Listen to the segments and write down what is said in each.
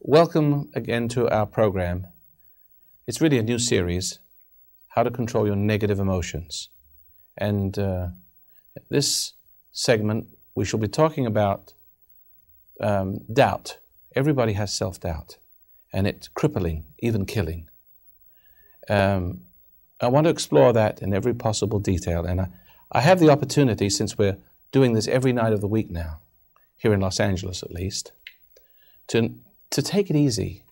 Welcome again to our program. It's really a new series, How to Control Your Negative Emotions. And this segment, we shall be talking about doubt. Everybody has self-doubt, and it's crippling, even killing. I want to explore that in every possible detail, and I have the opportunity, since we're doing this every night of the week now, here in Los Angeles at least, to take it easy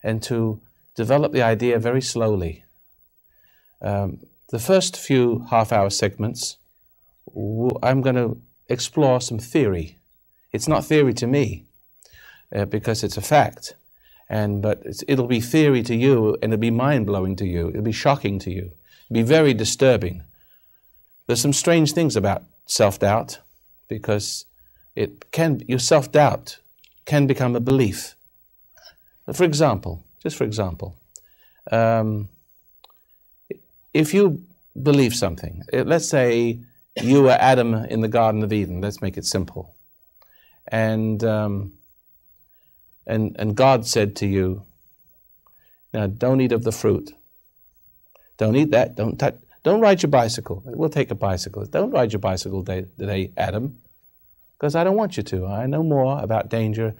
and to develop the idea very slowly. The first few half-hour segments, I'm going to explore some theory. It's not theory to me, because it's a fact, but it'll be theory to you, and it'll be mind-blowing to you. It'll be shocking to you. It'll be very disturbing. There's some strange things about self-doubt, because your self-doubt can become a belief. For example, if you believe something, let's say you were Adam in the Garden of Eden. Let's make it simple, and God said to you, "Now, don't eat of the fruit. Don't eat that. Don't ride your bicycle. We'll take a bicycle. Don't ride your bicycle today, Adam, because I don't want you to. I know more about danger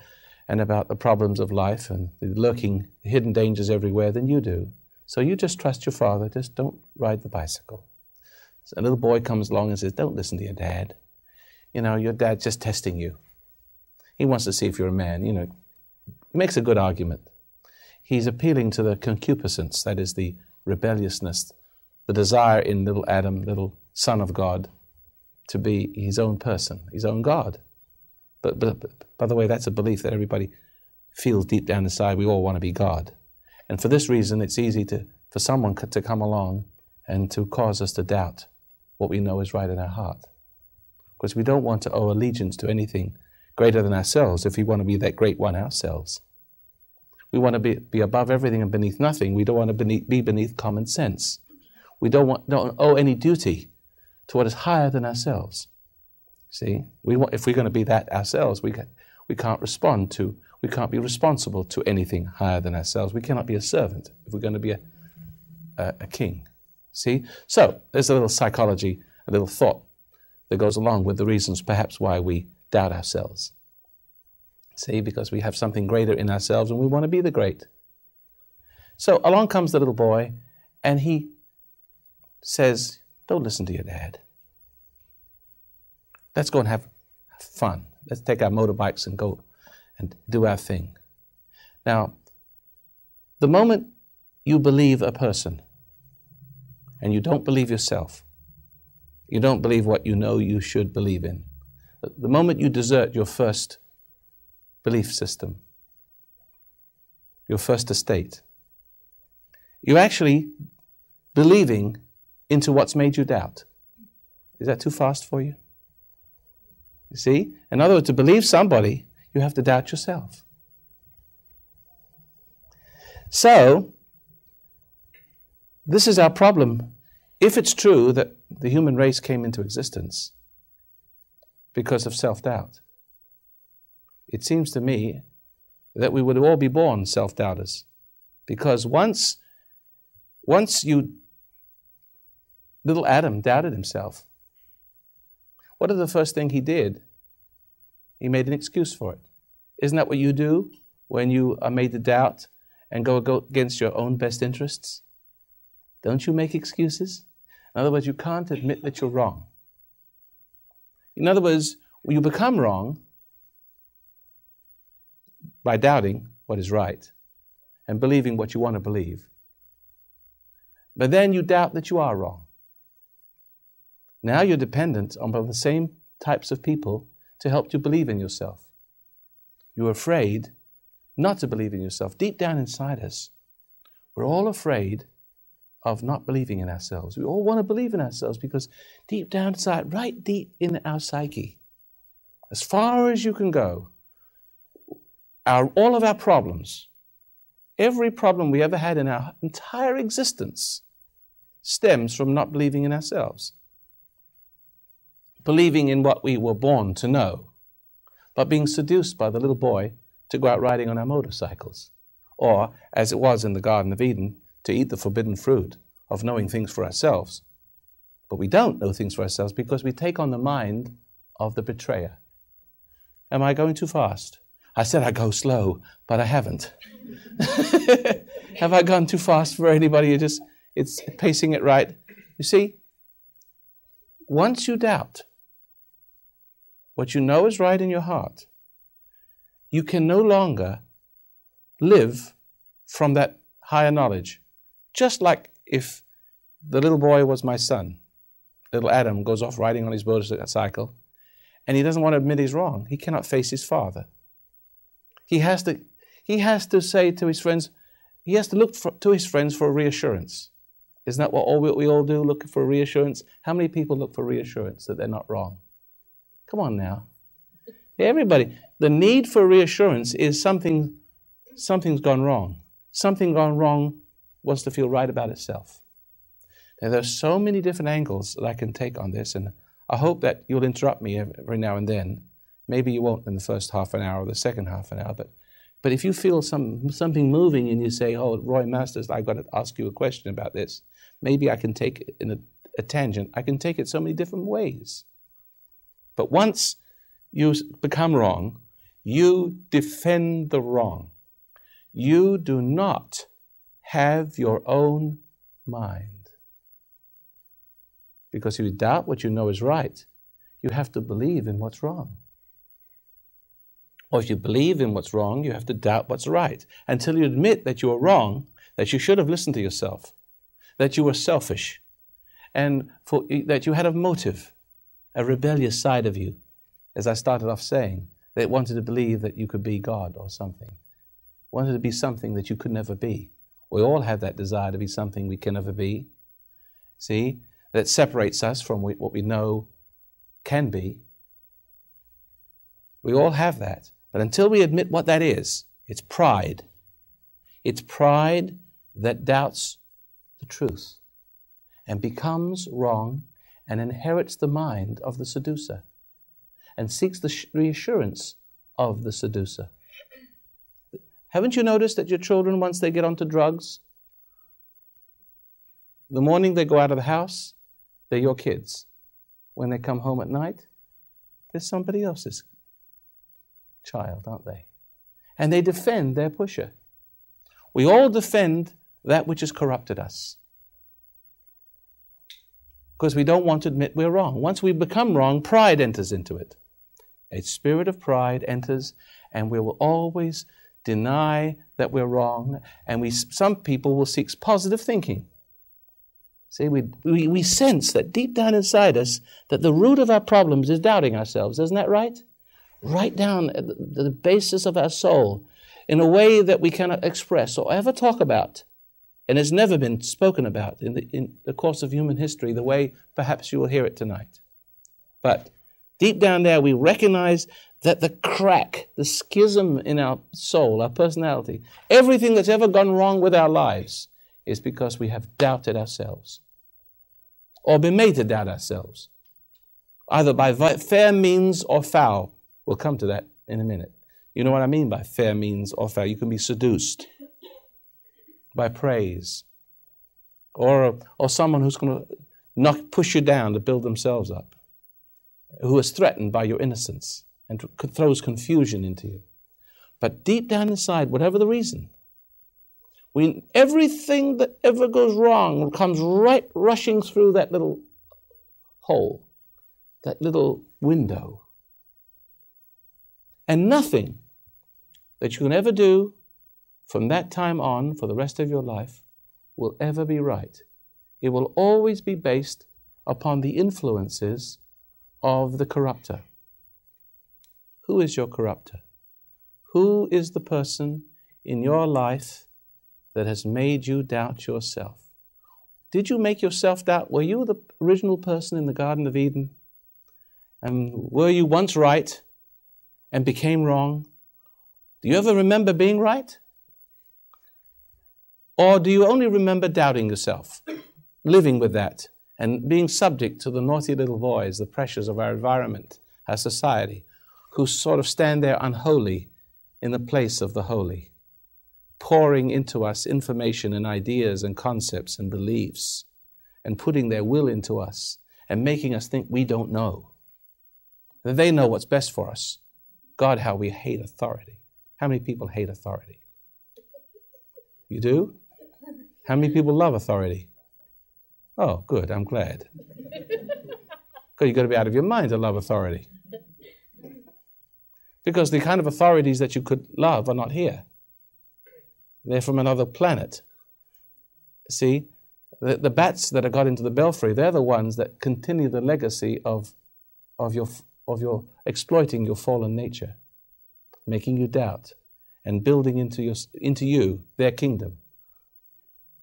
and about the problems of life and the lurking, hidden dangers everywhere than you do. So you just trust your father. Just don't ride the bicycle." So a little boy comes along and says, "Don't listen to your dad. Your dad's just testing you. He wants to see if you're a man." He makes a good argument. He's appealing to the concupiscence, that is the rebelliousness, the desire in little Adam, little son of God, to be his own person, his own God. But by the way, that's a belief that everybody feels deep down inside. We all want to be God. And for this reason, it's easy for someone to come along and to cause us to doubt what we know is right in our heart. Because we don't want to owe allegiance to anything greater than ourselves if we want to be that great one ourselves. We want to be above everything and beneath nothing. We don't want to be beneath common sense. We don't owe any duty to what is higher than ourselves. See, if we're going to be that ourselves, we can't be responsible to anything higher than ourselves. We cannot be a servant if we're going to be a king. See? So there's a little psychology, a little thought that goes along with the reasons perhaps why we doubt ourselves. See, because we have something greater in ourselves and we want to be the great. So along comes the little boy and he says, "Don't listen to your dad. Let's go and have fun. Let's take our motorbikes and go and do our thing." Now, the moment you believe a person and you don't believe yourself, you don't believe what you know you should believe in, the moment you desert your first belief system, your first estate, you're actually believing into what's made you doubt. Is that too fast for you? You see? In other words, to believe somebody, you have to doubt yourself. So, this is our problem. If it's true that the human race came into existence because of self-doubt, it seems to me that we would all be born self-doubters. Because once little Adam doubted himself, what is the first thing he did? He made an excuse for it. Isn't that what you do when you are made to doubt and go against your own best interests? Don't you make excuses? In other words, you can't admit that you're wrong. In other words, you become wrong by doubting what is right and believing what you want to believe. But then you doubt that you are wrong. Now you're dependent on the same types of people to help you believe in yourself. You're afraid not to believe in yourself. Deep down inside us, we're all afraid of not believing in ourselves. We all want to believe in ourselves because deep down inside, right deep in our psyche, as far as you can go, all of our problems, every problem we ever had in our entire existence stems from not believing in ourselves. Believing in what we were born to know, but being seduced by the little boy to go out riding on our motorcycles. Or, as it was in the Garden of Eden, to eat the forbidden fruit of knowing things for ourselves. But we don't know things for ourselves because we take on the mind of the betrayer. Am I going too fast? I said I go slow, but I haven't. Have I gone too fast for anybody? It's pacing it right. You see, once you doubt what you know is right in your heart, you can no longer live from that higher knowledge. Just like if the little boy was my son, little Adam goes off riding on his motorcycle, and he doesn't want to admit he's wrong. He cannot face his father. He has to say to his friends, he has to look to his friends for reassurance. Isn't that what we all do, look for reassurance? How many people look for reassurance that they're not wrong? Come on now. Everybody. The need for reassurance is something's gone wrong. Something gone wrong wants to feel right about itself. Now, there are so many different angles that I can take on this, and I hope that you'll interrupt me every now and then. Maybe you won't in the first half an hour or the second half an hour, but if you feel something moving and you say, oh, Roy Masters, I've got to ask you a question about this, maybe I can take it in a tangent. I can take it so many different ways. But once you become wrong, you defend the wrong. You do not have your own mind. Because if you doubt what you know is right, you have to believe in what's wrong. Or if you believe in what's wrong, you have to doubt what's right. Until you admit that you are wrong, that you should have listened to yourself, that you were selfish, and that you had a motive, a rebellious side of you, as I started off saying, that wanted to believe that you could be God or something, wanted to be something that you could never be. We all have that desire to be something we can never be. See, that separates us from what we know can be. We all have that. But until we admit what that is, it's pride. It's pride that doubts the truth and becomes wrong and inherits the mind of the seducer and seeks the reassurance of the seducer. Haven't you noticed that your children, once they get onto drugs, the morning they go out of the house, they're your kids. When they come home at night, they're somebody else's child, aren't they? And they defend their pusher. We all defend that which has corrupted us because we don't want to admit we're wrong. Once we become wrong, pride enters into it. A spirit of pride enters, and we will always deny that we're wrong, and some people will seek positive thinking. See, we sense that deep down inside us that the root of our problems is doubting ourselves. Isn't that right? Right down at the basis of our soul, in a way that we cannot express or ever talk about, and has never been spoken about in the course of human history the way perhaps you will hear it tonight. But deep down there, we recognize that the crack, the schism in our soul, our personality, everything that's ever gone wrong with our lives is because we have doubted ourselves or been made to doubt ourselves, either by fair means or foul. We'll come to that in a minute. You know what I mean by fair means or foul? You can be seduced by praise or someone who's going to push you down to build themselves up, who is threatened by your innocence and throws confusion into you. But deep down inside, whatever the reason, everything that ever goes wrong comes right rushing through that little hole, that little window. And nothing that you can ever do from that time on for the rest of your life will ever be right. It will always be based upon the influences of the corrupter. Who is your corrupter? Who is the person in your life that has made you doubt yourself? Did you make yourself doubt? Were you the original person in the Garden of Eden? And were you once right and became wrong? Do you ever remember being right? Or do you only remember doubting yourself, living with that, and being subject to the naughty little boys, the pressures of our environment, our society, who sort of stand there unholy in the place of the holy, pouring into us information and ideas and concepts and beliefs, and putting their will into us and making us think we don't know, that they know what's best for us. God, how we hate authority. How many people hate authority? You do? How many people love authority? Oh, good, I'm glad. Because you've got to be out of your mind to love authority. Because the kind of authorities that you could love are not here. They're from another planet. See, the bats that have got into the belfry, they're the ones that continue the legacy of your exploiting your fallen nature, making you doubt, and building into you their kingdom,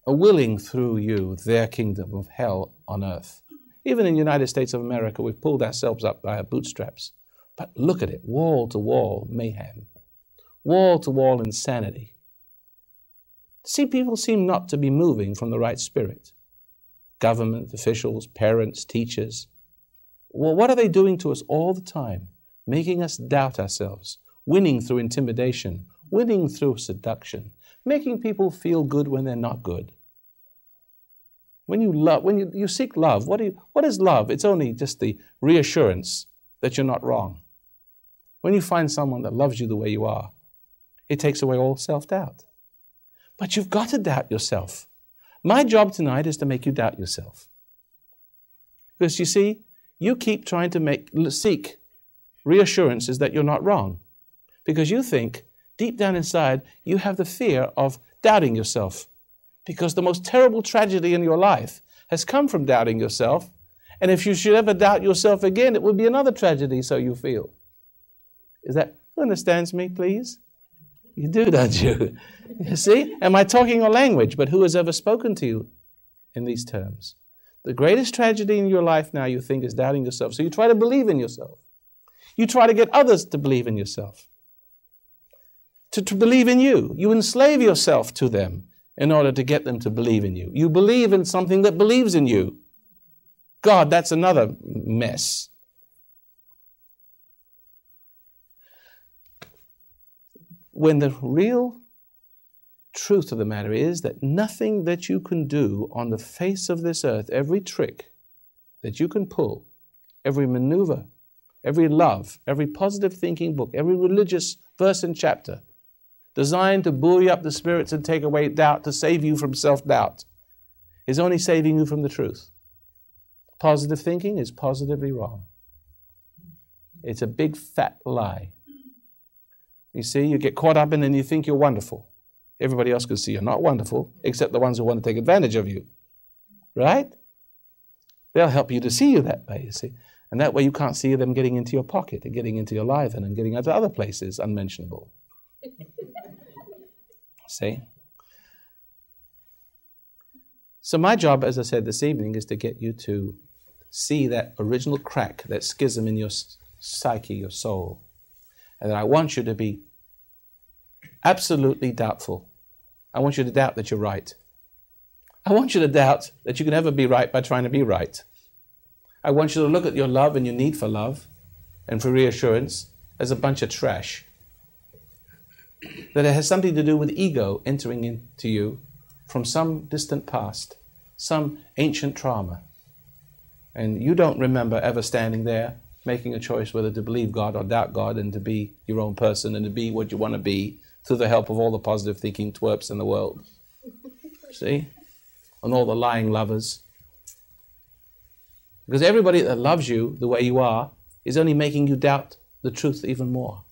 willing through you their kingdom of hell on earth. Even in the United States of America, we've pulled ourselves up by our bootstraps. But look at it, wall-to-wall mayhem, wall-to-wall insanity. See, people seem not to be moving from the right spirit. Government, officials, parents, teachers. Well, what are they doing to us all the time? Making us doubt ourselves, winning through intimidation, winning through seduction, making people feel good when they're not good. When you seek love, what is love? It's only just the reassurance that you're not wrong. When you find someone that loves you the way you are, it takes away all self-doubt. But you've got to doubt yourself. My job tonight is to make you doubt yourself. Because you see, you keep trying to seek reassurances that you're not wrong. Because you think, deep down inside, you have the fear of doubting yourself. Because the most terrible tragedy in your life has come from doubting yourself. And if you should ever doubt yourself again, it would be another tragedy, so you feel. Who understands me, please? You do, don't you? You see? Am I talking your language? But who has ever spoken to you in these terms? The greatest tragedy in your life now, you think, is doubting yourself. So you try to believe in yourself. You try to get others to believe in yourself. To believe in you. You enslave yourself to them in order to get them to believe in you. You believe in something that believes in you. God, that's another mess. When the real truth of the matter is that nothing that you can do on the face of this earth, every trick that you can pull, every maneuver, every love, every positive thinking book, every religious verse and chapter, designed to buoy up the spirits and take away doubt, to save you from self-doubt, is only saving you from the truth. Positive thinking is positively wrong. It's a big fat lie. You see, you get caught up in it and you think you're wonderful. Everybody else can see you're not wonderful, except the ones who want to take advantage of you. Right? They'll help you to see you that way, you see. And that way you can't see them getting into your pocket and getting into your life and getting into other places unmentionable. See? So my job, as I said this evening, is to get you to see that original crack, that schism in your psyche, your soul. And that I want you to be absolutely doubtful. I want you to doubt that you're right. I want you to doubt that you can ever be right by trying to be right. I want you to look at your love and your need for love and for reassurance as a bunch of trash. That it has something to do with ego entering into you from some distant past, some ancient trauma. And you don't remember ever standing there making a choice whether to believe God or doubt God and to be your own person and to be what you want to be through the help of all the positive thinking twerps in the world. See? And all the lying lovers. Because everybody that loves you the way you are is only making you doubt the truth even more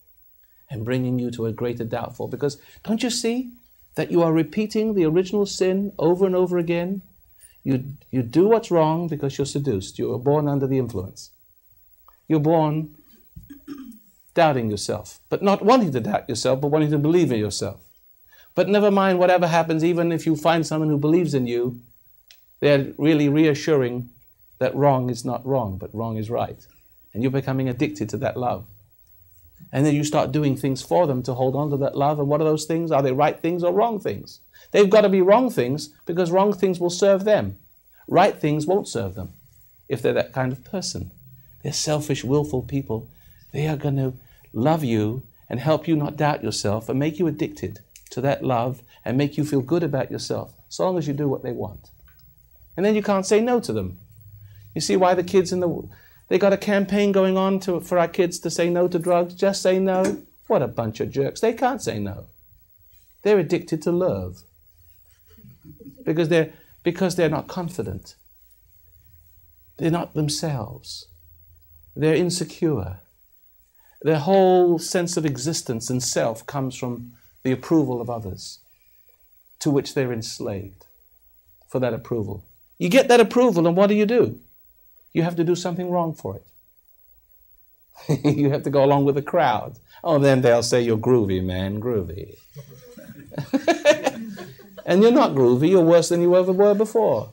and bringing you to a greater doubtful. Because don't you see that you are repeating the original sin over and over again? You do what's wrong because you're seduced. You were born under the influence. You're born doubting yourself, but not wanting to doubt yourself, but wanting to believe in yourself. But never mind whatever happens, even if you find someone who believes in you, they're really reassuring that wrong is not wrong, but wrong is right. And you're becoming addicted to that love. And then you start doing things for them to hold on to that love. And what are those things? Are they right things or wrong things? They've got to be wrong things because wrong things will serve them. Right things won't serve them if they're that kind of person. They're selfish, willful people. They are going to love you and help you not doubt yourself and make you addicted to that love and make you feel good about yourself, so long as you do what they want. And then you can't say no to them. You see why the kids they got a campaign going on for our kids to say no to drugs? Just say no. What a bunch of jerks. They can't say no. They're addicted to love. Because they're not confident. They're not themselves. They're insecure. Their whole sense of existence and self comes from the approval of others, to which they're enslaved for that approval. You get that approval, and what do? You have to do something wrong for it. You have to go along with the crowd. Oh, then they'll say you're groovy, man, groovy. And you're not groovy, you're worse than you ever were before.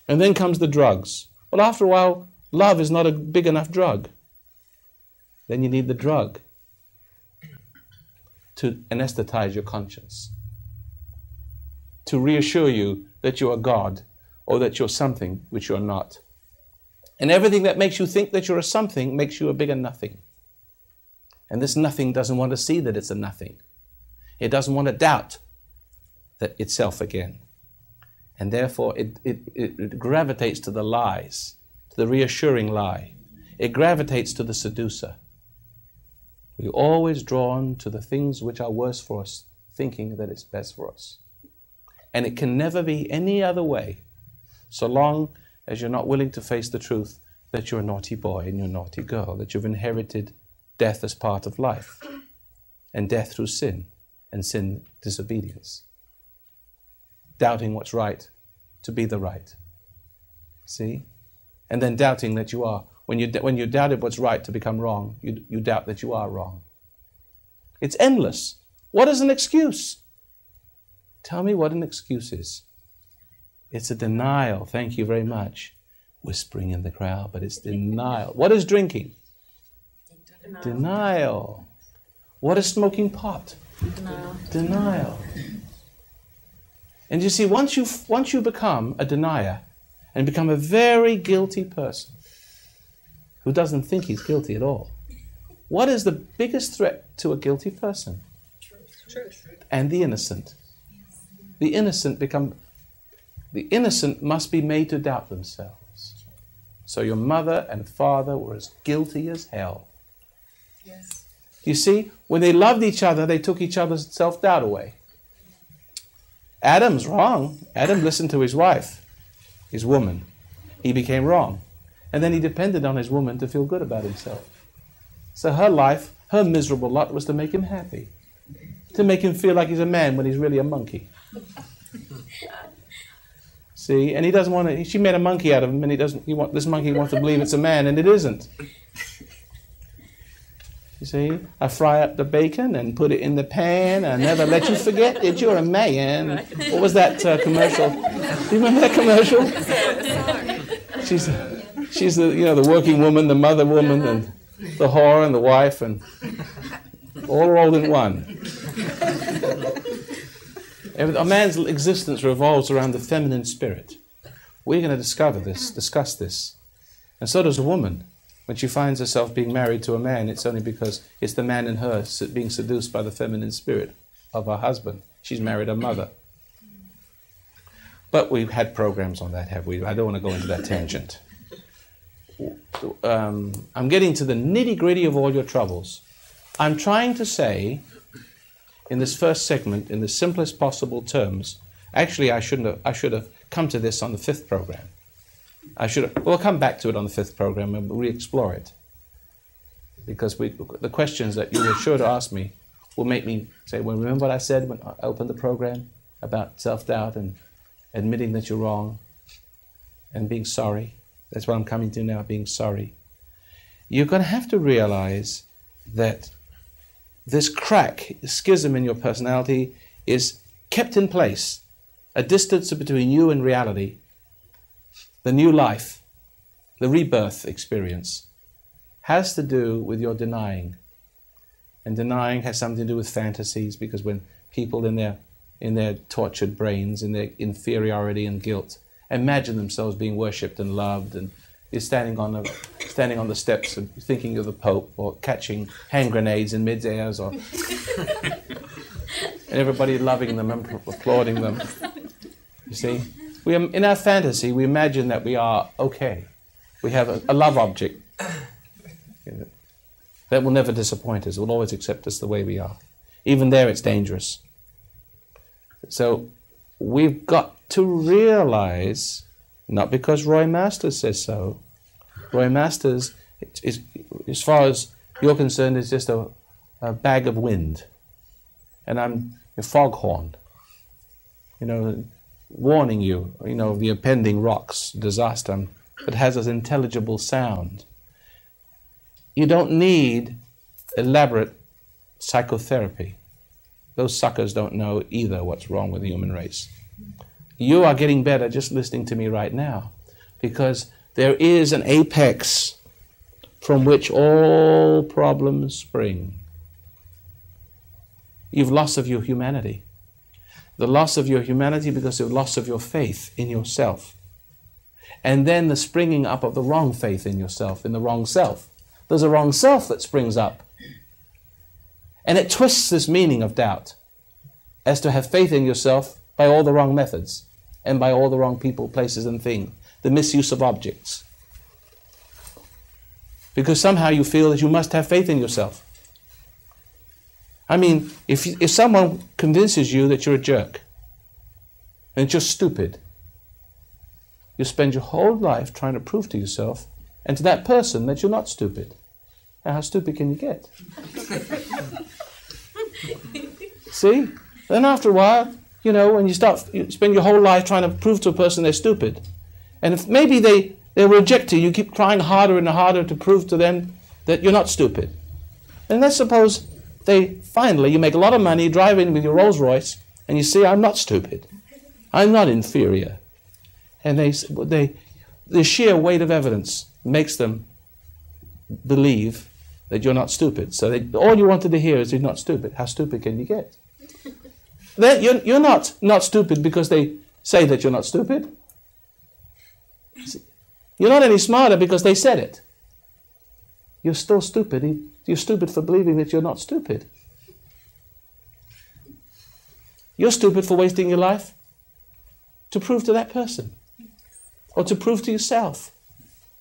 And then comes the drugs. Well, after a while, love is not a big enough drug. Then you need the drug to anesthetize your conscience, to reassure you that you are God or that you're something which you're not. And everything that makes you think that you're a something makes you a bigger nothing. And this nothing doesn't want to see that it's a nothing. It doesn't want to doubt that itself again. And therefore it gravitates to the lies, to the reassuring lie. It gravitates to the seducer. We're always drawn to the things which are worse for us, thinking that it's best for us. And it can never be any other way, so long as you're not willing to face the truth that you're a naughty boy and you're a naughty girl, that you've inherited death as part of life, and death through sin, and sin disobedience. Doubting what's right to be the right. See? And then doubting that you are. When you doubted what's right to become wrong, you doubt that you are wrong. It's endless. What is an excuse? Tell me what an excuse is. It's a denial. Thank you very much. Whispering in the crowd, but it's denial. What is drinking? Denial. What is smoking pot? Denial. And you see, once you become a denier and become a very guilty person who doesn't think he's guilty at all, what is the biggest threat to a guilty person? Truth. And the innocent. The innocent must be made to doubt themselves. So your mother and father were as guilty as hell. Yes. You see, when they loved each other, they took each other's self-doubt away. Adam's wrong. Adam listened to his wife, his woman. He became wrong. And then he depended on his woman to feel good about himself. So her life, her miserable lot was to make him happy. To make him feel like he's a man when he's really a monkey. See, and he doesn't want to, she made a monkey out of him, and this monkey wants to believe it's a man, and it isn't. You see, I fry up the bacon and put it in the pan. I never let you forget that you're a man. What was that commercial? Do you remember that commercial? She's the working woman, the mother woman, and the whore and the wife, and all rolled in one. A man's existence revolves around the feminine spirit. We're going to discuss this. And so does a woman. When she finds herself being married to a man, it's only because it's the man in her being seduced by the feminine spirit of her husband. She's married her mother. But we've had programs on that, have we? I don't want to go into that tangent. I'm getting to the nitty-gritty of all your troubles. I'm trying to say, in this first segment, in the simplest possible terms, actually I should have come to this on the 5th program. We'll come back to it on the 5th program and re-explore it. Because the questions that you were sure to ask me will make me say, well, remember what I said when I opened the program about self-doubt and admitting that you're wrong and being sorry? That's what I'm coming to now, being sorry. You're going to have to realize that this crack, schism in your personality is kept in place. A distance between you and reality. The new life, the rebirth experience, has to do with your denying. And denying has something to do with fantasies, because when people in their tortured brains, in their inferiority and guilt, imagine themselves being worshipped and loved, and you're standing on standing on the steps and thinking you're the Pope, or catching hand grenades in mid-airs, or and everybody loving them and applauding them. You see? In our fantasy, we imagine that we are okay. We have a love object that will never disappoint us, will always accept us the way we are. Even there, it's dangerous. So we've got to realize, not because Roy Masters says so. Roy Masters, as far as you're concerned, is just a bag of wind. And I'm a foghorn, warning you, of the impending rocks, disaster, but has an intelligible sound. You don't need elaborate psychotherapy. Those suckers don't know either what's wrong with the human race. You are getting better just listening to me right now, because there is an apex from which all problems spring. You've loss of your humanity. The loss of your humanity because of the loss of your faith in yourself. And then the springing up of the wrong faith in yourself, in the wrong self. There's a wrong self that springs up. And it twists this meaning of doubt as to have faith in yourself by all the wrong methods and by all the wrong people, places and things, the misuse of objects. Because somehow you feel that you must have faith in yourself. I mean, if someone convinces you that you're a jerk and that you're stupid, you spend your whole life trying to prove to yourself and to that person that you're not stupid. Now, how stupid can you get? See? Then after a while, when you spend your whole life trying to prove to a person they're stupid, and if maybe they'll reject you keep trying harder and harder to prove to them that you're not stupid. And let's suppose you make a lot of money, drive in with your Rolls Royce, and you see, I'm not stupid. I'm not inferior. And the sheer weight of evidence makes them believe that you're not stupid. So all you wanted to hear is you're not stupid. How stupid can you get? You're not stupid because they say that you're not stupid. You're not any smarter because they said it. You're still stupid. You're stupid for believing that you're not stupid. You're stupid for wasting your life to prove to that person, or to prove to yourself,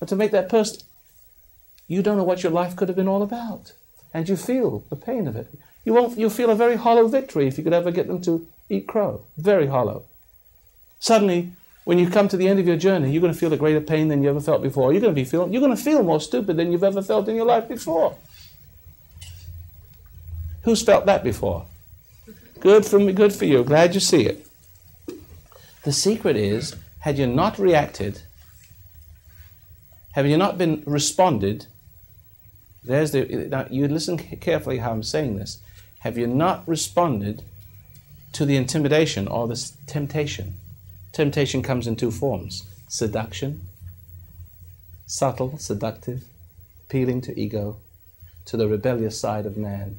or to make that person. You don't know what your life could have been all about, and you feel the pain of it. You'll feel a very hollow victory if you could ever get them to eat crow. Very hollow. Suddenly, when you come to the end of your journey, you're going to feel a greater pain than you ever felt before. You're going to feel more stupid than you've ever felt in your life before. Who's felt that before? Good for you. Glad you see it. The secret is, had you not reacted, have you not been responded? Now you listen carefully how I'm saying this. Have you not responded to the intimidation or the temptation? Temptation comes in two forms: seduction, subtle, seductive, appealing to ego, to the rebellious side of man,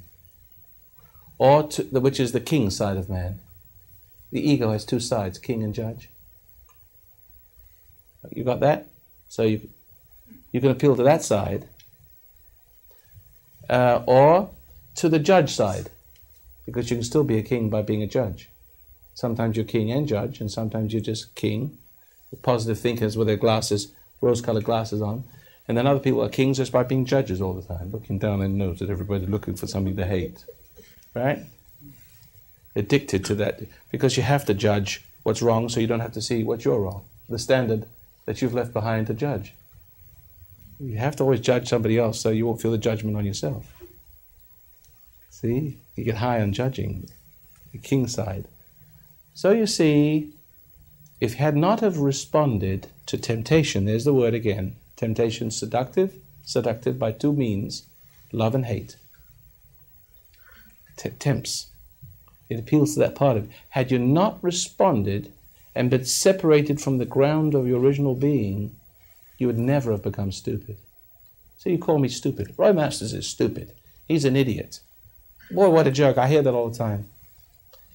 or which is the king side of man. The ego has two sides, king and judge. You got that? So you can appeal to that side, or to the judge side, because you can still be a king by being a judge. Sometimes you're king and judge, and sometimes you're just king. The positive thinkers with their glasses, rose-colored glasses on, and then other people are kings just by being judges all the time, looking down their nose at everybody, looking for something to hate, right? Addicted to that, because you have to judge what's wrong so you don't have to see what you're wrong, the standard that you've left behind to judge. You have to always judge somebody else so you won't feel the judgment on yourself. See? You get high on judging, the king side. So you see, if you had not have responded to temptation, there's the word again, temptation, seductive by two means, love and hate. Tempts. It appeals to that part of it. Had you not responded and been separated from the ground of your original being, you would never have become stupid. So you call me stupid. Roy Masters is stupid. He's an idiot. Boy, what a joke. I hear that all the time.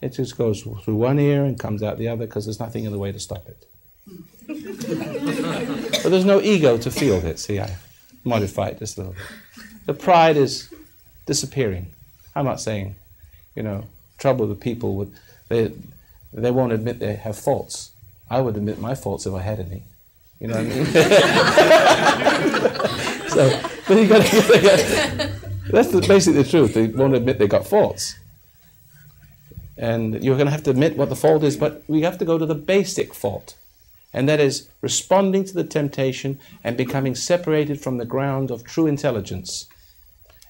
It just goes through one ear and comes out the other because there's nothing in the way to stop it. But there's no ego to feel it, see? modify it just a little bit. The pride is disappearing. I'm not saying, trouble with people with they won't admit they have faults. I would admit my faults if I had any. You know what I mean? But you got to. That's basically the truth. They won't admit they got faults. And you're going to have to admit what the fault is, but we have to go to the basic fault. And that is responding to the temptation and becoming separated from the ground of true intelligence.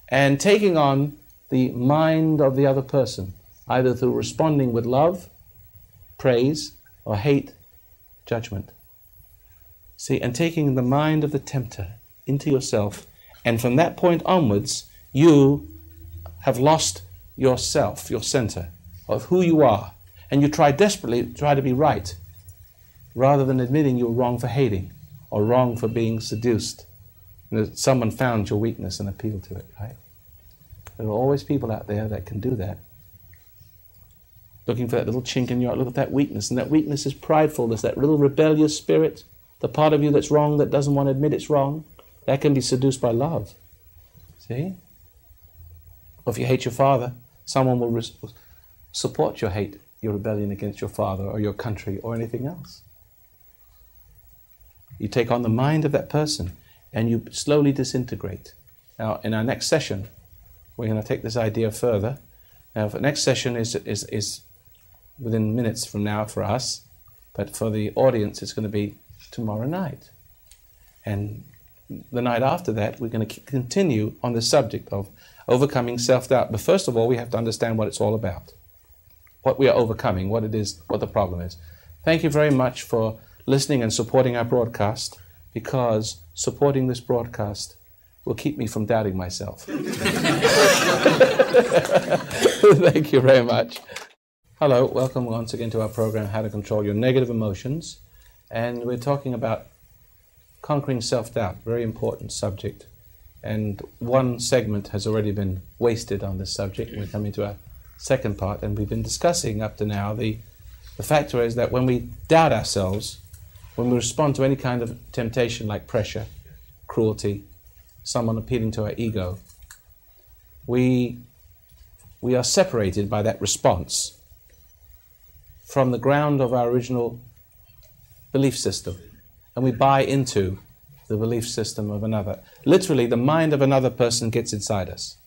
And taking on the mind of the other person, either through responding with love, praise, or hate, judgment. See, and taking the mind of the tempter into yourself. And from that point onwards, you have lost yourself, your center of who you are. And you try desperately to be right, rather than admitting you're wrong for hating or wrong for being seduced. Someone found your weakness and appealed to it, right? There are always people out there that can do that. Looking for that little chink in your, look at that weakness. And that weakness is pridefulness, that little rebellious spirit, the part of you that's wrong, that doesn't want to admit it's wrong. That can be seduced by love. See? Or if you hate your father, someone will support your hate, your rebellion against your father or your country or anything else. You take on the mind of that person and you slowly disintegrate. Now, in our next session, we're going to take this idea further. Now, the next session is within minutes from now for us, but for the audience, it's going to be tomorrow night. And the night after that, we're going to continue on the subject of overcoming self-doubt. But first of all, we have to understand what it's all about, what we are overcoming, what it is, what the problem is. Thank you very much for listening and supporting our broadcast, because supporting this broadcast will keep me from doubting myself. Thank you very much. Hello, welcome once again to our program, How to Control Your Negative Emotions. And we're talking about conquering self-doubt, very important subject. And one segment has already been wasted on this subject. We're coming to our second part, and we've been discussing up to now the factor is that when we doubt ourselves, when we respond to any kind of temptation like pressure, cruelty, someone appealing to our ego, we are separated by that response from the ground of our original belief system, and we buy into the belief system of another. Literally, the mind of another person gets inside us.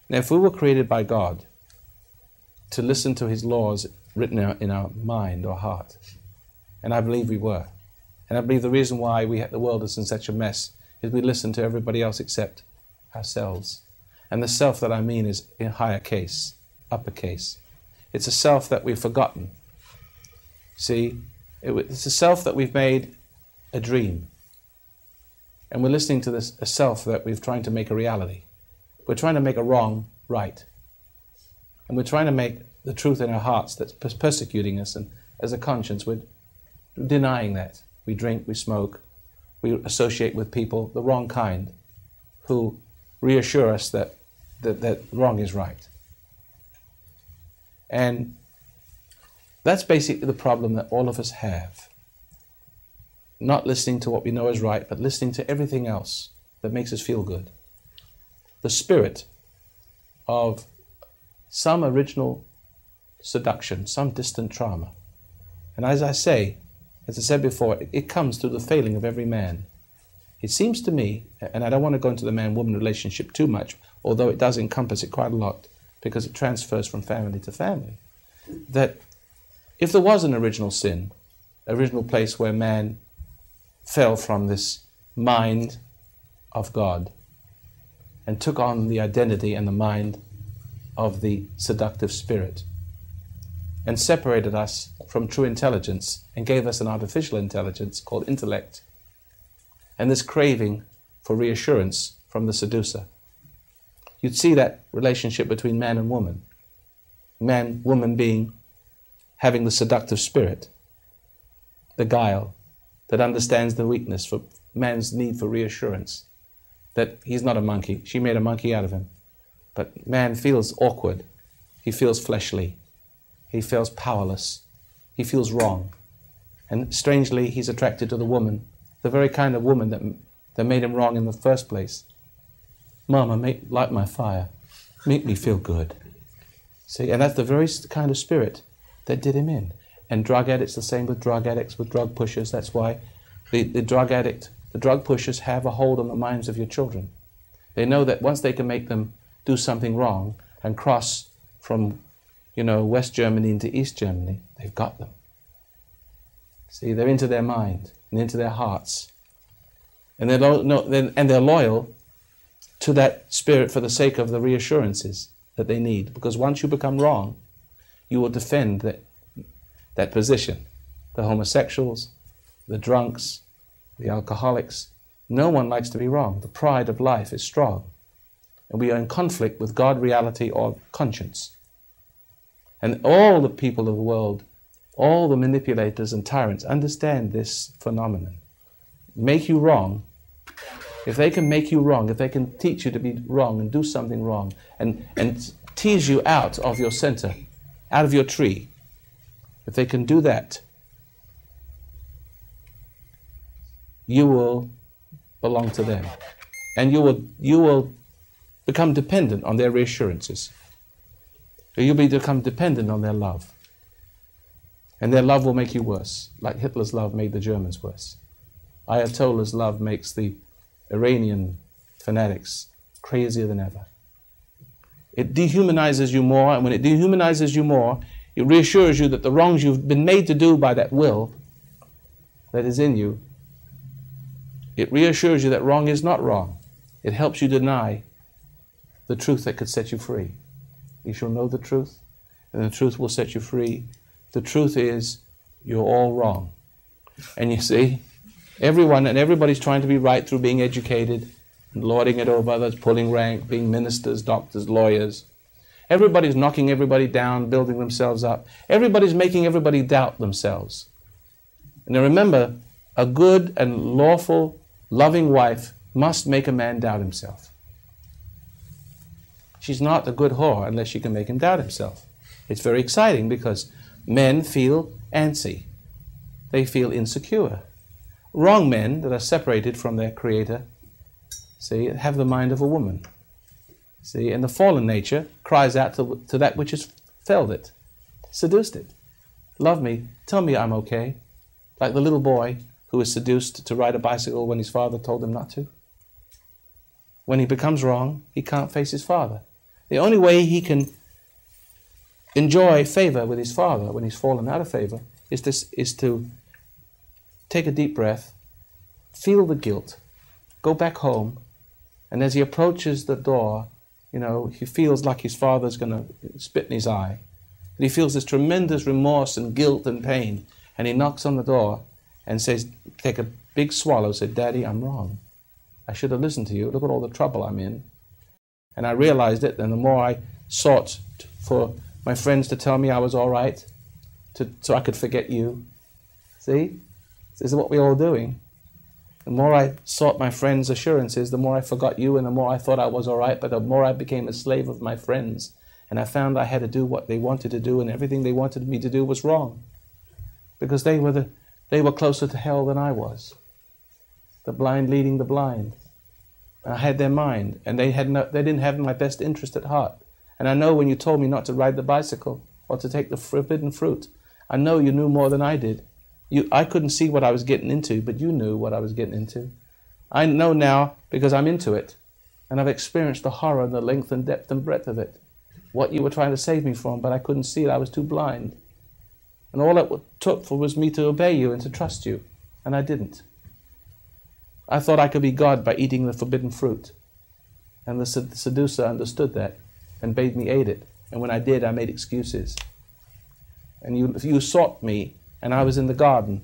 Now, if we were created by God to listen to His laws written out in our mind or heart, and I believe we were, and I believe the reason why the world is in such a mess is we listen to everybody else except ourselves. And the self that I mean is in higher case, uppercase. It's a self that we've forgotten. See, it's a self that we've made a dream. And we're listening to a self that we're trying to make a reality. We're trying to make a wrong right. And we're trying to make the truth in our hearts that's persecuting us, and as a conscience, we're denying that. We drink, we smoke, we associate with people, the wrong kind, who reassure us that wrong is right. And that's basically the problem that all of us have. Not listening to what we know is right, but listening to everything else that makes us feel good. The spirit of some original seduction, some distant trauma. And as I said before, it comes through the failing of every man. It seems to me, and I don't want to go into the man-woman relationship too much, although it does encompass it quite a lot, because it transfers from family to family, that if there was an original sin, original place where man fell from this mind of God and took on the identity and the mind of the seductive spirit and separated us from true intelligence and gave us an artificial intelligence called intellect, and this craving for reassurance from the seducer, you'd see that relationship between man and woman. Man, woman being, having the seductive spirit, the guile, that understands the weakness for man's need for reassurance, that he's not a monkey. She made a monkey out of him. But man feels awkward. He feels fleshly. He feels powerless. He feels wrong. And strangely, he's attracted to the woman, the very kind of woman that that made him wrong in the first place. Mama, light my fire. Make me feel good. See, and that's the very kind of spirit that did him in. And drug addicts, the same with drug addicts, with drug pushers. That's why the drug pushers have a hold on the minds of your children. They know that once they can make them do something wrong and cross from, West Germany into East Germany, they've got them. See, they're into their mind and into their hearts. And they're loyal to that spirit for the sake of the reassurances that they need. Because once you become wrong, you will defend that position. The homosexuals, the drunks, the alcoholics. No one likes to be wrong. The pride of life is strong. And we are in conflict with God, reality, or conscience. And all the people of the world, all the manipulators and tyrants understand this phenomenon. Make you wrong. If they can make you wrong, if they can teach you to be wrong and do something wrong and tease you out of your center, out of your tree, if they can do that, you will belong to them. And you will become dependent on their reassurances. You'll become dependent on their love. And their love will make you worse, like Hitler's love made the Germans worse. Ayatollah's love makes the Iranian fanatics crazier than ever. It dehumanizes you more, and when it dehumanizes you more, it reassures you that the wrongs you've been made to do by that will that is in you, it reassures you that wrong is not wrong. It helps you deny the truth that could set you free. You shall know the truth, and the truth will set you free. The truth is, you're all wrong. And you see, everybody's trying to be right through being educated, and lording it over others, pulling rank, being ministers, doctors, lawyers. Everybody's knocking everybody down, building themselves up. Everybody's making everybody doubt themselves. And now remember, a good and lawful, loving wife must make a man doubt himself. She's not a good whore unless she can make him doubt himself. It's very exciting because men feel antsy. They feel insecure. Wrong men that are separated from their creator, see, have the mind of a woman. See, and the fallen nature cries out to that which has felled it, seduced it. Love me, tell me I'm okay. Like the little boy who was seduced to ride a bicycle when his father told him not to. When he becomes wrong, he can't face his father. The only way he can enjoy favor with his father when he's fallen out of favor is to take a deep breath, feel the guilt, go back home, and as he approaches the door, he feels like his father's going to spit in his eye. And he feels this tremendous remorse and guilt and pain, and he knocks on the door and says, take a big swallow, said, Daddy, I'm wrong. I should have listened to you. Look at all the trouble I'm in. And I realized it, and the more I sought for my friends to tell me I was all right, so I could forget you. See? This is what we're all doing. The more I sought my friends' assurances, the more I forgot you, and the more I thought I was all right, but the more I became a slave of my friends. And I found I had to do what they wanted to do, and everything they wanted me to do was wrong. Because they were closer to hell than I was. The blind leading the blind. And I had their mind, and they didn't have my best interest at heart. And I know when you told me not to ride the bicycle or to take the forbidden fruit, I know you knew more than I did. I couldn't see what I was getting into, but you knew what I was getting into. I know now because I'm into it, and I've experienced the horror and the length and depth and breadth of it. What you were trying to save me from, but I couldn't see it. I was too blind. And all it took was me to obey you and to trust you, and I didn't. I thought I could be God by eating the forbidden fruit. And the seducer understood that and bade me eat it. And when I did, I made excuses. And you sought me, and I was in the garden.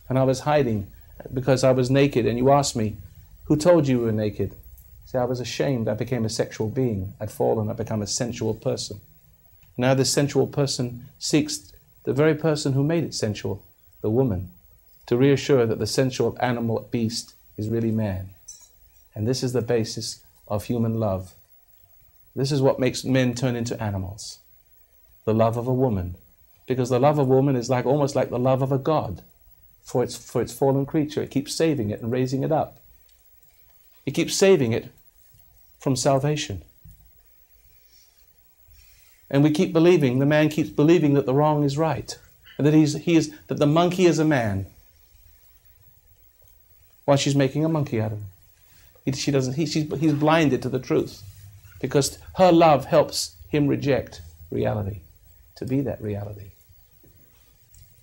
And I was hiding because I was naked, and you asked me, who told you you were naked? See, I was ashamed. I became a sexual being. I'd fallen. I'd become a sensual person. Now this sensual person seeks the very person who made it sensual, the woman, to reassure that the sensual animal beast is really man. And this is the basis of human love. This is what makes men turn into animals. The love of a woman. Because the love of a woman is almost like the love of a god. for its fallen creature. It keeps saving it and raising it up. It keeps saving it from salvation. And we keep believing, the man keeps believing that the wrong is right, and that that the monkey is a man, while she's making a monkey out of him. He's blinded to the truth, because her love helps him reject reality, to be that reality.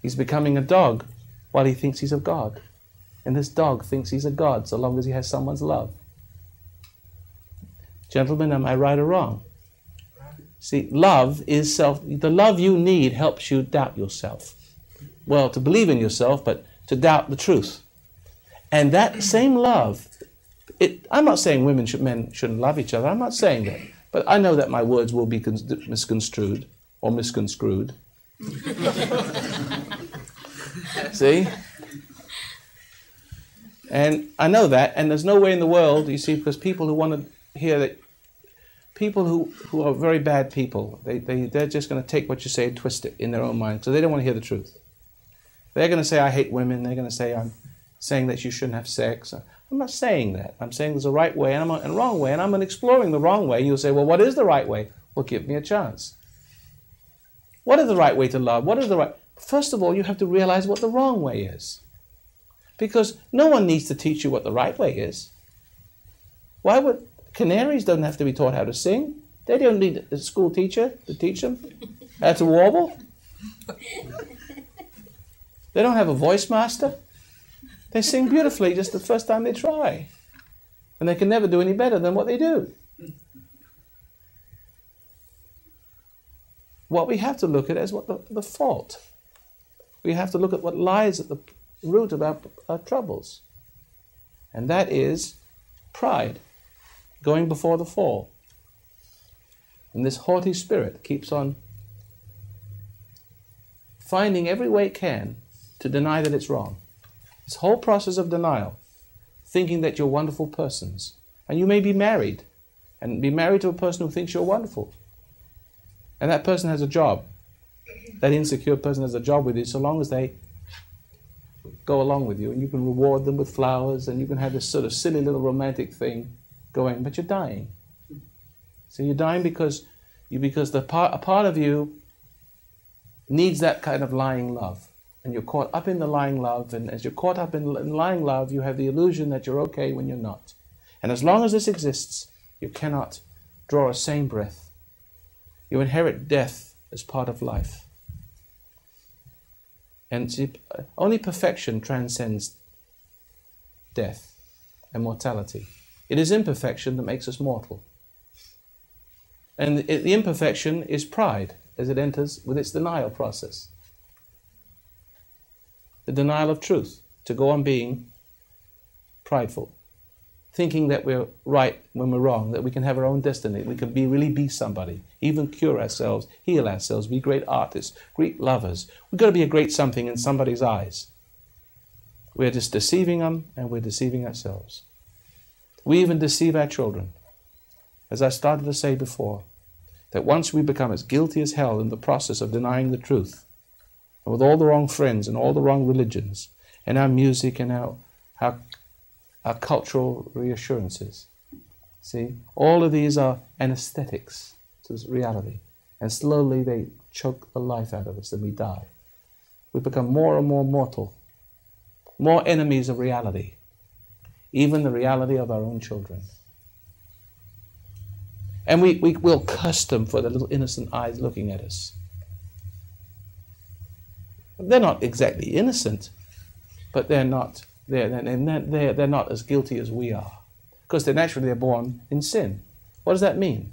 He's becoming a dog while he thinks he's a God. And this dog thinks he's a God so long as he has someone's love. Gentlemen, am I right or wrong? See, love is the love you need helps you doubt yourself. Well, to believe in yourself, but to doubt the truth. And that same love, I'm not saying men shouldn't love each other. I'm not saying that. But I know that my words will be misconstrued or misconstrued. See? And I know that, and there's no way in the world, you see, because people who want to hear that, people who are very bad people, they're just going to take what you say and twist it in their own mind, so they don't want to hear the truth. They're going to say, I hate women. They're going to say, I'm saying that you shouldn't have sex. I'm not saying that. I'm saying there's a right way and a wrong way, and I'm exploring the wrong way. You'll say, well, what is the right way? Well, give me a chance. What is the right way to love? What is the right... First of all, you have to realize what the wrong way is. Because no one needs to teach you what the right way is. Why would... Canaries don't have to be taught how to sing. They don't need a school teacher to teach them how to warble. They don't have a voice master. They sing beautifully just the first time they try. And they can never do any better than what they do. What we have to look at is what the fault. We have to look at what lies at the root of our troubles. And that is pride, going before the fall. And this haughty spirit keeps on finding every way it can to deny that it's wrong. This whole process of denial, thinking that you're wonderful persons. And you may be married, and be married to a person who thinks you're wonderful. And that person has a job. That insecure person has a job with you so long as they go along with you, and you can reward them with flowers, and you can have this sort of silly little romantic thing going, but you're dying. So you're dying because a part of you needs that kind of lying love. And you're caught up in the lying love, and as you're caught up in lying love, you have the illusion that you're okay when you're not. And as long as this exists, you cannot draw a sane breath. You inherit death as part of life. And see, only perfection transcends death and mortality. It is imperfection that makes us mortal. And the imperfection is pride as it enters with its denial process. The denial of truth, to go on being prideful, thinking that we're right when we're wrong, that we can have our own destiny, we can really be somebody, even cure ourselves, heal ourselves, be great artists, great lovers. We've got to be a great something in somebody's eyes. We're just deceiving them, and we're deceiving ourselves. We even deceive our children. As I started to say before, that once we become as guilty as hell in the process of denying the truth, and with all the wrong friends and all the wrong religions, and our music and our cultural reassurances. See, all of these are anesthetics to reality. And slowly they choke the life out of us and we die. We become more and more mortal, more enemies of reality, even the reality of our own children. And we'll curse them for their little innocent eyes looking at us. They're not exactly innocent, but they're not as guilty as we are, because they're born in sin. What does that mean?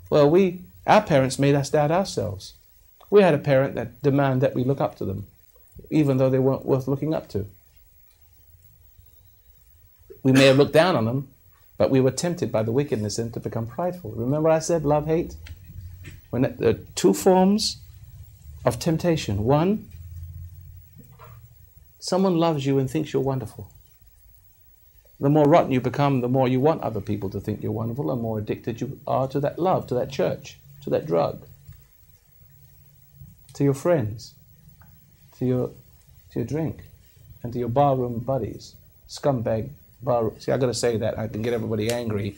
Well, our parents made us doubt ourselves. We had a parent that demanded that we look up to them, even though they weren't worth looking up to. We may have looked down on them, but we were tempted by the wickedness in to become prideful. Remember I said love, hate? When there are two forms of temptation. One, someone loves you and thinks you're wonderful. The more rotten you become, the more you want other people to think you're wonderful, and more addicted you are to that love, to that church, to that drug, to your friends, to your drink. and to your barroom buddies, scumbag barroom. See, I've got to say that. I can get everybody angry.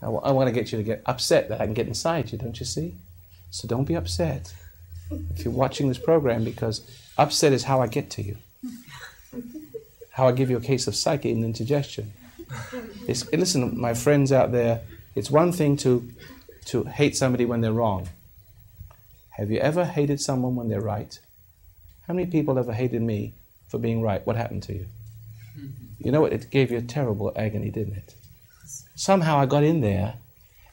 I want to get you to get upset that I can get inside you, don't you see? So don't be upset if you're watching this program, because upset is how I get to you. How I give you a case of psyche and indigestion. Listen, my friends out there, it's one thing to hate somebody when they're wrong. Have you ever hated someone when they're right? How many people ever hated me for being right? What happened to you? You know what? It gave you a terrible agony, didn't it? Somehow I got in there,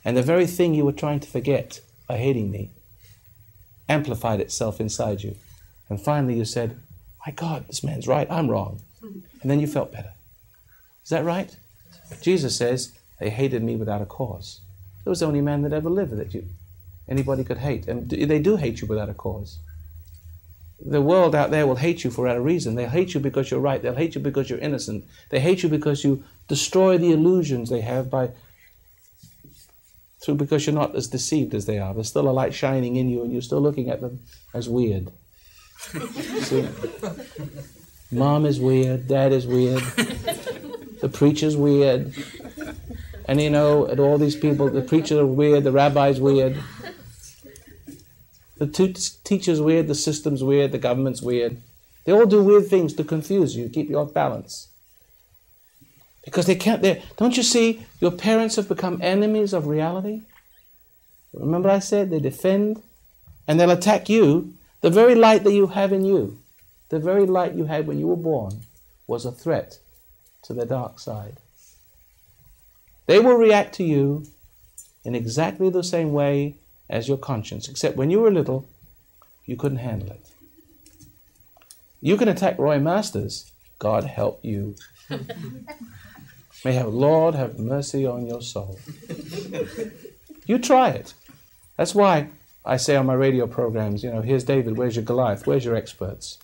and the very thing you were trying to forget by hating me amplified itself inside you. And finally you said, my God, this man's right, I'm wrong. And then you felt better. Is that right? Jesus says, they hated me without a cause. There was the only man that ever lived that anybody could hate. And they do hate you without a cause. The world out there will hate you for a reason. They'll hate you because you're right. They'll hate you because you're innocent. They hate you because you destroy the illusions they have because you're not as deceived as they are. There's still a light shining in you, and you're still looking at them as weird. See? Mom is weird. Dad is weird. The preacher's weird. And and all these people, the preachers are weird, the rabbi's weird. The teacher's weird, the system's weird, the government's weird. They all do weird things to confuse you, keep you off balance. Because they can't, don't you see, your parents have become enemies of reality? Remember I said they defend, and they'll attack you. The very light that you have in you, the very light you had when you were born, was a threat to the dark side. They will react to you in exactly the same way as your conscience, except when you were little, you couldn't handle it. You can attack Roy Masters. God help you. May Lord have mercy on your soul. You try it. That's why I say on my radio programs, here's David, where's your Goliath? Where's your experts?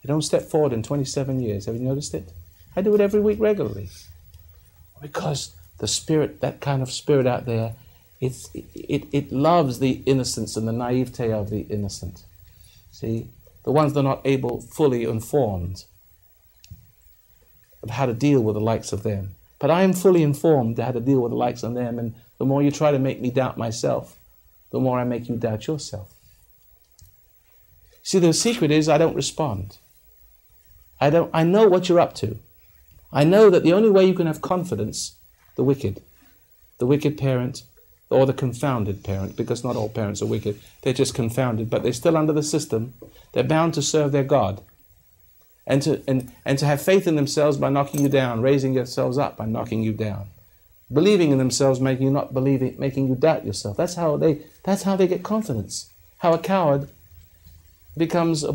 They don't step forward in 27 years. Have you noticed it? I do it every week regularly. Because the spirit, that kind of spirit out there, it loves the innocence and the naivete of the innocent. See? The ones that are not able, fully informed of how to deal with the likes of them. But I am fully informed how to deal with the likes of them, and the more you try to make me doubt myself, the more I make you doubt yourself. See, the secret is I don't respond. I know what you're up to. I know that the only way you can have confidence, the wicked parent, or the confounded parent, because not all parents are wicked, they're just confounded, but they're still under the system. They're bound to serve their God. And to have faith in themselves by knocking you down, raising yourselves up by knocking you down. Believing in themselves, making you doubt yourself. That's how they get confidence. How a coward becomes a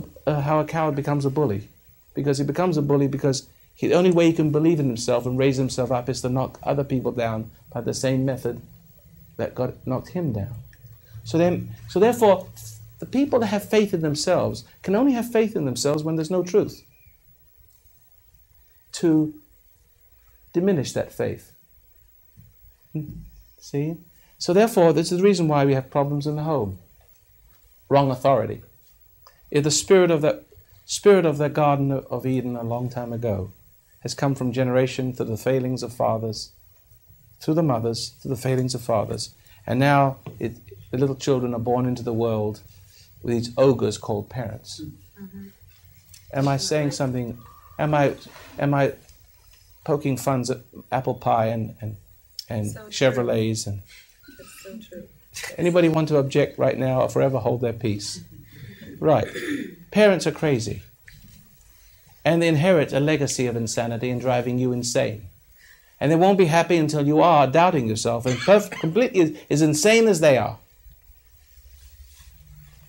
bully. Because he becomes a bully because the only way he can believe in himself and raise himself up is to knock other people down by the same method that God knocked him down. So therefore, the people that have faith in themselves can only have faith in themselves when there's no truth to diminish that faith. See? So therefore, this is the reason why we have problems in the home. Wrong authority. If the spirit of the Garden of Eden a long time ago has come from generation to the failings of fathers, through the mothers, to the failings of fathers, and now the little children are born into the world with these ogres called parents. Mm-hmm. Am I saying something? Am I poking fun at apple pie and so Chevrolets? And that's so true. Anybody want to object right now or forever hold their peace? Right. Parents are crazy. And they inherit a legacy of insanity and driving you insane. And they won't be happy until you are doubting yourself and completely as insane as they are.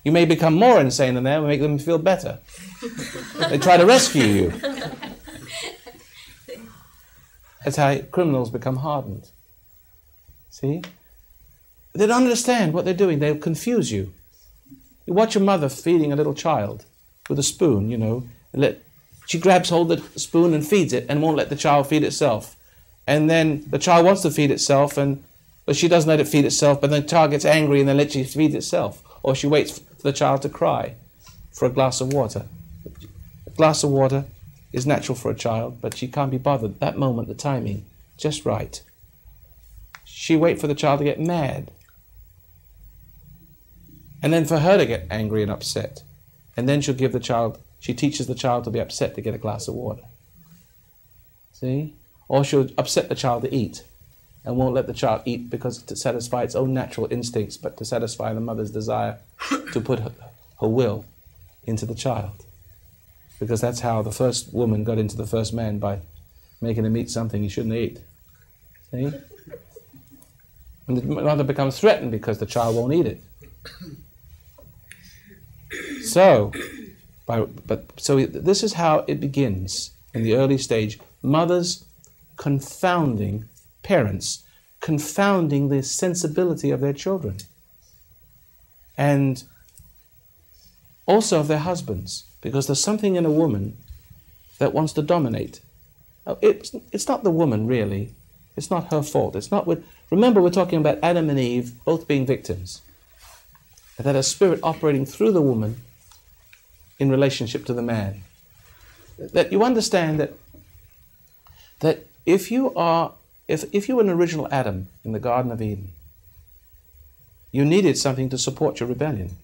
You may become more insane than them and make them feel better. They try to rescue you. That's how criminals become hardened. See? They don't understand what they're doing. They'll confuse you. You watch a mother feeding a little child with a spoon, she grabs hold of the spoon and feeds it and won't let the child feed itself. And then the child wants to feed itself, but she doesn't let it feed itself, but then the child gets angry and then lets it feed itself. Or she waits for the child to cry for a glass of water. A glass of water is natural for a child, but she can't be bothered. That moment, the timing, just right. She wait for the child to get mad. And then for her to get angry and upset. And then she teaches the child to be upset to get a glass of water. See? Or she'll upset the child to eat and won't let the child eat because to satisfy its own natural instincts, but to satisfy the mother's desire to put her will into the child. Because that's how the first woman got into the first man, by making him eat something he shouldn't eat. See? And the mother becomes threatened because the child won't eat it. So this is how it begins in the early stage. Mothers confounding, parents confounding the sensibility of their children. And also of their husbands. Because there's something in a woman that wants to dominate. It's not the woman, really. It's not her fault. Remember, we're talking about Adam and Eve both being victims. That a spirit operating through the woman in relationship to the man. That you understand that if you were an original Adam in the Garden of Eden, you needed something to support your rebellion.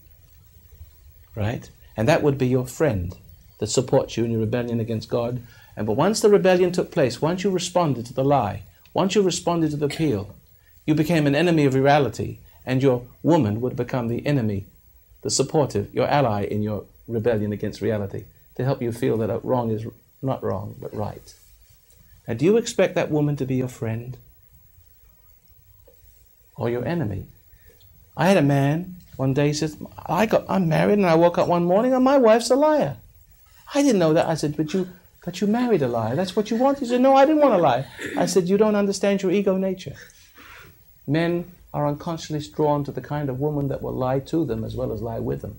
Right? And that would be your friend that supports you in your rebellion against God. But once the rebellion took place, once you responded to the lie, once you responded to the appeal, you became an enemy of reality, and your woman would become the enemy, the supportive, your ally in your rebellion against reality, to help you feel that wrong is not wrong, but right. Now, do you expect that woman to be your friend or your enemy? I had a man one day, he says, I'm married, and I woke up one morning and my wife's a liar. I didn't know that. I said, but you married a liar. That's what you want? He said, no, I didn't want to lie. I said, you don't understand your ego nature. Men are unconsciously drawn to the kind of woman that will lie to them as well as lie with them.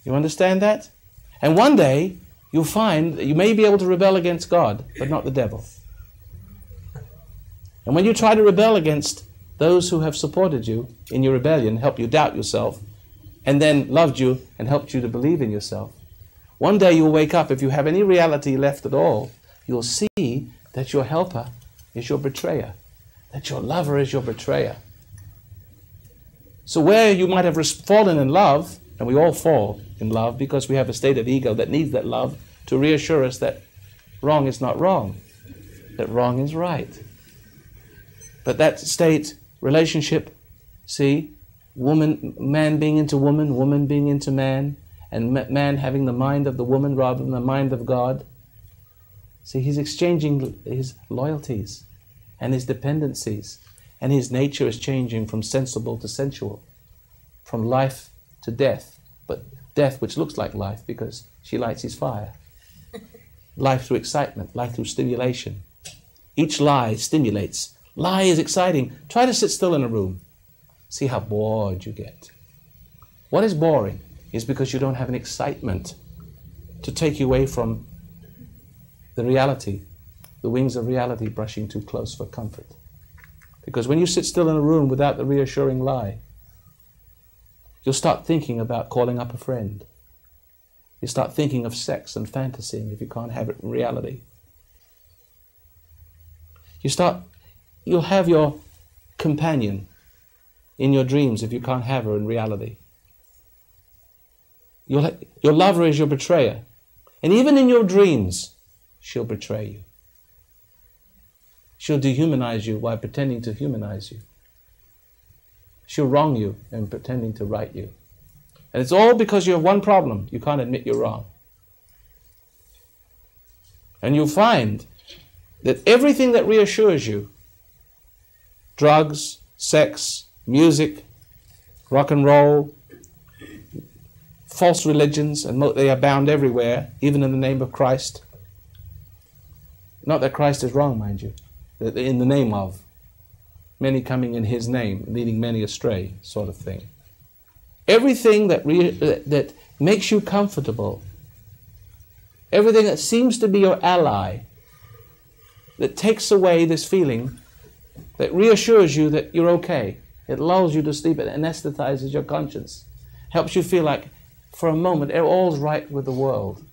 You understand that? And one day, you'll find that you may be able to rebel against God, but not the devil. And when you try to rebel against those who have supported you in your rebellion, helped you doubt yourself, and then loved you and helped you to believe in yourself, one day you'll wake up, if you have any reality left at all, you'll see that your helper is your betrayer, that your lover is your betrayer. So where you might have fallen in love, and we all fall in love because we have a state of ego that needs that love to reassure us that wrong is not wrong, that wrong is right. But that state, relationship, see, man being into woman, woman being into man, and man having the mind of the woman rather than the mind of God. See, he's exchanging his loyalties and his dependencies, and his nature is changing from sensible to sensual, from life to death, but death which looks like life because she lights his fire. Life through excitement, life through stimulation. Each lie stimulates. Lie is exciting. Try to sit still in a room. See how bored you get. What is boring is because you don't have an excitement to take you away from the reality, the wings of reality brushing too close for comfort. Because when you sit still in a room without the reassuring lie, you'll start thinking about calling up a friend. You start thinking of sex and fantasying if you can't have it in reality. You'll have your companion in your dreams if you can't have her in reality. Your lover is your betrayer. And even in your dreams, she'll betray you. She'll dehumanize you while pretending to humanize you. She'll wrong you and pretending to right you. And it's all because you have one problem. You can't admit you're wrong. And you'll find that everything that reassures you, drugs, sex, music, rock and roll, false religions, and they abound everywhere, even in the name of Christ. Not that Christ is wrong, mind you, that in the name of. Many coming in his name, leading many astray, sort of thing. Everything that makes you comfortable, everything that seems to be your ally, that takes away this feeling, that reassures you that you're okay. It lulls you to sleep, it anesthetizes your conscience, helps you feel like for a moment all's right with the world,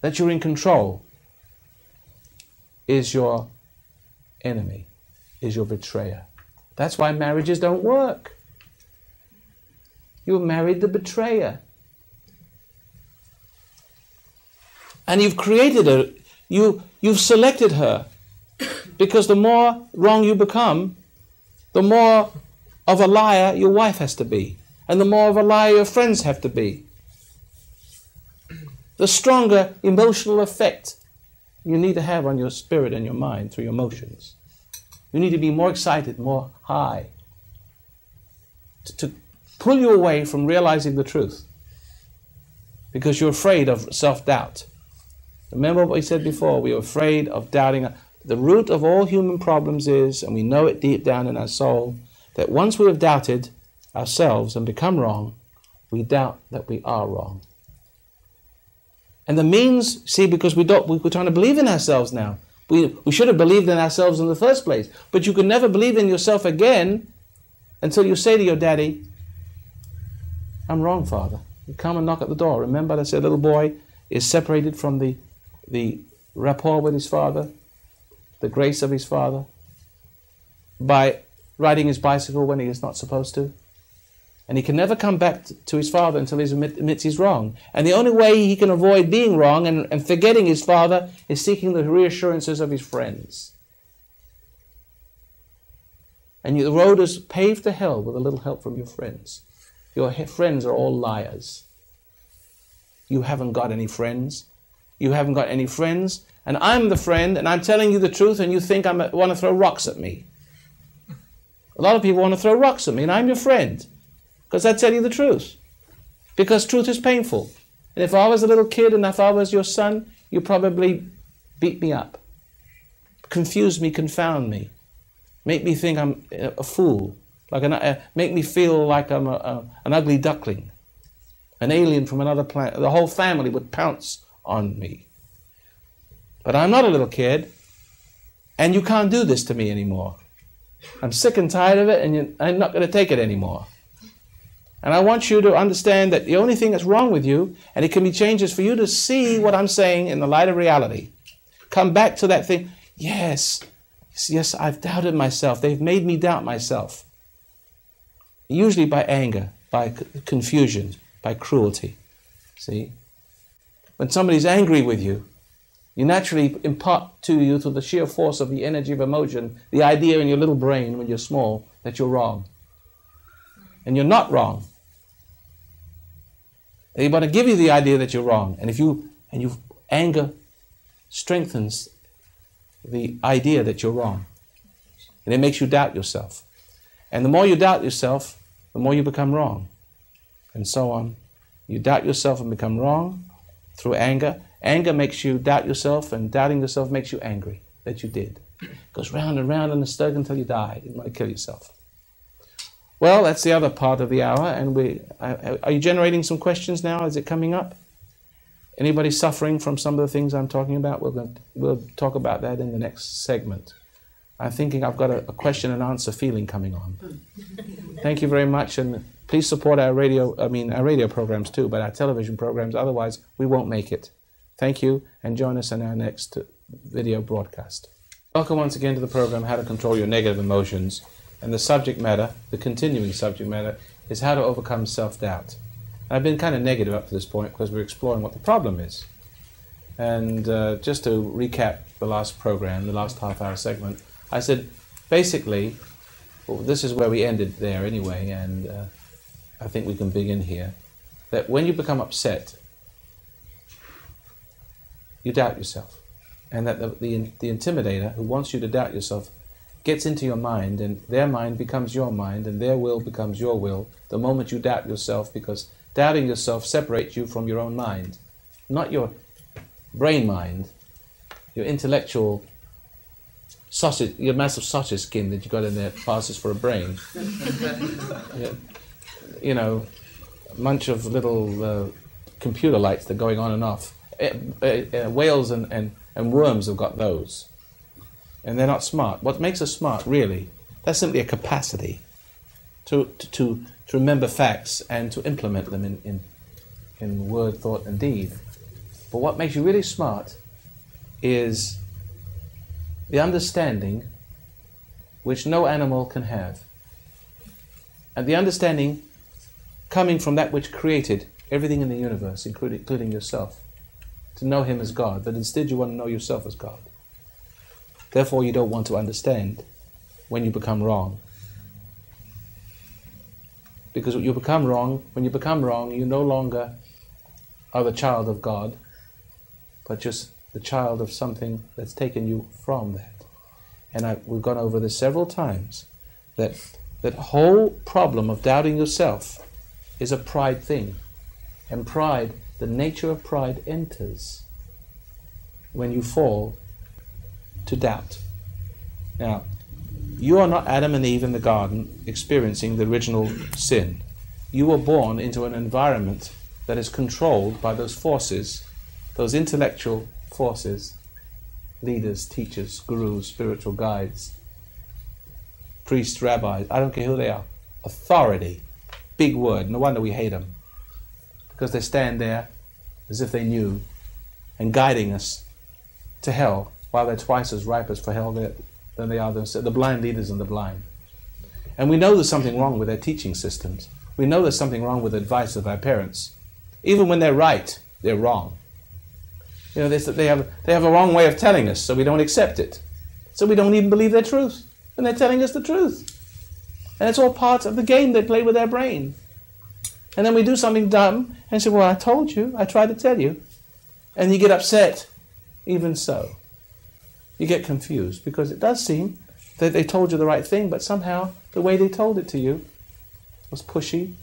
that you're in control, is your enemy, is your betrayer. That's why marriages don't work. You married the betrayer. And you've created her, you've selected her, because the more wrong you become, the more of a liar your wife has to be, and the more of a liar your friends have to be. The stronger emotional effect you need to have on your spirit and your mind through your emotions. You need to be more excited, more high, to pull you away from realizing the truth, because you're afraid of self-doubt. Remember what we said before, we are afraid of doubting. The root of all human problems is, and we know it deep down in our soul, that once we have doubted ourselves and become wrong, we doubt that we are wrong. And the means, see, because we're trying to believe in ourselves now. We should have believed in ourselves in the first place. But you can never believe in yourself again until you say to your daddy, I'm wrong, Father. You come and knock at the door. Remember, I said, a little boy is separated from the rapport with his father, the grace of his father, by riding his bicycle when he is not supposed to. And he can never come back to his father until he admits he's wrong. And the only way he can avoid being wrong and forgetting his father is seeking the reassurances of his friends. And the road is paved to hell with a little help from your friends. Your friends are all liars. You haven't got any friends. You haven't got any friends. And I'm the friend, and I'm telling you the truth, and you think I want to throw rocks at me. A lot of people want to throw rocks at me, and I'm your friend. Because I tell you the truth. Because truth is painful. And if I was a little kid and if I was your son, you probably beat me up. Confuse me, confound me. Make me think I'm a fool. Make me feel like I'm an ugly duckling. An alien from another planet. The whole family would pounce on me. But I'm not a little kid. And you can't do this to me anymore. I'm sick and tired of it, and I'm not going to take it anymore. And I want you to understand that the only thing that's wrong with you, and it can be changed, is for you to see what I'm saying in the light of reality. Come back to that thing. Yes, I've doubted myself. They've made me doubt myself. Usually by anger, by confusion, by cruelty. See? When somebody's angry with you, you naturally impart to you, through the sheer force of the energy of emotion, the idea in your little brain when you're small that you're wrong. And you're not wrong. They want to give you the idea that you're wrong. And anger strengthens the idea that you're wrong. And it makes you doubt yourself. And the more you doubt yourself, the more you become wrong. And so on. You doubt yourself and become wrong through anger. Anger makes you doubt yourself, and doubting yourself makes you angry that you did. It goes round and round in the circle until you die. You want to kill yourself. Well, that's the other part of the hour, and are you generating some questions now? Is it coming up? Anybody suffering from some of the things I'm talking about? We'll talk about that in the next segment. I'm thinking I've got a question and answer feeling coming on. Thank you very much, and please support our radio programs too, but our television programs, otherwise we won't make it. Thank you, and join us in our next video broadcast. Welcome once again to the program, How to Control Your Negative Emotions. And the subject matter, the continuing subject matter, is how to overcome self-doubt. I've been kind of negative up to this point because we're exploring what the problem is. And just to recap the last program, the last half-hour segment, I said, basically, well, this is where we ended there anyway, and I think we can begin here, that when you become upset, you doubt yourself. And that the intimidator who wants you to doubt yourself gets into your mind, and their mind becomes your mind, and their will becomes your will the moment you doubt yourself, because doubting yourself separates you from your own mind. Not your brain mind, your intellectual sausage, your massive sausage skin that you got in there passes for a brain. You know, a bunch of little computer lights that are going on and off. Whales and worms have got those. And they're not smart. What makes us smart, really, that's simply a capacity to remember facts and to implement them in word, thought, and deed. But what makes you really smart is the understanding which no animal can have. And the understanding coming from that which created everything in the universe, including yourself. To know him as God, but instead you want to know yourself as God. Therefore you don't want to understand when you become wrong. Because when you become wrong, you no longer are the child of God, but just the child of something that's taken you from that. And we've gone over this several times, that whole problem of doubting yourself is a pride thing. And pride, the nature of pride enters when you fall to doubt. Now, you are not Adam and Eve in the garden experiencing the original sin. You were born into an environment that is controlled by those forces, those intellectual forces, leaders, teachers, gurus, spiritual guides, priests, rabbis, I don't care who they are. Authority, big word, no wonder we hate them. Because they stand there as if they knew and guiding us to hell, while they're twice as ripe as for hell than they are themselves, the blind leaders and the blind. And we know there's something wrong with their teaching systems. We know there's something wrong with the advice of our parents. Even when they're right, they're wrong. You know, they have a wrong way of telling us, so we don't accept it. So we don't even believe their truth when they're telling us the truth. And it's all part of the game they play with our brain. And then we do something dumb and say, well, I told you, I tried to tell you. And you get upset. Even so, you get confused because it does seem that they told you the right thing, but somehow the way they told it to you was pushy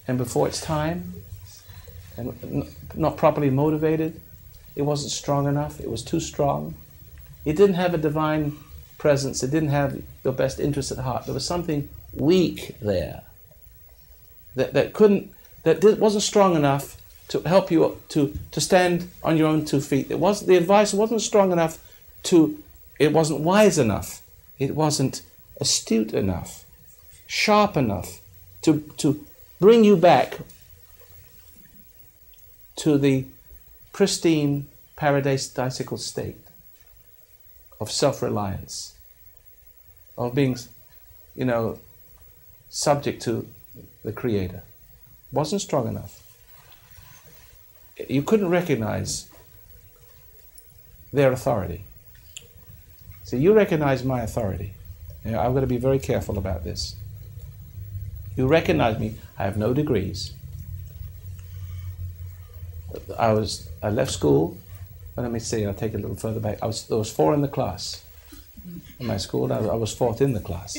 and before its time and not properly motivated. It wasn't strong enough. It was too strong. It didn't have a divine presence. It didn't have your best interest at heart. There was something weak there that wasn't strong enough to help you to stand on your own 2 feet. The advice wasn't strong enough it wasn't wise enough. It wasn't astute enough, sharp enough to bring you back to the pristine paradisiacal state of self-reliance, of being, subject to the Creator. Wasn't strong enough. You couldn't recognize their authority. So you recognize my authority. I'm going to be very careful about this. You recognize me. I have no degrees. I left school. Let me see. I'll take it a little further back. There was 4 in the class. In my school, I was 4th in the class.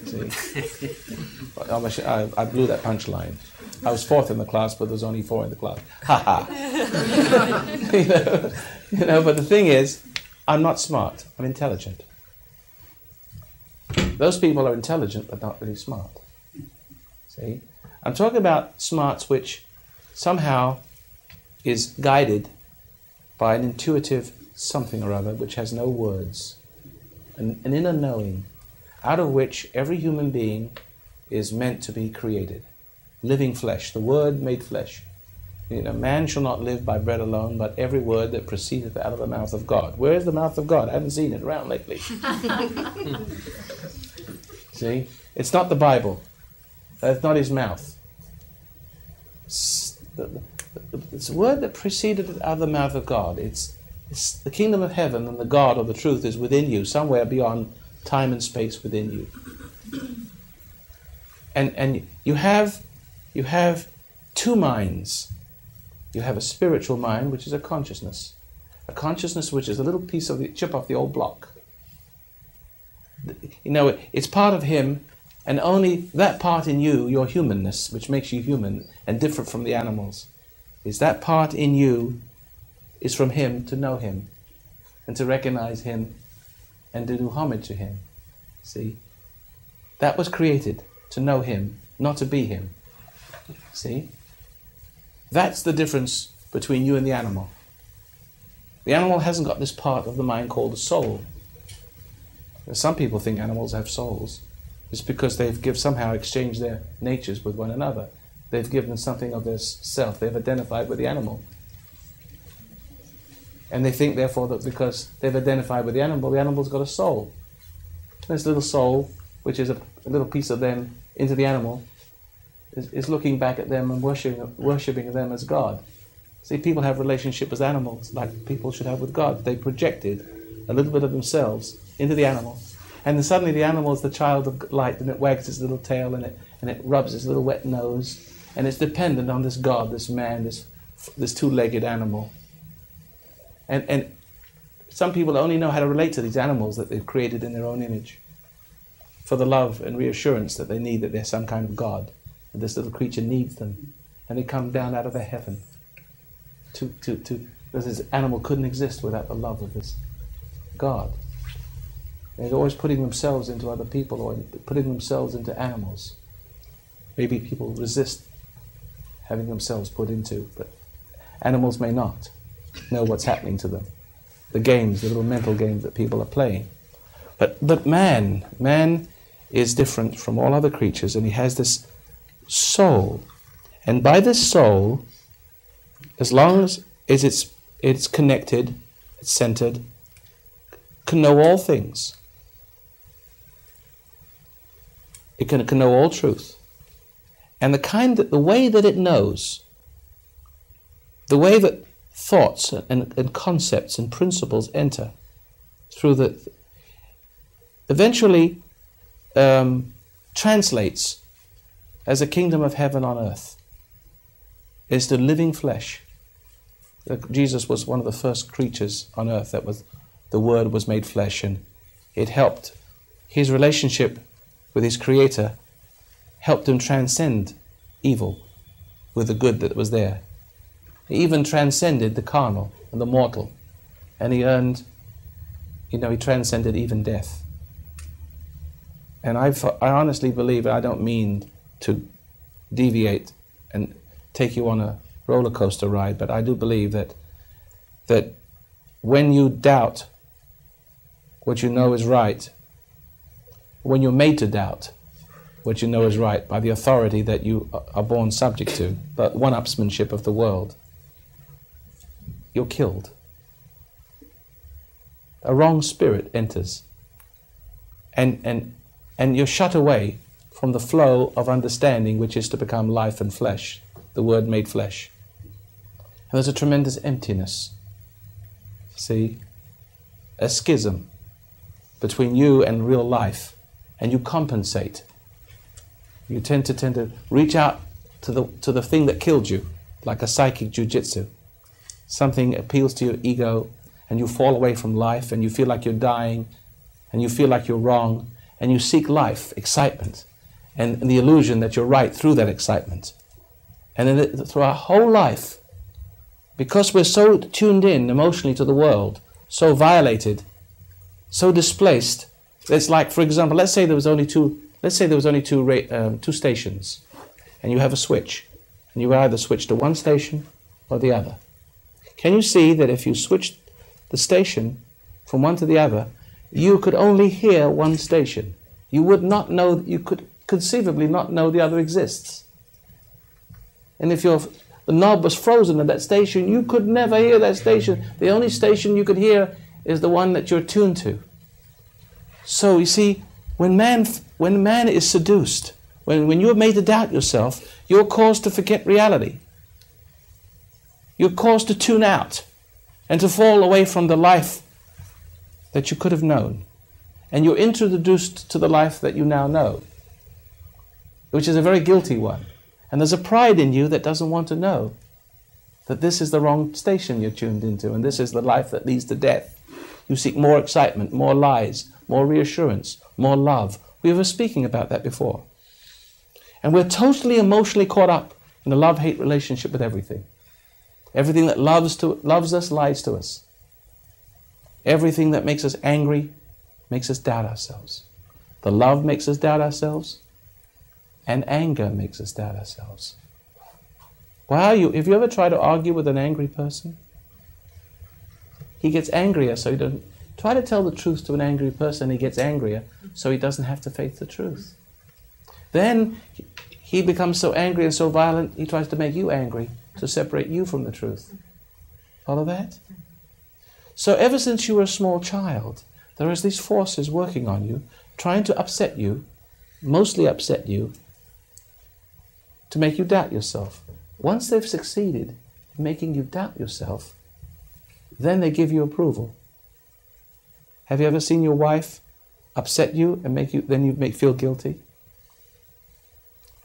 See? I blew that punchline. I was 4th in the class, but there was only 4 in the class. Ha ha. But the thing is, I'm not smart. I'm intelligent. Those people are intelligent, but not really smart. See? I'm talking about smarts which somehow is guided by an intuitive something or other which has no words, an inner knowing, out of which every human being is meant to be created. Living flesh, the Word made flesh. Man shall not live by bread alone, but every word that proceedeth out of the mouth of God. Where's the mouth of God? I haven't seen it around lately. See? It's not the Bible. That's not his mouth. It's a word that proceeded out of the mouth of God. It's the kingdom of heaven, and the God or the truth is within you, somewhere beyond time and space within you. And you have 2 minds. You have a spiritual mind, which is a consciousness which is a little piece of the chip off the old block. It's part of him, and only that part in you, your humanness, which makes you human and different from the animals, is that part in you is from him to know him and to recognize him and to do homage to him. See? That was created to know him, not to be him. See? That's the difference between you and the animal. The animal hasn't got this part of the mind called the soul. Some people think animals have souls. It's because they've somehow exchanged their natures with one another. they've given something of their self. They've identified with the animal. And they think, therefore, that because they've identified with the animal's got a soul. This little soul, which is a little piece of them into the animal, is looking back at them and worshipping them as God. See, people have relationship with animals like people should have with God. They projected a little bit of themselves into the animal. And then suddenly the animal is the child of light, and it wags its little tail, and it rubs its little wet nose, and it's dependent on this God, this man, this two-legged animal. And some people only know how to relate to these animals that they've created in their own image for the love and reassurance that they need that they're some kind of God, and this little creature needs them, and they come down out of their heaven because this animal couldn't exist without the love of this God. They're always putting themselves into other people or putting themselves into animals. Maybe people resist having themselves put into, but animals may not know what's happening to them. The games, the little mental games that people are playing. But man is different from all other creatures, and he has this soul. And by this soul, as long as it's connected, it's centered, can know all things. It can know all truth. And the way that it knows, the way that thoughts and concepts and principles enter through eventually translates as a kingdom of heaven on earth, is the living flesh. Jesus was one of the first creatures on earth the Word was made flesh, and it helped his relationship with his Creator, helped him transcend evil with the good that was there. He even transcended the carnal and the mortal, and he transcended even death. And I honestly believe, I don't mean to deviate and take you on a roller coaster ride, but I do believe that when you doubt what you know is right, when you're made to doubt what you know is right by the authority that you are born subject to, the one-upsmanship of the world, you're killed. A wrong spirit enters, and you're shut away from the flow of understanding, which is to become life and flesh, the Word made flesh. And there's a tremendous emptiness. See? A schism between you and real life, and you compensate. You tend to reach out to the thing that killed you, like a psychic jujitsu. Something appeals to your ego, and you fall away from life, and you feel like you're dying, and you feel like you're wrong, and you seek life, excitement, and the illusion that you're right through that excitement. And then through our whole life, because we're so tuned in emotionally to the world, so violated, so displaced, it's like, for example, let's say there was only two stations, and you have a switch, and you either switch to one station or the other. Can you see that if you switched the station from one to the other, you could only hear one station? You would not know, you could conceivably not know the other exists. And if the knob was frozen at that station, you could never hear that station. The only station you could hear is the one that you're tuned to. So you see, when man is seduced, when you're made to doubt yourself, you're caused to forget reality. You're caused to tune out and to fall away from the life that you could have known. And you're introduced to the life that you now know, which is a very guilty one. And there's a pride in you that doesn't want to know that this is the wrong station you're tuned into, and this is the life that leads to death. You seek more excitement, more lies, more reassurance, more love. We were speaking about that before. And we're totally emotionally caught up in a love-hate relationship with everything. Everything that loves us lies to us. Everything that makes us angry makes us doubt ourselves. The love makes us doubt ourselves, and anger makes us doubt ourselves. Have you ever tried to argue with an angry person? He gets angrier, so he doesn't. Try to tell the truth to an angry person, he gets angrier, so he doesn't have to face the truth. Then he becomes so angry and so violent, he tries to make you angry, to separate you from the truth. Follow that? So ever since you were a small child, there is these forces working on you, trying to upset you, mostly upset you, to make you doubt yourself. Once they've succeeded in making you doubt yourself, then they give you approval. Have you ever seen your wife upset you and then you feel guilty?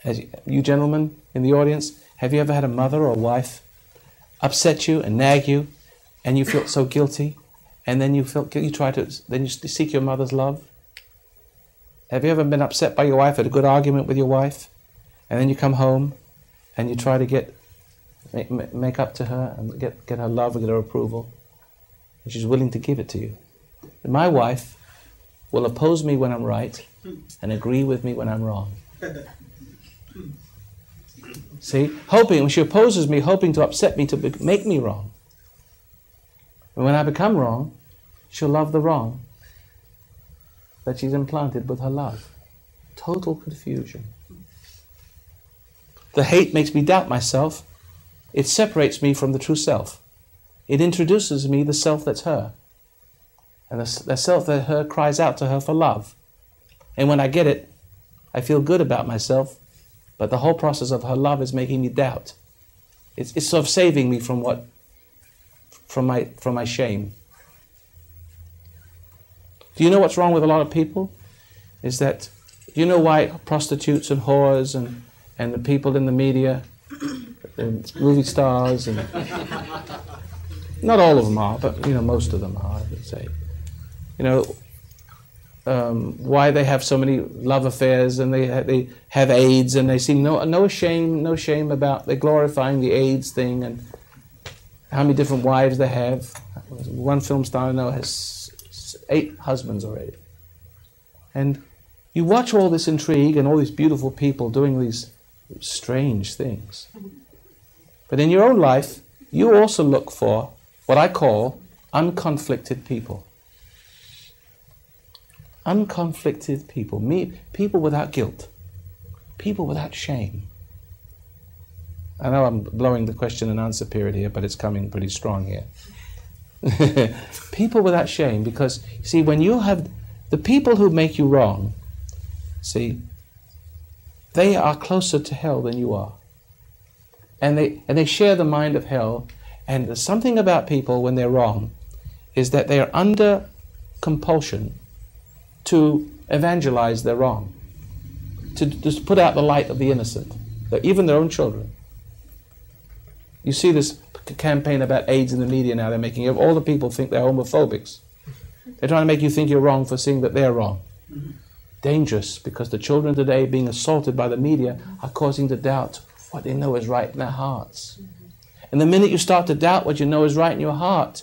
As you gentlemen in the audience, have you ever had a mother or a wife upset you and nag you, and you feel so guilty, and then you seek your mother's love? Have you ever been upset by your wife, had a good argument with your wife, and then you come home and you try to make up to her and get her love and get her approval, and she's willing to give it to you? And my wife will oppose me when I'm right and agree with me when I'm wrong. See, when she opposes me, hoping to upset me, to make me wrong. And when I become wrong, she'll love the wrong that she's implanted with her love. Total confusion. The hate makes me doubt myself. It separates me from the true self. It introduces me the self that's her. And the self that her cries out to her for love. And when I get it, I feel good about myself, but the whole process of her love is making me doubt. It's sort of saving me from my shame. Do you know what's wrong with a lot of people? Is that, do you know why prostitutes and whores and the people in the media, and movie stars, and not all of them are, but most of them are, I would say. Why they have so many love affairs, and they have AIDS, and they seem no shame about, they're glorifying the AIDS thing and how many different wives they have. One film star I know has 8 husbands already. And you watch all this intrigue and all these beautiful people doing these strange things. But in your own life, you also look for what I call unconflicted people. Unconflicted people. People without guilt. People without shame. I know I'm blowing the question and answer period here, but it's coming pretty strong here. People without shame, because, see, when you have the people who make you wrong, see, they are closer to hell than you are. And they share the mind of hell. And there's something about people when they're wrong, is that they are under compulsion to evangelize their wrong, to just put out the light of the innocent, even their own children. You see this campaign about AIDS in the media now. They're making all the people think they're homophobics. They're trying to make you think you're wrong for seeing that they're wrong. Dangerous, because the children today being assaulted by the media are causing to doubt what they know is right in their hearts. And the minute you start to doubt what you know is right in your heart,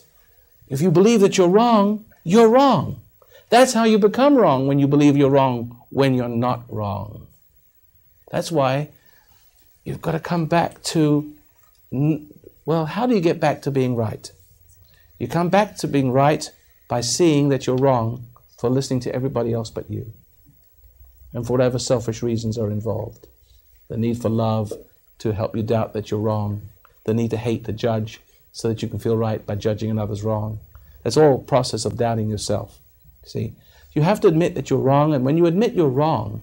if you believe that you're wrong, you're wrong. That's how you become wrong, when you believe you're wrong when you're not wrong. That's why you've got to come back to, well, how do you get back to being right? You come back to being right by seeing that you're wrong for listening to everybody else but you, and for whatever selfish reasons are involved. The need for love to help you doubt that you're wrong. The need to hate, to judge, so that you can feel right by judging another's wrong. That's all a process of doubting yourself. See, you have to admit that you're wrong, and when you admit you're wrong,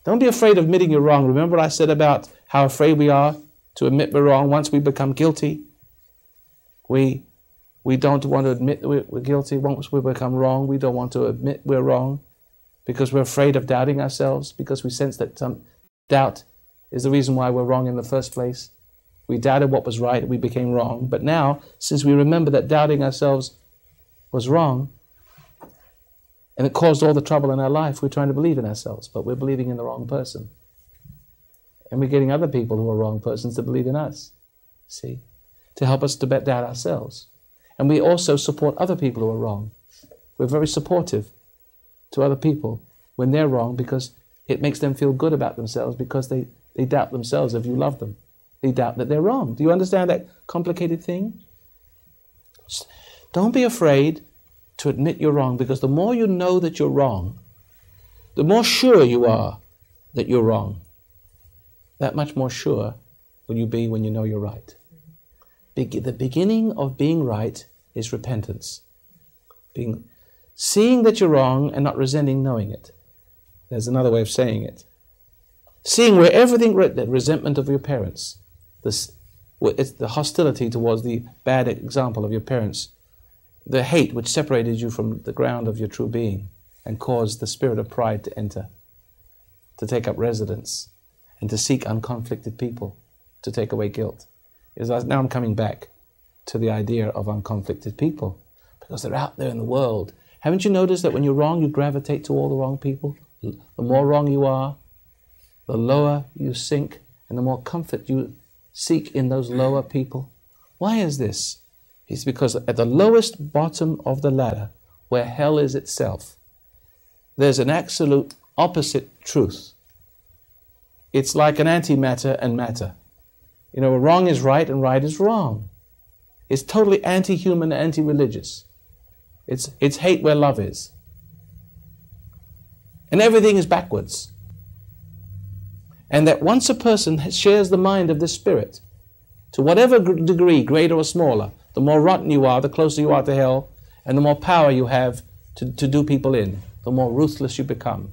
don't be afraid of admitting you're wrong. Remember what I said about how afraid we are to admit we're wrong. Once we become guilty, we don't want to admit that we're guilty. Once we become wrong, we don't want to admit we're wrong, because we're afraid of doubting ourselves, because we sense that some doubt is the reason why we're wrong in the first place. We doubted what was right, we became wrong. But now, since we remember that doubting ourselves was wrong, and it caused all the trouble in our life, we're trying to believe in ourselves, but we're believing in the wrong person. And we're getting other people who are wrong persons to believe in us, see, to help us to doubt ourselves. And we also support other people who are wrong. We're very supportive to other people when they're wrong, because it makes them feel good about themselves, because they doubt themselves if you love them. They doubt that they're wrong. Do you understand that complicated thing? Don't be afraid to admit you're wrong, because the more you know that you're wrong, the more sure you are that you're wrong. that much more sure will you be when you know you're right. The beginning of being right is repentance. Seeing that you're wrong and not resenting knowing it. There's another way of saying it. Seeing where everything, the resentment of your parents, it's the hostility towards the bad example of your parents, the hate which separated you from the ground of your true being and caused the spirit of pride to enter, to take up residence, and to seek unconflicted people, to take away guilt. Now I'm coming back to the idea of unconflicted people, because they're out there in the world. Haven't you noticed that when you're wrong, you gravitate to all the wrong people? The more wrong you are, the lower you sink, and the more comfort you seek in those lower people. Why is this? It's because at the lowest bottom of the ladder, where hell is itself, there's an absolute opposite truth. It's like an antimatter and matter. Wrong is right and right is wrong. It's totally anti-human, anti-religious. It's hate where love is. And everything is backwards. And that once a person shares the mind of this spirit, to whatever degree, greater or smaller, the more rotten you are, the closer you are to hell, and the more power you have to do people in, the more ruthless you become,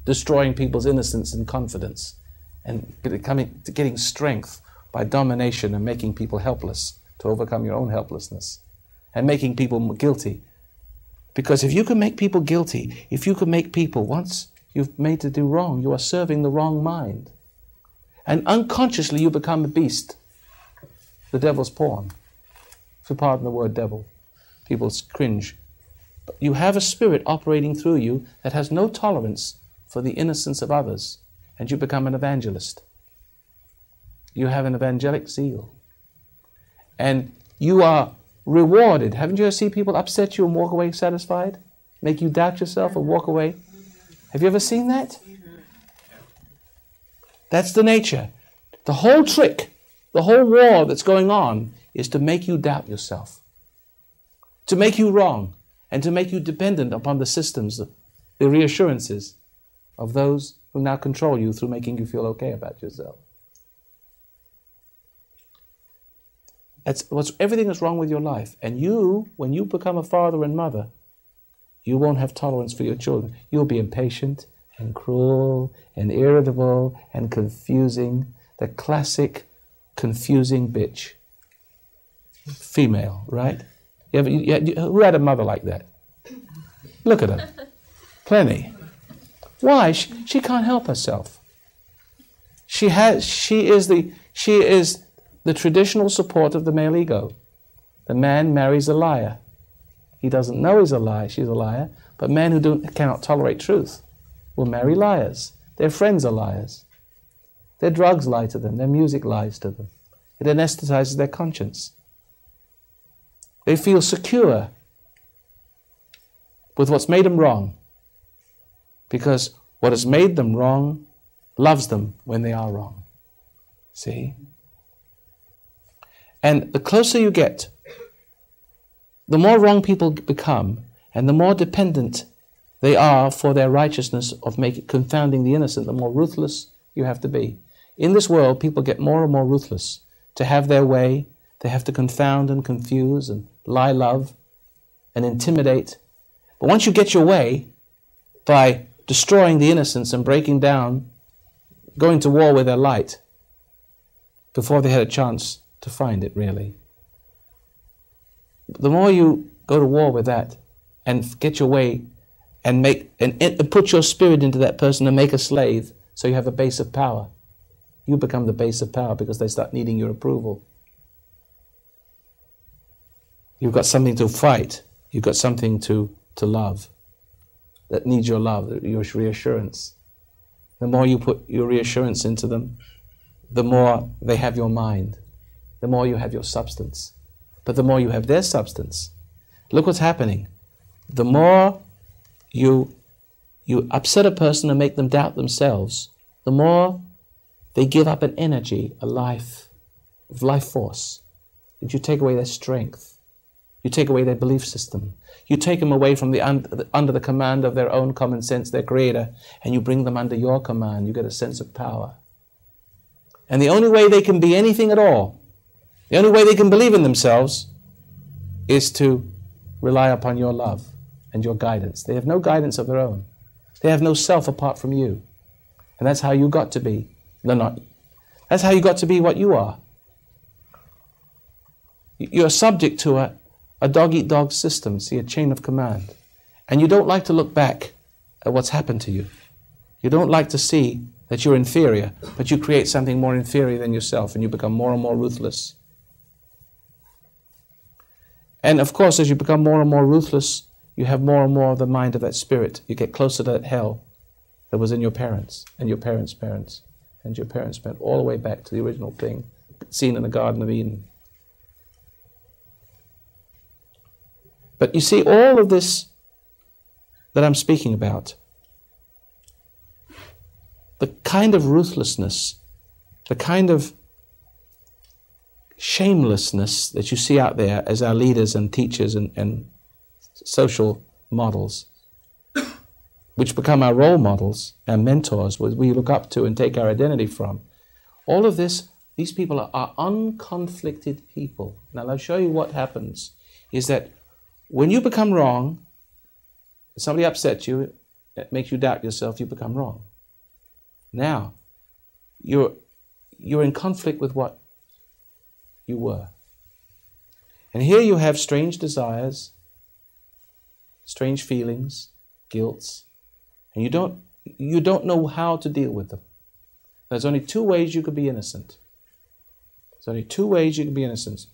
destroying people's innocence and confidence, and getting strength by domination and making people helpless to overcome your own helplessness, and making people guilty. Because if you can make people guilty, if you can make people, once you've made to do wrong, you are serving the wrong mind. And unconsciously you become a beast, the devil's pawn. If you pardon the word devil, people cringe. But you have a spirit operating through you that has no tolerance for the innocence of others, and you become an evangelist. You have an evangelic zeal. And you are rewarded. Haven't you ever seen people upset you and walk away satisfied? Make you doubt yourself and walk away? Have you ever seen that? That's the nature. The whole trick, the whole war that's going on is to make you doubt yourself, to make you wrong, and to make you dependent upon the systems, the reassurances of those who now control you through making you feel okay about yourself. Everything is wrong with your life. And you, when you become a father and mother, you won't have tolerance for your children. You'll be impatient and cruel and irritable and confusing. The classic confusing bitch. Female, right? Who had a mother like that? Look at her. Plenty. Why? She can't help herself. She is the traditional support of the male ego. The man marries a liar. He doesn't know he's a liar, she's a liar, but men who cannot tolerate truth will marry liars. Their friends are liars. Their drugs lie to them, their music lies to them. It anesthetizes their conscience. They feel secure with what's made them wrong, because what has made them wrong loves them when they are wrong. See? And the closer you get, the more wrong people become, and the more dependent they are for their righteousness of confounding the innocent, the more ruthless you have to be. In this world, people get more and more ruthless. To have their way, they have to confound and confuse and lie love and intimidate. But once you get your way, by destroying the innocence and breaking down, going to war with their light, before they had a chance to find it, really. The more you go to war with that and get your way and put your spirit into that person and make a slave, so you have a base of power, you become the base of power because they start needing your approval. You've got something to fight. You've got something to love that needs your love, your reassurance. The more you put your reassurance into them, the more they have your mind. The more you have your substance. But the more you have their substance, look what's happening. The more you upset a person and make them doubt themselves, the more they give up an energy, a life force. And you take away their strength. You take away their belief system. You take them away from under the command of their own common sense, their creator, and you bring them under your command. You get a sense of power. And the only way they can be anything at all, the only way they can believe in themselves, is to rely upon your love and your guidance. They have no guidance of their own. They have no self apart from you. And that's how you got to be. No, not. That's how you got to be what you are. You're subject to a dog-eat-dog system, see, a chain of command. And you don't like to look back at what's happened to you. You don't like to see that you're inferior, but you create something more inferior than yourself, and you become more and more ruthless. And of course, as you become more and more ruthless, you have more and more of the mind of that spirit. You get closer to that hell that was in your parents, and your parents' parents, and your parents' parents, all the way back to the original thing seen in the Garden of Eden. But you see, all of this that I'm speaking about, the kind of ruthlessness, the kind of shamelessness that you see out there as our leaders and teachers and social models, which become our role models, our mentors, we look up to and take our identity from, all of this, these people are unconflicted people. Now I'll show you what happens, is that when you become wrong, somebody upsets you, it makes you doubt yourself, you become wrong. Now, you're in conflict with what you were. And here you have strange desires, strange feelings, guilts, and you don't know how to deal with them. There's only two ways you could be innocent. There's only two ways you can be innocent.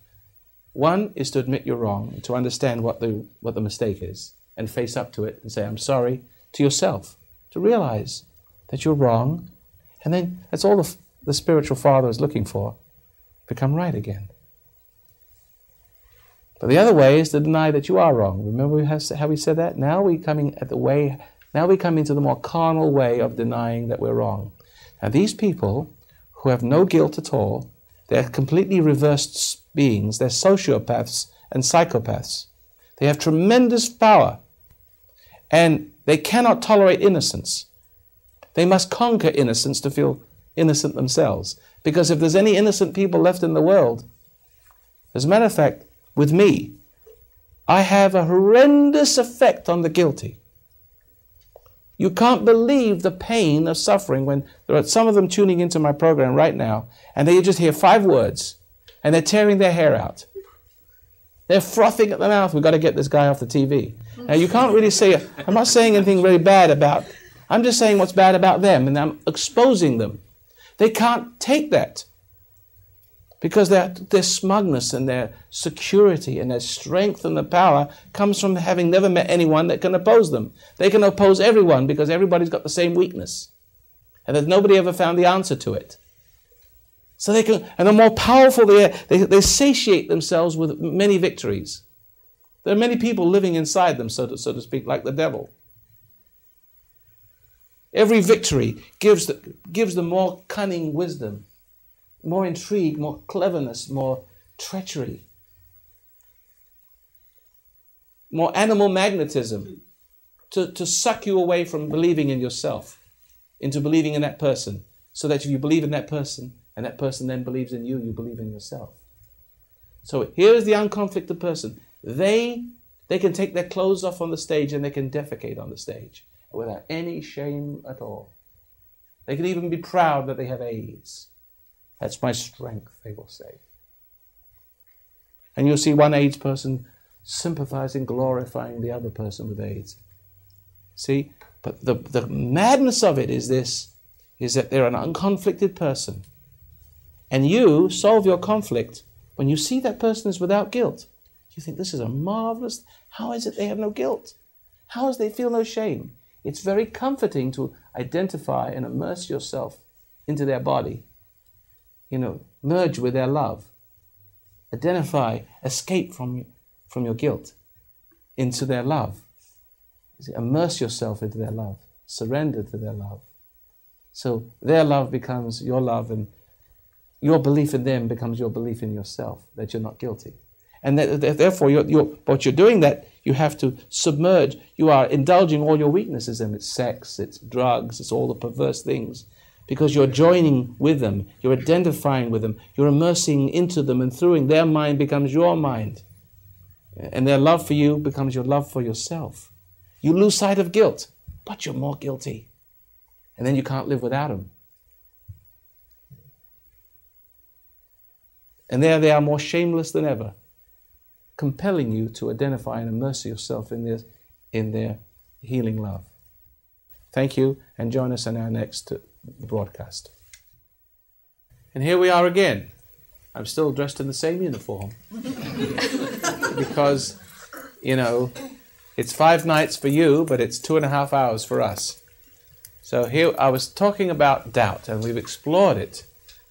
One is to admit you're wrong, and to understand what the mistake is, and face up to it and say, I'm sorry, to yourself, to realize that you're wrong, and then that's all the spiritual father is looking for, become right again. But the other way is to deny that you are wrong. Remember how we said that? Now we come into the more carnal way of denying that we're wrong. Now these people who have no guilt at all, they're completely reversed beings. They're sociopaths and psychopaths. They have tremendous power, and they cannot tolerate innocence. They must conquer innocence to feel innocent themselves. Because if there's any innocent people left in the world, as a matter of fact, with me, I have a horrendous effect on the guilty. You can't believe the pain of suffering when there are some of them tuning into my program right now, and they just hear 5 words, and they're tearing their hair out. They're frothing at the mouth. We've got to get this guy off the TV. Now, you can't really say, I'm not saying anything really bad about, I'm just saying what's bad about them, and I'm exposing them. They can't take that because their smugness and their security and their strength and their power comes from having never met anyone that can oppose them. They can oppose everyone because everybody's got the same weakness, and there's nobody ever found the answer to it. So they can, and the more powerful they satiate themselves with many victories. There are many people living inside them, so to speak, like the devil. Every victory gives them more cunning wisdom, more intrigue, more cleverness, more treachery, more animal magnetism to suck you away from believing in yourself into believing in that person, so that if you believe in that person and that person then believes in you, you believe in yourself. So here is the unconflicted person. They can take their clothes off on the stage and they can defecate on the stage without any shame at all. They can even be proud that they have AIDS. That's my strength, they will say. And you'll see one AIDS person sympathizing, glorifying the other person with AIDS. See? But the madness of it is this, is that they're an unconflicted person. And you solve your conflict when you see that person is without guilt. You think, this is a marvelous, how is it they have no guilt? How is they feel no shame? It's very comforting to identify and immerse yourself into their body. Merge with their love. Identify, escape from your guilt into their love. Immerse yourself into their love. Surrender to their love. So their love becomes your love, and your belief in them becomes your belief in yourself, that you're not guilty. And therefore, what you're doing, that you have to submerge. You are indulging all your weaknesses in. It's sex, it's drugs, it's all the perverse things. because you're joining with them, you're identifying with them, you're immersing into them, and through their mind becomes your mind. And their love for you becomes your love for yourself. You lose sight of guilt, but you're more guilty. And then you can't live without them. And there they are, more shameless than ever, compelling you to identify and immerse yourself in their healing love. Thank you, and join us in our next broadcast. And here we are again. I'm still dressed in the same uniform. Because, it's 5 nights for you, but it's 2.5 hours for us. So here I was talking about doubt, and we've explored it,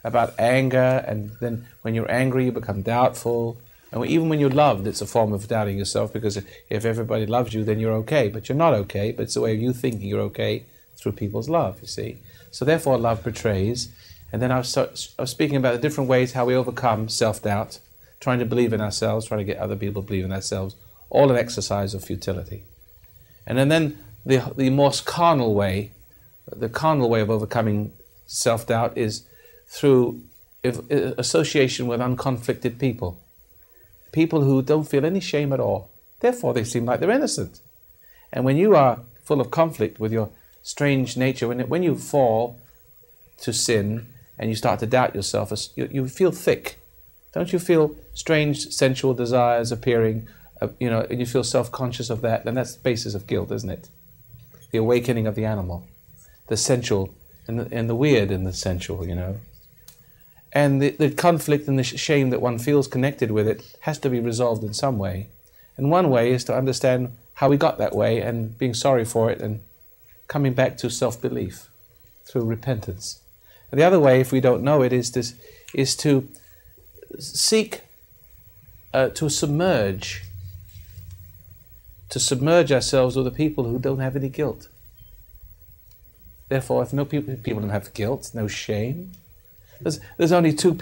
about anger, and then when you're angry you become doubtful. And even when you're loved, it's a form of doubting yourself, because if everybody loves you, then you're okay. But you're not okay, but it's the way of you thinking you're okay through people's love, you see. So therefore love betrays. And then I was speaking about the different ways how we overcome self-doubt, trying to believe in ourselves, trying to get other people to believe in ourselves, all an exercise of futility. And then the most carnal way, the carnal way of overcoming self-doubt is through association with unconflicted people. People who don't feel any shame at all. Therefore, they seem like they're innocent. And when you are full of conflict with your strange nature, when you fall to sin and you start to doubt yourself, you feel thick. Don't you feel strange sensual desires appearing, and you feel self-conscious of that? And that's the basis of guilt, isn't it? The awakening of the animal, the sensual and the weird in the sensual, And the conflict and the shame that one feels connected with it has to be resolved in some way. And one way is to understand how we got that way and being sorry for it and coming back to self-belief through repentance. And the other way, if we don't know it, is to seek to submerge ourselves with the people who don't have any guilt. Therefore, if people don't have guilt, no shame. There's only two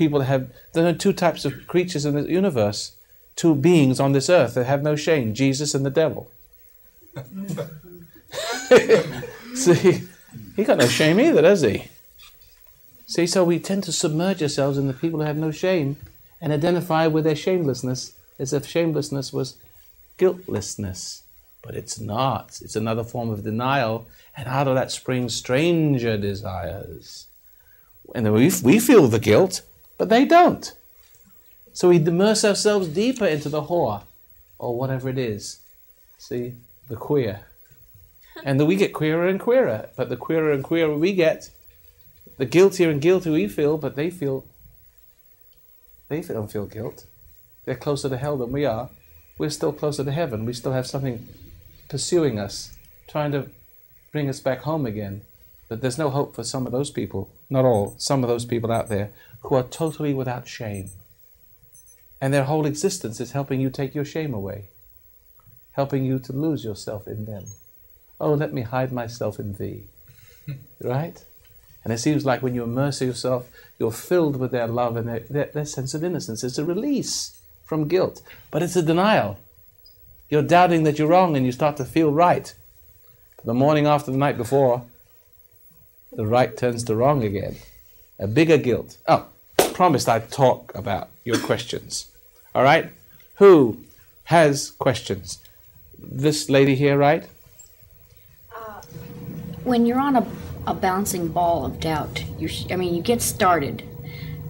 types of creatures in the universe, 2 beings on this earth that have no shame, Jesus and the devil. See, he got no shame either, does he? See, so we tend to submerge ourselves in the people who have no shame and identify with their shamelessness as if shamelessness was guiltlessness. But it's not. It's another form of denial, and out of that springs stranger desires. And then we feel the guilt, but they don't. So we immerse ourselves deeper into the whore, or whatever it is. See, the queer. And then we get queerer and queerer. But the queerer and queerer we get, the guiltier and guiltier we feel, but they don't feel guilt. They're closer to hell than we are. We're still closer to heaven. We still have something pursuing us, trying to bring us back home again. But there's no hope for some of those people, not all, some of those people out there who are totally without shame. And their whole existence is helping you take your shame away, helping you to lose yourself in them. Oh, let me hide myself in thee. Right? And it seems like when you immerse yourself, you're filled with their love and their sense of innocence. It's a release from guilt, but it's a denial. You're doubting that you're wrong and you start to feel right. But the morning after the night before, the right turns to wrong again. A bigger guilt. Oh, I promised I'd talk about your questions. All right? Who has questions? This lady here, right? When you're on a bouncing ball of doubt, you get started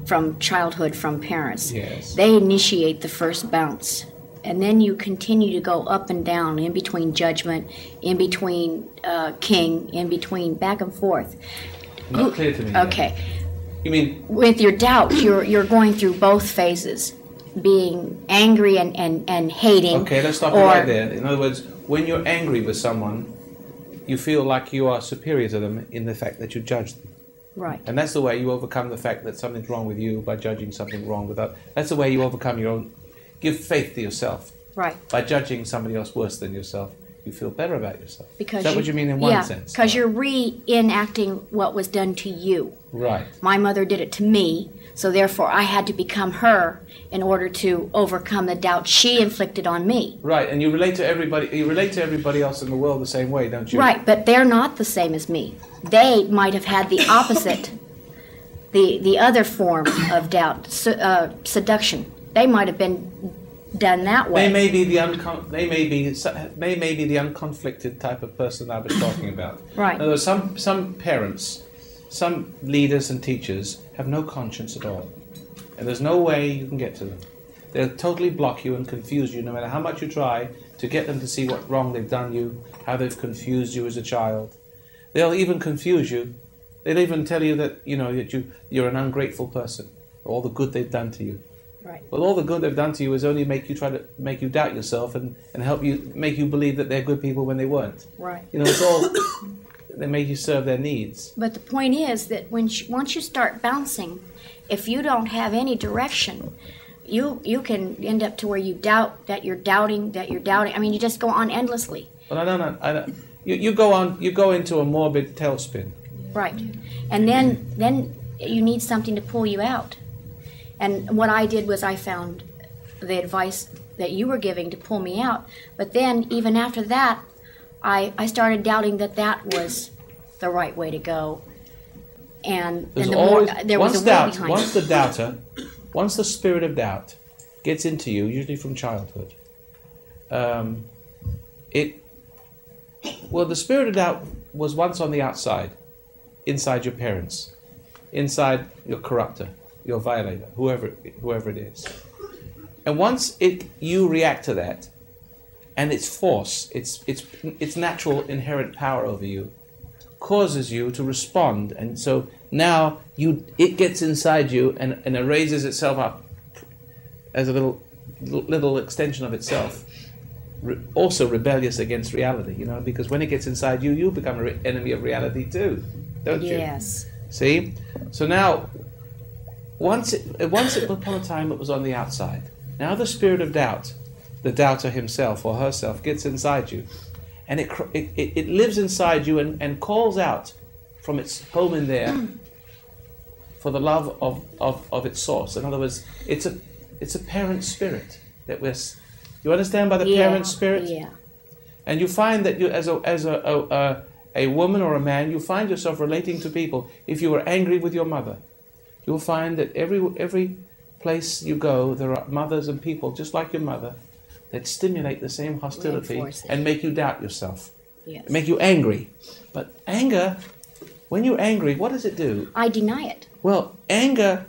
from childhood, from parents. Yes. They initiate the first bounce. And then you continue to go up and down, in between judgment, in between king, in between back and forth. Not clear to me. Okay. Yet. You mean with your doubt, you're going through both phases, being angry and hating. Okay, let's stop right there. In other words, when you're angry with someone, you feel like you are superior to them in the fact that you judge them. Right. And that's the way you overcome the fact that something's wrong with you by judging something wrong with others. That's the way you overcome your own. Give faith to yourself. Right. By judging somebody else worse than yourself, you feel better about yourself. Because Is that what you mean in one sense? because you're reenacting what was done to you. Right. My mother did it to me, so therefore I had to become her in order to overcome the doubt she inflicted on me. Right, and you relate to everybody. You relate to everybody else in the world the same way, don't you? Right, but they're not the same as me. They might have had the opposite, the other form of doubt, seduction. They might have been done that way. They may be the unconflicted type of person I was talking about. Right. In other words, some parents, some leaders and teachers have no conscience at all, and there's no way you can get to them. They'll totally block you and confuse you, no matter how much you try to get them to see what wrong they've done you, how they've confused you as a child. They'll even confuse you. They'll even tell you that you're an ungrateful person, all the good they've done to you. Right. Well, all the good they've done to you is only try to make you doubt yourself and help you, make you believe that they're good people when they weren't. Right. It's all, they make you serve their needs. But the point is that once you start bouncing, if you don't have any direction, you can end up to where you doubt that you're doubting. I mean, you just go on endlessly. But I don't. You go into a morbid tailspin. Right. And then you need something to pull you out. And what I did was I found the advice that you were giving to pull me out. But then even after that, I started doubting that was the right way to go. And there was a will behind it. Once the spirit of doubt gets into you, usually from childhood, the spirit of doubt was once on the outside, inside your parents, inside your corrupter, your violator, whoever it is. And once you react to that, and its force, its natural inherent power over you, causes you to respond, and so now it gets inside you and it raises itself up as a little extension of itself, also rebellious against reality, because when it gets inside you, you become an enemy of reality too, don't you? Yes. See? So now, once upon a time it was on the outside. Now the spirit of doubt, the doubter himself or herself, gets inside you, and it lives inside you and calls out from its home in there for the love of its source. In other words, it's a parent spirit that you understand by the parent spirit? Yeah. And you find that you, as a woman or a man, you find yourself relating to people. If you were angry with your mother, you'll find that every place you go, there are mothers and people just like your mother that stimulate the same hostility and make you doubt yourself. Yes. Make you angry. But anger, when you're angry, what does it do? I deny it. Well, anger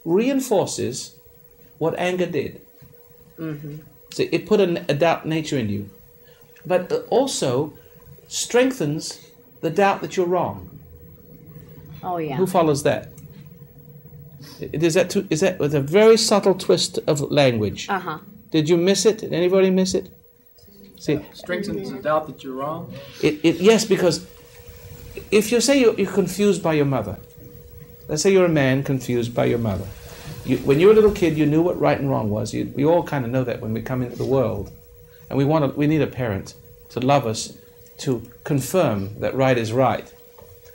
reinforces what anger did. Mm-hmm. So it put a doubt nature in you. But it also strengthens the doubt that you're wrong. Oh, yeah. Who follows that? Is that with a very subtle twist of language? Uh-huh. Did you miss it? Did anybody miss it? See, strengthens the doubt that you're wrong. Yes, because if you say you're confused by your mother, let's say you're a man confused by your mother. When you were a little kid, you knew what right and wrong was. We all kind of know that when we come into the world, and we need a parent to love us, to confirm that right is right.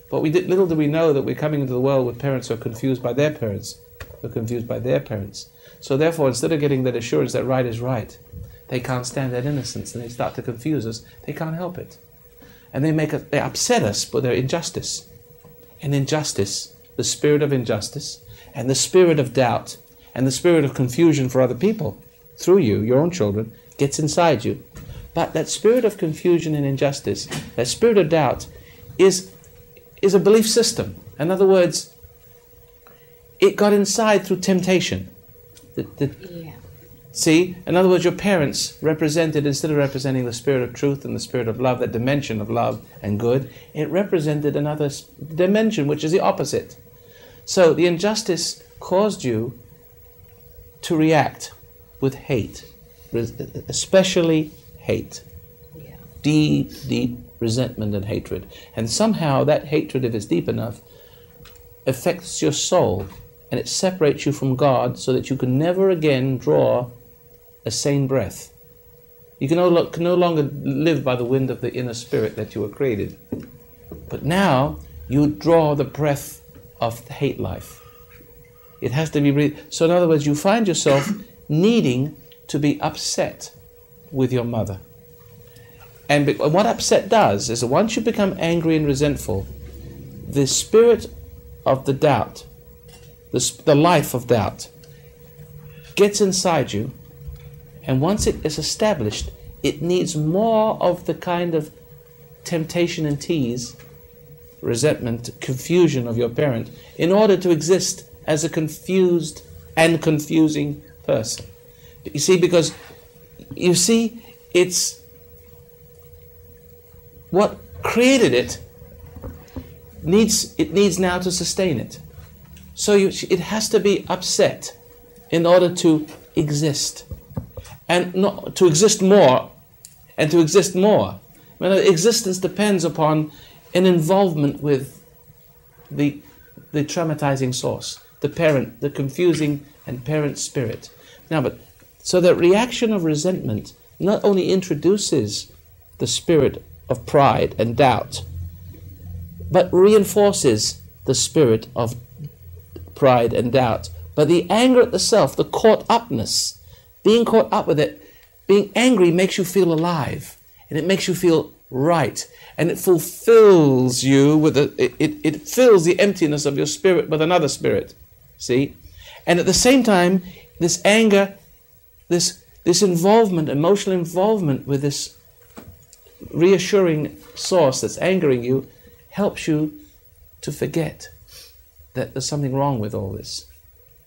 But little do we know that we're coming into the world with parents who are confused by their parents, who are confused by their parents. So therefore, instead of getting that assurance that right is right, they can't stand that innocence, and they start to confuse us. They can't help it, and they upset us with their injustice. And injustice, the spirit of injustice, and the spirit of doubt, and the spirit of confusion for other people, through you, your own children, gets inside you. But that spirit of confusion and injustice, that spirit of doubt, is a belief system. In other words, it got inside through temptation. Yeah. See? In other words, your parents represented, instead of representing the spirit of truth and the spirit of love, that dimension of love and good, it represented another dimension, which is the opposite. So the injustice caused you to react with hate, especially hate. Yeah. Deep resentment and hatred. And somehow that hatred, if it's deep enough, affects your soul, and it separates you from God so that you can never again draw a sane breath. You can no longer live by the wind of the inner spirit that you were created. But now you draw the breath of the hate life. It has to be breathed. So in other words, you find yourself needing to be upset with your mother. And what upset does is that once you become angry and resentful, the spirit of the doubt, the life of doubt, gets inside you, and once it is established, it needs more of the kind of temptation and tease, resentment, confusion of your parent in order to exist as a confused and confusing person. You see, because you see, it's what created it needs now to sustain it. So it has to be upset in order to exist, and not to exist more, and to exist more. Well, existence depends upon an involvement with the traumatizing source, the parent, the confusing and parent spirit. Now, but so the reaction of resentment not only introduces the spirit of pride and doubt, but reinforces the spirit of pride and doubt. But the anger at the self, the caught upness, being caught up with it, being angry makes you feel alive, and it makes you feel right, and it fulfills you with it fills the emptiness of your spirit with another spirit. See? And at the same time, this anger, this involvement, emotional involvement with this reassuring source that's angering you, helps you to forget that there's something wrong with all this.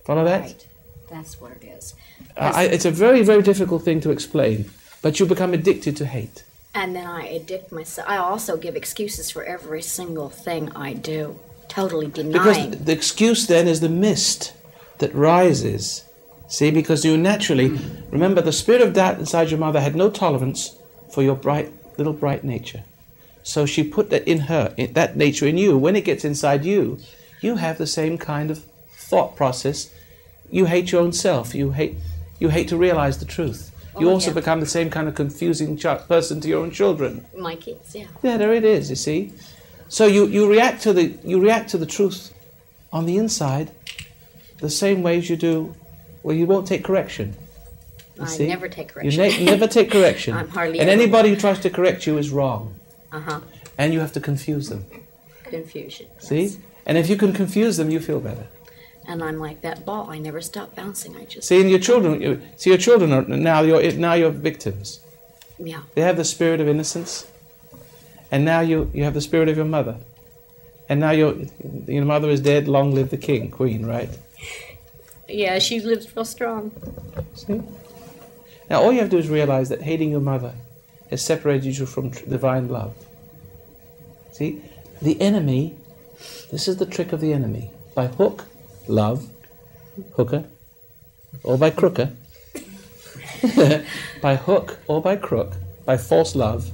Follow that? Right. That's what it is. It's a very, very difficult thing to explain, but you become addicted to hate. And then I addict myself. I also give excuses for every single thing I do, totally denying. Because the excuse then is the mist that rises. See, because you naturally, remember, the spirit of doubt inside your mother had no tolerance for your little bright nature. So she put that in her, that nature in you. When it gets inside you, you have the same kind of thought process. You hate your own self. You hate to realize the truth. You also become the same kind of confusing person to your own children. My kids, yeah. Yeah, there it is. You see, so you react to the truth on the inside, the same ways you do. Well, you won't take correction. I never take correction. You never take correction. I'm hardly. And anybody who tries to correct you is wrong. Uh-huh. And you have to confuse them. Confusion. See, Yes. and if you can confuse them, you feel better. And I'm like that ball. I never stop bouncing. I just See, and your children are now your victims. Yeah. They have the spirit of innocence, and now you have the spirit of your mother, and now your mother is dead. Long live the queen, right? Yeah, she lives real strong. See, now all you have to do is realize that hating your mother has separated you from divine love. See, the enemy. This is the trick of the enemy. By hook, love, hooker, or by crooker, by hook or by crook, by false love,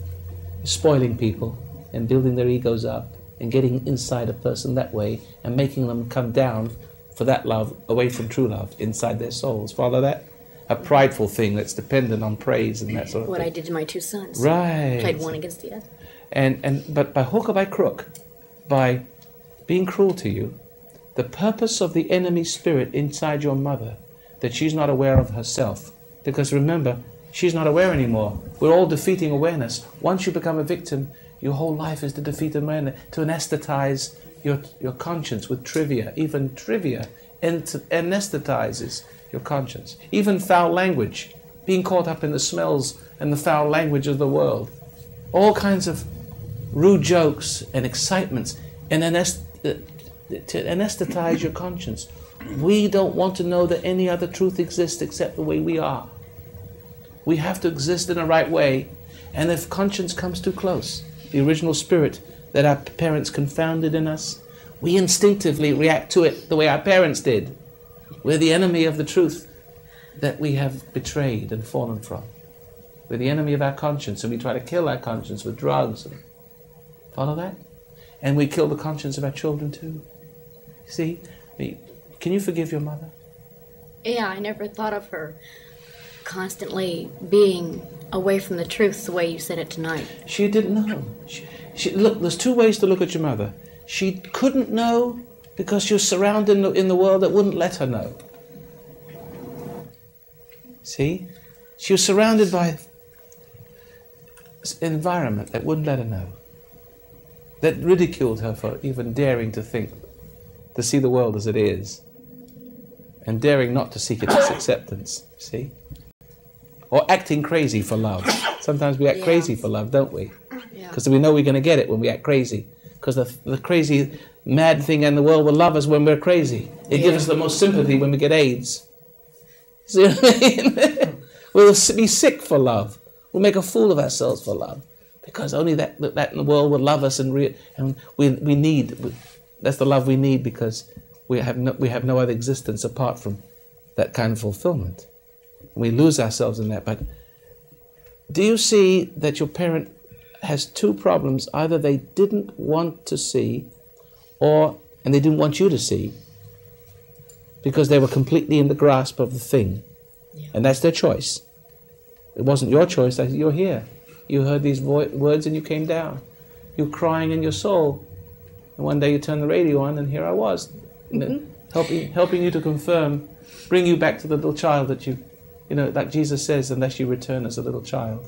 spoiling people and building their egos up and getting inside a person that way and making them come down for that love away from true love inside their souls. Follow that? A prideful thing that's dependent on praise and that sort of What thing. I did to my two sons. Right. Played one against the other. But by hook or by crook, by being cruel to you, the purpose of the enemy spirit inside your mother, that she's not aware of herself. Because remember, she's not aware anymore. We're all defeating awareness. Once you become a victim, your whole life is to defeat awareness, to anesthetize your conscience with trivia. Even trivia anesthetizes your conscience. Even foul language, being caught up in the smells and the foul language of the world. All kinds of rude jokes and excitements and to anesthetize your conscience. We don't want to know that any other truth exists except the way we are. We have to exist in the right way, and if conscience comes too close, the original spirit that our parents confounded in us, we instinctively react to it the way our parents did. We're the enemy of the truth that we have betrayed and fallen from. We're the enemy of our conscience, and we try to kill our conscience with drugs. Follow that? And we kill the conscience of our children too. See? Can you forgive your mother? Yeah, I never thought of her constantly being away from the truth the way you said it tonight. She didn't know. Look, there's two ways to look at your mother. She couldn't know because she was surrounded in the world that wouldn't let her know. See? She was surrounded by an environment that wouldn't let her know. That ridiculed her for even daring to think, to see the world as it is. And daring not to seek its acceptance. See? Or acting crazy for love. Sometimes we act crazy for love, don't we? Because we know we're going to get it when we act crazy. Because the crazy, mad thing in the world will love us when we're crazy. It gives us the most sympathy when we get AIDS. See what I mean? We'll be sick for love. We'll make a fool of ourselves for love. Because only that in the world will love us, and we need. That's the love we need, because we have no other existence apart from that kind of fulfillment. We lose ourselves in that. But do you see that your parent has two problems? Either they didn't want to see, and they didn't want you to see, because they were completely in the grasp of the thing. Yeah. And that's their choice. It wasn't your choice. You're here. You heard these words and you came down. You're crying in your soul. And one day you turn the radio on and here I was, helping you to confirm, bring you back to the little child that you know, like Jesus says, unless you return as a little child.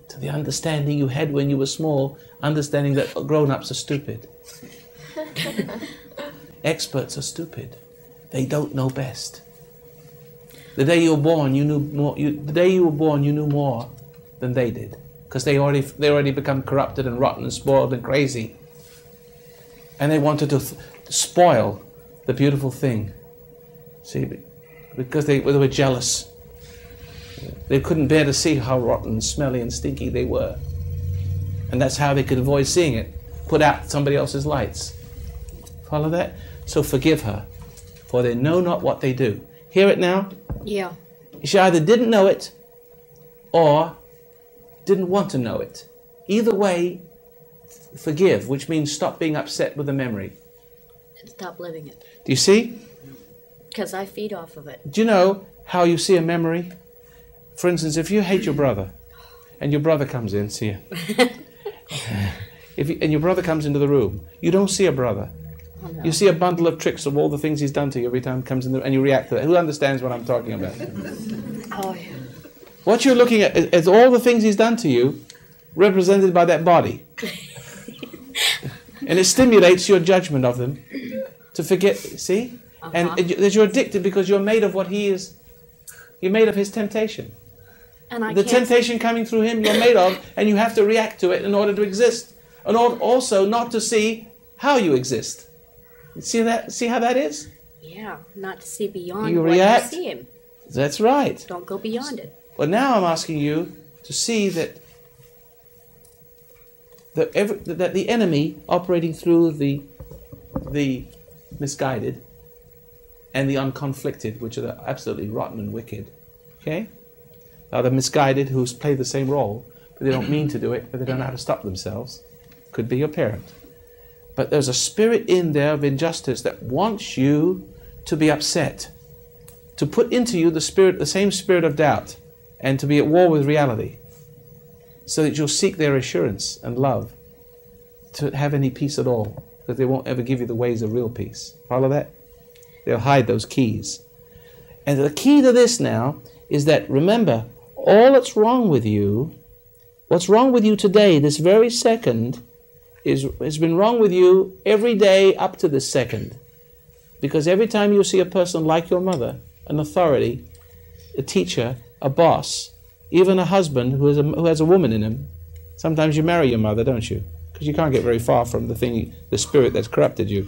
To the understanding you had when you were small, understanding that grown-ups are stupid. Experts are stupid. They don't know best. The day you were born, you knew more. The day you were born, you knew more than they did, because they already become corrupted and rotten and spoiled and crazy, and they wanted to spoil the beautiful thing. See, because they were jealous. They couldn't bear to see how rotten, and smelly, and stinky they were, and that's how they could avoid seeing it. Put out somebody else's lights. Follow that? So forgive her, for they know not what they do. Hear it now? Yeah. She either didn't know it or didn't want to know it. Either way, forgive, which means stop being upset with the memory. And stop living it. Do you see? Because I feed off of it. Do you know how you see a memory? For instance, if you hate your brother, and your brother comes in, see you. And your brother comes into the room, you don't see a brother. Oh, no. You see a bundle of tricks of all the things he's done to you every time he comes in, and you react to that. Who understands what I'm talking about? Oh, yeah. What you're looking at is all the things he's done to you, represented by that body. And it stimulates your judgment of them to forget, see? And you're addicted because you're made of what he is. You're made of his temptation. And the temptation coming through him you're made of, and you have to react to it in order to exist. And also not to see how you exist. See that? See how that is? Yeah, not to see beyond you what react. you see him. That's right. Don't go beyond it. Well, now I'm asking you to see that the enemy operating through the misguided and the unconflicted, which are absolutely rotten and wicked, okay? Now the misguided, who's played the same role, but they don't mean to do it, but they don't know how to stop themselves, could be your parent. But there's a spirit in there of injustice that wants you to be upset, to put into you the same spirit of doubt, and to be at war with reality, so that you'll seek their assurance and love to have any peace at all, because they won't ever give you the ways of real peace. Follow that? They'll hide those keys. And the key to this now is that, remember, all that's wrong with you, what's wrong with you today, this very second, has been wrong with you every day up to this second. Because every time you see a person like your mother, an authority, a teacher, a boss, even a husband who has a woman in him, sometimes you marry your mother, don't you? Because you can't get very far from the spirit that's corrupted you.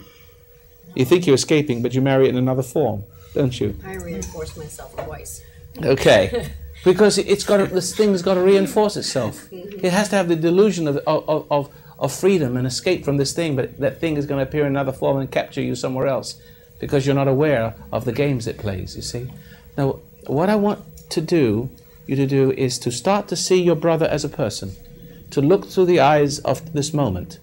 You think you're escaping, but you marry it in another form, don't you? I reinforce myself twice. Okay. Because this thing's got to reinforce itself. It has to have the delusion of freedom and escape from this thing, but that thing is going to appear in another form and capture you somewhere else because you're not aware of the games it plays, you see. Now, what I want you to do is to start to see your brother as a person, to look through the eyes of this moment,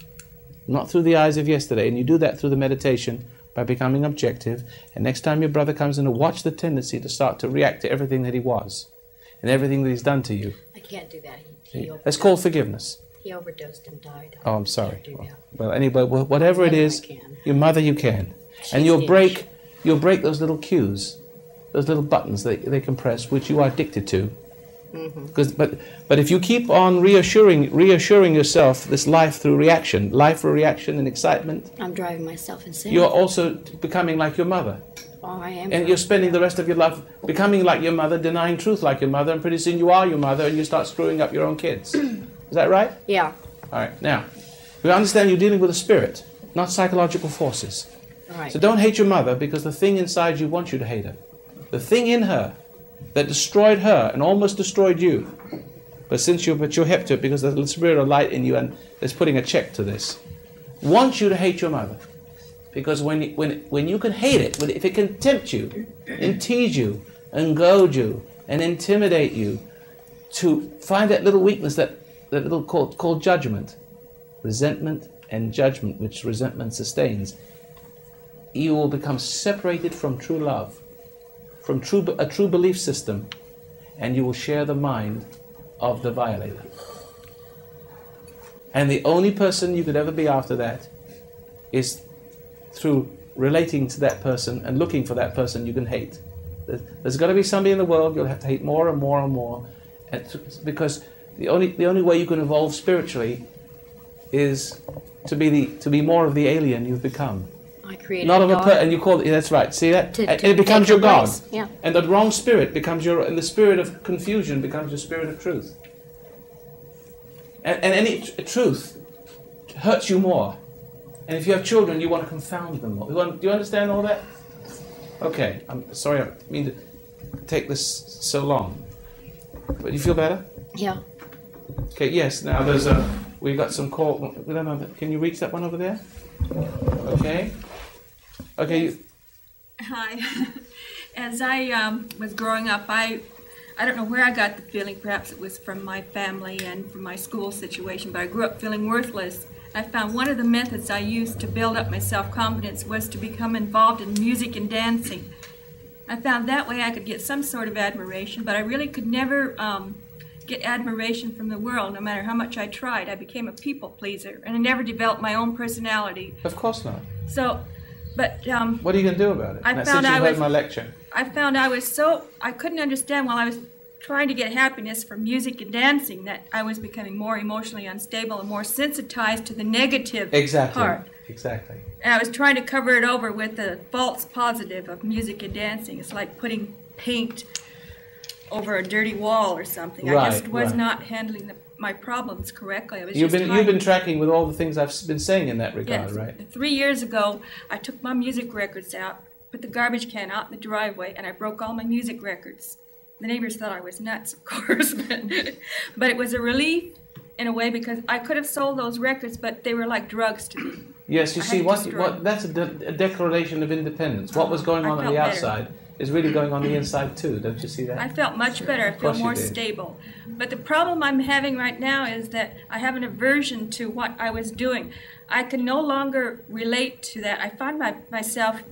not through the eyes of yesterday, and you do that through the meditation by becoming objective, and next time your brother comes in, to watch the tendency to start to react to everything that he was. in everything that he's done to you. I can't do that. He That's called forgiveness. He overdosed and died. Oh, I'm sorry. Can't do that. Well, anyway, whatever it is, I can. your mother you can. And you'll break those little cues, those little buttons they can press, which you are addicted to. But if you keep on reassuring yourself this life through reaction and excitement, I'm driving myself insane. you're also becoming like your mother. Oh, I am. And you're spending the rest of your life becoming like your mother, denying truth like your mother, and pretty soon you are your mother and you start screwing up your own kids. Is that right? Yeah. All right. Now, we understand you're dealing with a spirit, not psychological forces. All right. So don't hate your mother because the thing inside you wants you to hate her. The thing in her that destroyed her and almost destroyed you. But you're hip to it because the spirit of light in you and is putting a check to this. Wants you to hate your mother. Because when you can hate it, if it can tempt you and tease you and goad you and intimidate you to find that little weakness, that little called judgment, resentment and judgment, which resentment sustains, you will become separated from true love, from a true belief system, and you will share the mind of the violator. And the only person you could ever be after that is through relating to that person and looking for that person you can hate. There's got to be somebody in the world you'll have to hate more and more and more, because the only way you can evolve spiritually is to be more of the alien you've become. I created Not of God. And you call it, that's right. See that? To And it becomes your God. place. Yeah. And the wrong spirit becomes and the spirit of confusion becomes your spirit of truth. And any truth hurts you more. And if you have children, you want to confound them more. Do you understand all that? Okay, I'm sorry, I mean to take this so long. But you feel better? Yeah. Okay, yes, now we've got some call. Can you reach that one over there? Okay. Okay. Hi. As I was growing up, I don't know where I got the feeling, perhaps it was from my family and from my school situation, but I grew up feeling worthless. I found one of the methods I used to build up my self-confidence was to become involved in music and dancing. I found that way I could get some sort of admiration, but I really could never get admiration from the world, no matter how much I tried. I became a people pleaser, and I never developed my own personality. Of course not. So, but what are you going to do about it? I Since found you I heard was my lecture. I found I couldn't understand while I was trying to get happiness from music and dancing that I was becoming more emotionally unstable and more sensitized to the negative part. Exactly. And I was trying to cover it over with the false positive of music and dancing. It's like putting paint over a dirty wall or something. I just was not handling my problems correctly. You've been tracking with all the things I've been saying in that regard, yes. right? 3 years ago, I took my music records out, put the garbage can out in the driveway, and I broke all my music records. The neighbors thought I was nuts, of course, but it was a relief in a way because I could have sold those records, but they were like drugs to me. Yes, you see, that's a declaration of independence. What was going on the outside is really going on the inside too. Don't you see that? I felt much better. I feel more stable. But the problem I'm having right now is that I have an aversion to what I was doing. I can no longer relate to that. I find myself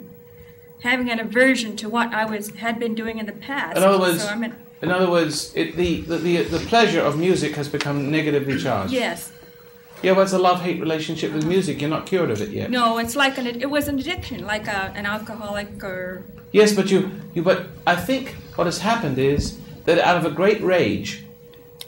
having an aversion to what I had been doing in the past. In other words, the pleasure of music has become negatively charged. Yes. Yeah, well, it's a love-hate relationship with music. You're not cured of it yet. No, it's like it was an addiction, like an alcoholic or. Yes, but I think what has happened is that out of a great rage.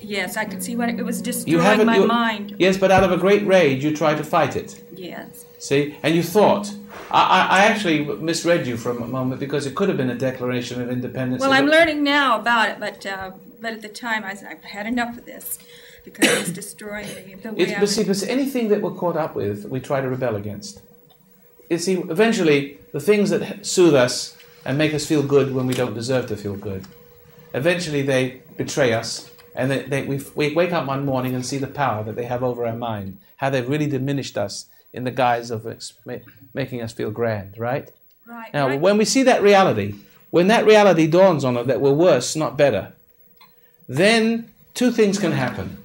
Yes, I could see what it was destroying my mind. Yes, but out of a great rage, you try to fight it. Yes. See, and you thought. I actually misread you for a moment because it could have been a declaration of independence. Well, I'm learning now about it, but at the time I've had enough of this because it was destroying me. But anything that we're caught up with, we try to rebel against. You see, eventually, the things that soothe us and make us feel good when we don't deserve to feel good, eventually they betray us, and we wake up one morning and see the power that they have over our mind, how they've really diminished us in the guise of making us feel grand, right? Right. Now, when we see that reality, when that reality dawns on us that we're worse, not better, then two things can happen.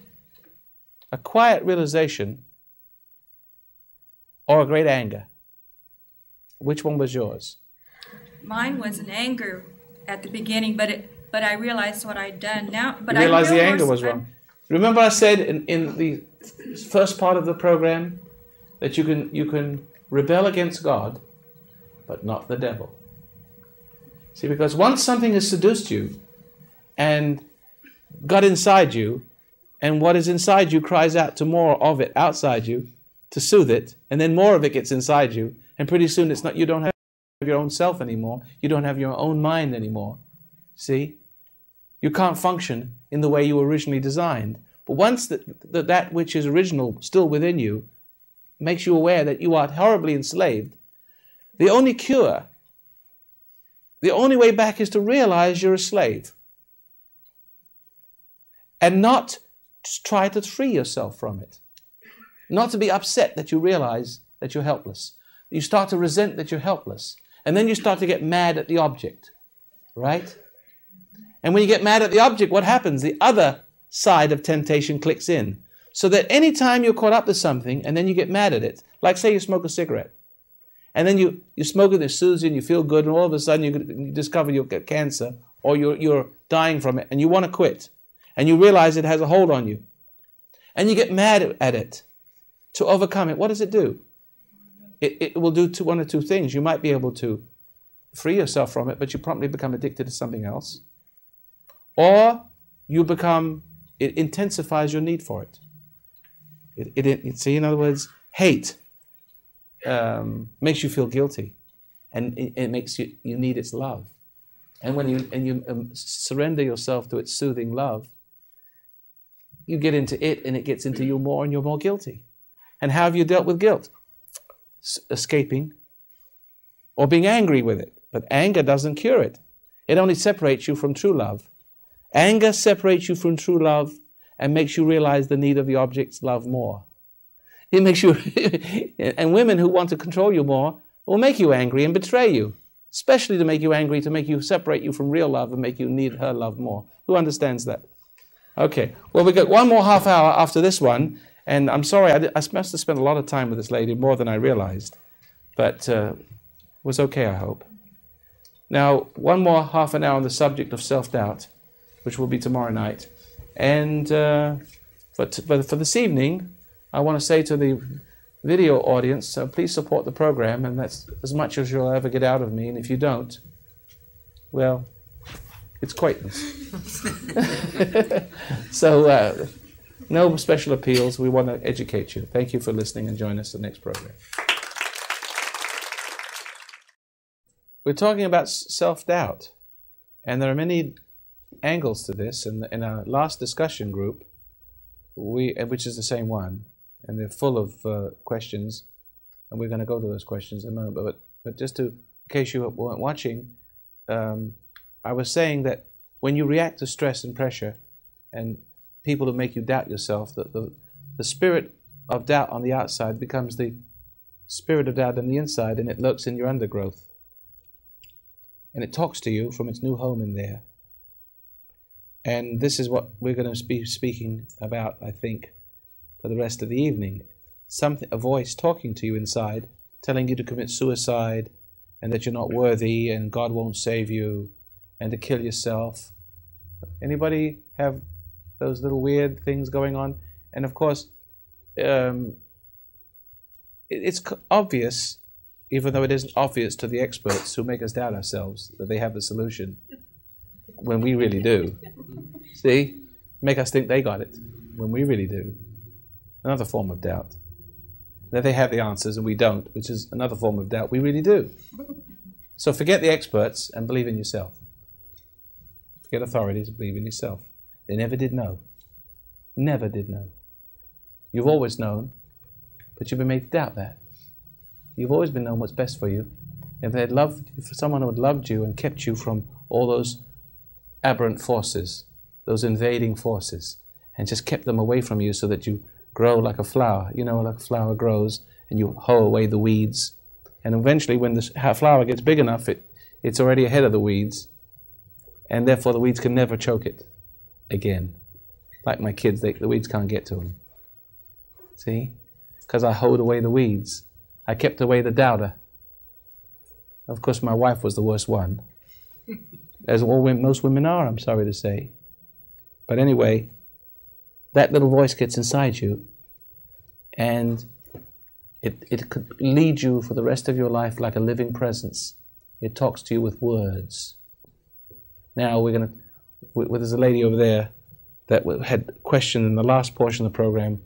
A quiet realization or a great anger. Which one was yours? Mine was an anger at the beginning, but but I realized what I'd done now. But You realize I the anger was wrong. Remember I said in the first part of the program that you can rebel against God, but not the devil. See, because once something has seduced you and got inside you, and what is inside you cries out to more of it outside you to soothe it, and then more of it gets inside you, and pretty soon it's not, you don't have your own self anymore, you don't have your own mind anymore. See? You can't function in the way you were originally designed. But once that which is original still within you makes you aware that you are horribly enslaved, the only cure, the only way back is to realize you're a slave. And not try to free yourself from it. Not to be upset that you realize that you're helpless. You start to resent that you're helpless. And then you start to get mad at the object. Right? And when you get mad at the object, what happens? The other side of temptation clicks in. So that any time you're caught up with something and then you get mad at it, like say you smoke a cigarette, and then you smoke it, it soothes you and you feel good, and all of a sudden you discover you'll get cancer, or you're dying from it, and you want to quit, and you realize it has a hold on you, and you get mad at it to overcome it. What does it do? It will do one or two things. You might be able to free yourself from it, but you promptly become addicted to something else. Or it intensifies your need for it. See, in other words, hate makes you feel guilty, and it makes you need its love. And when you surrender yourself to its soothing love, you get into it, and it gets into you more, and you're more guilty. And how have you dealt with guilt? Escaping or being angry with it. But anger doesn't cure it. It only separates you from true love. Anger separates you from true love and makes you realize the need of the object's love more. It makes you, and women who want to control you more will make you angry and betray you, especially to make you angry, to make you separate you from real love and make you need her love more. Who understands that? Okay, well, we got one more half hour after this one, and I'm sorry, I must have spent a lot of time with this lady, more than I realized, but it was okay, I hope. Now, one more half an hour on the subject of self-doubt, which will be tomorrow night. And but for this evening, I want to say to the video audience, please support the program, and that's as much as you'll ever get out of me. And if you don't, well, it's quaintness. So, no special appeals. We want to educate you. Thank you for listening, and join us in the next program. We're talking about self-doubt, and there are many angles to this. And in our last discussion group, which is the same one, and they're full of questions, and we're going to go to those questions in a moment. But just in case you weren't watching, I was saying that when you react to stress and pressure, and people who make you doubt yourself, that the spirit of doubt on the outside becomes the spirit of doubt on the inside, and it lurks in your undergrowth. And it talks to you from its new home in there. And this is what we're going to be speaking about, I think, for the rest of the evening. A voice talking to you inside, telling you to commit suicide, and that you're not worthy, and God won't save you, and to kill yourself. Anybody have those little weird things going on? And of course, it's obvious, even though it isn't obvious to the experts who make us doubt ourselves, that they have the solution, when we really do. See? Make us think they got it, when we really do. Another form of doubt. That they have the answers and we don't, which is another form of doubt. We really do. So forget the experts and believe in yourself. Forget authorities and believe in yourself. They never did know. Never did know. You've always known, but you've been made to doubt that. You've always been known what's best for you. If someone had loved you and kept you from all those aberrant forces, those invading forces, and just kept them away from you so that you grow like a flower. You know, like a flower grows, and you hoe away the weeds. And eventually, when the flower gets big enough, it's already ahead of the weeds, and therefore the weeds can never choke it again. Like my kids, the weeds can't get to them. See? Because I hoed away the weeds. I kept away the doubter. Of course, my wife was the worst one. as most women are, I'm sorry to say. But anyway, that little voice gets inside you, and it could lead you for the rest of your life like a living presence. It talks to you with words. Now there's a lady over there that had a question in the last portion of the program.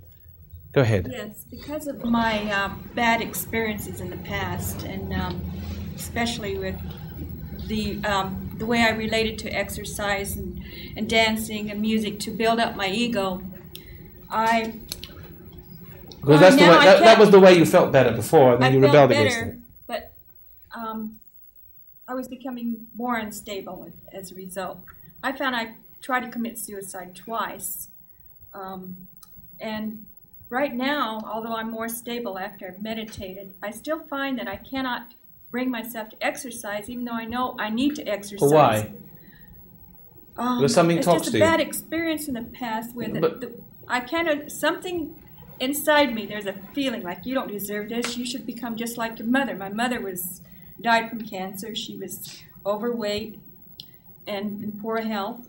Go ahead. Yes, because of my bad experiences in the past, and especially with the way I related to exercise and dancing and music to build up my ego, because that's the way, that was the way you felt better before, and then you rebelled against it. But I was becoming more unstable as a result. I found I tried to commit suicide twice, and right now, although I'm more stable after I've meditated, I still find that I cannot bring myself to exercise, even though I know I need to exercise. But why? Because something talks to you. It's just a bad experience in the past where I kind of, something inside me, there's a feeling like you don't deserve this. You should become just like your mother. My mother died from cancer. She was overweight and in poor health.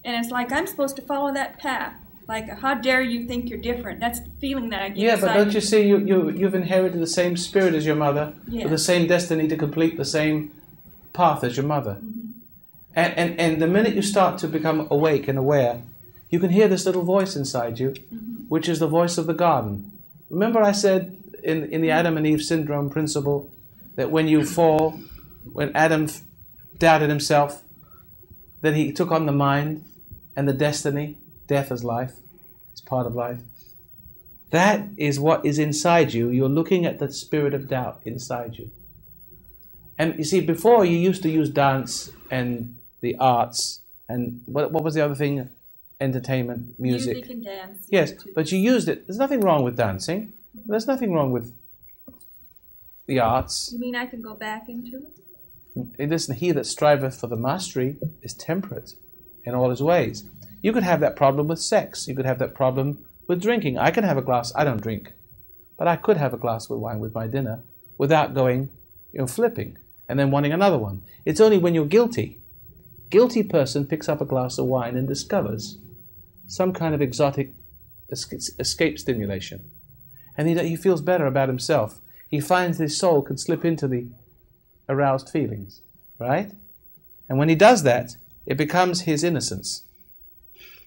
And it's like I'm supposed to follow that path. Like, how dare you think you're different? That's the feeling that I get. Yeah, but don't you see, you've inherited the same spirit as your mother, with the same destiny to complete the same path as your mother. Mm-hmm. And the minute you start to become awake and aware, you can hear this little voice inside you, which is the voice of the garden. Remember I said in the Adam and Eve syndrome principle that when you fall, when Adam doubted himself, that he took on the mind and the destiny. Death is life. It's part of life. That is what is inside you. You're looking at the spirit of doubt inside you. And you see, before you used to use dance and the arts and what was the other thing? Entertainment, music. Music and dance. Yes, but you used it. There's nothing wrong with dancing. There's nothing wrong with the arts. You mean I can go back into it? Listen, he that striveth for the mastery is temperate in all his ways. You could have that problem with sex. You could have that problem with drinking. I can have a glass. I don't drink. But I could have a glass of wine with my dinner without going, flipping and then wanting another one. It's only when you're guilty. Guilty person picks up a glass of wine and discovers some kind of exotic escape stimulation. And he feels better about himself. He finds his soul can slip into the aroused feelings. Right? And when he does that, it becomes his innocence.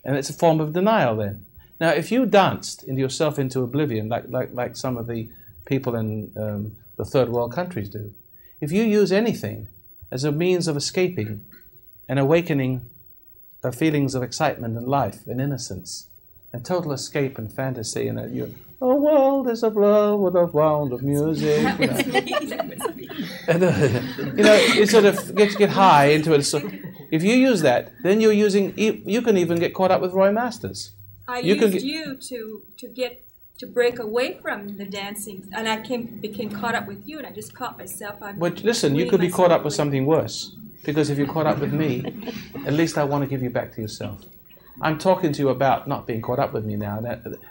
And it's a form of denial then. Now, if you danced yourself into oblivion, like some of the people in the third world countries do, if you use anything as a means of escaping and awakening feelings of excitement and life and innocence and total escape and fantasy, and that a world is a blur with a round of music. And, you sort of get high into it. So if you use that, then you can even get caught up with Roy Masters. I used you to break away from the dancing, and I became caught up with you, and I just caught myself. But listen, you could be caught up with something worse, because if you're caught up with me, at least I want to give you back to yourself. I'm talking to you about not being caught up with me now,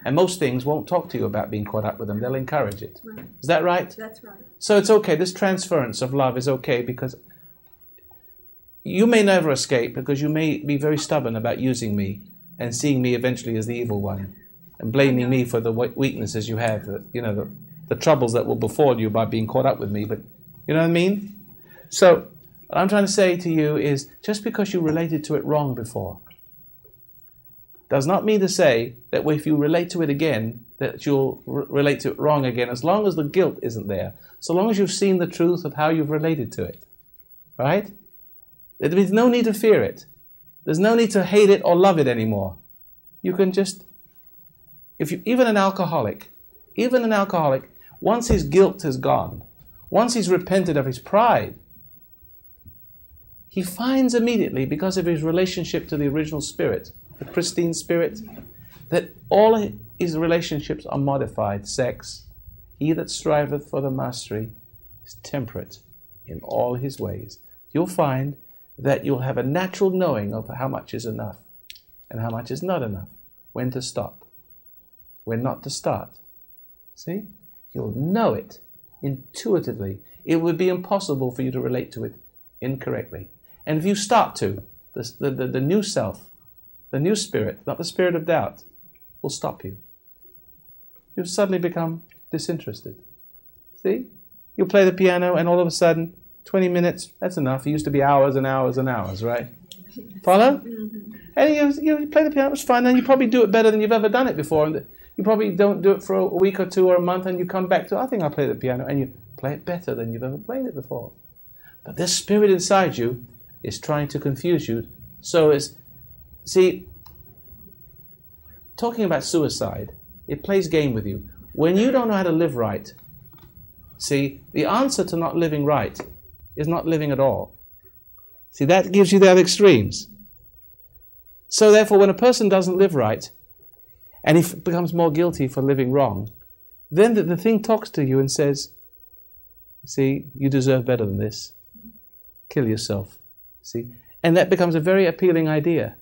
and most things won't talk to you about being caught up with them. They'll encourage it. Right. Is that right? That's right. So it's okay. This transference of love is okay, because you may never escape, because you may be very stubborn about using me and seeing me eventually as the evil one and blaming me for the weaknesses you have, the troubles that will befall you by being caught up with me. But you know what I mean? So what I'm trying to say to you is, just because you related to it wrong before does not mean to say that if you relate to it again, that you'll relate to it wrong again, as long as the guilt isn't there, so long as you've seen the truth of how you've related to it. Right? There's no need to fear it. There's no need to hate it or love it anymore. You can just, even an alcoholic, once his guilt is gone, once he's repented of his pride, he finds immediately, because of his relationship to the original spirit, the pristine spirit, that all his relationships are modified. Sex, he that striveth for the mastery is temperate in all his ways. You'll find that you'll have a natural knowing of how much is enough and how much is not enough, when to stop, when not to start. See? You'll know it intuitively. It would be impossible for you to relate to it incorrectly. And if you start to, the new self, the new spirit, not the spirit of doubt, will stop you. You'll suddenly become disinterested. See? You play the piano and all of a sudden, 20 minutes, that's enough. It used to be hours and hours and hours, right? Follow? And you play the piano, it was fun, and you probably do it better than you've ever done it before. And you probably don't do it for a week or two or a month, and you come back to, I think I'll play the piano, and you play it better than you've ever played it before. But this spirit inside you is trying to confuse you. So see, talking about suicide, it plays game with you. When you don't know how to live right, see, the answer to not living right is not living at all. See, that gives you the other extremes. So therefore, when a person doesn't live right, and he becomes more guilty for living wrong, then the thing talks to you and says, see, you deserve better than this. Kill yourself. See? And that becomes a very appealing idea.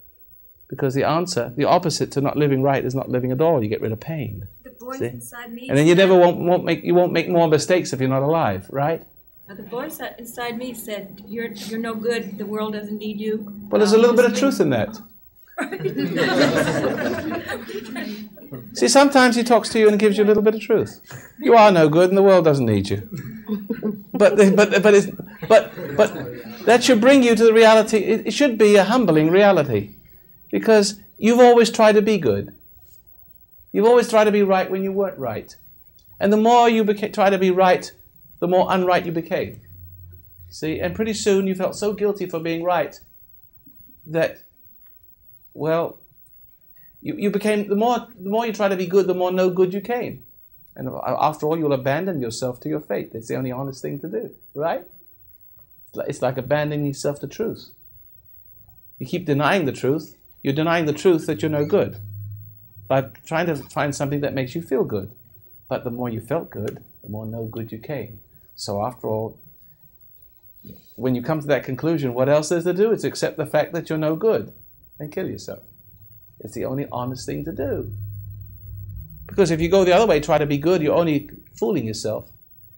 Because the answer, the opposite to not living right is not living at all. You get rid of pain. The voice See? inside me. And then you never won't make more mistakes if you're not alive, right? The voice inside me said, "You're no good. The world doesn't need you." Well, there's a little bit of truth in that. See, sometimes he talks to you and gives you a little bit of truth. You are no good, and the world doesn't need you. But that should bring you to the reality. It should be a humbling reality, because you've always tried to be good. You've always tried to be right when you weren't right, and the more you try to be right, the more unright you became. See, and pretty soon you felt so guilty for being right that, well, you became, the more you try to be good, the more no good you came. And after all, you'll abandon yourself to your fate. It's the only honest thing to do, right? It's like abandoning yourself to truth. You keep denying the truth. You're denying the truth that you're no good by trying to find something that makes you feel good. But the more you felt good, the more no good you came. So after all, when you come to that conclusion, what else is there to do? It's accept the fact that you're no good and kill yourself. It's the only honest thing to do. Because if you go the other way, try to be good, you're only fooling yourself.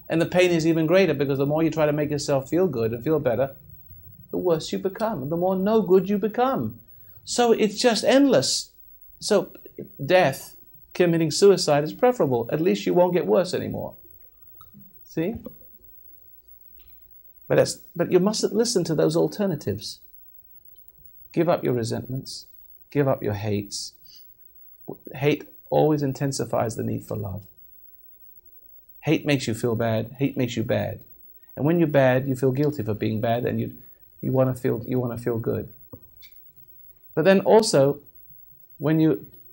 And the pain is even greater, because the more you try to make yourself feel good and feel better, the worse you become, and the more no good you become. So it's just endless. So death, committing suicide, is preferable. At least you won't get worse anymore. See? But you mustn't listen to those alternatives. Give up your resentments. Give up your hates. Hate always intensifies the need for love. Hate makes you feel bad. Hate makes you bad. And when you're bad, you feel guilty for being bad, and you want to feel good. But then also,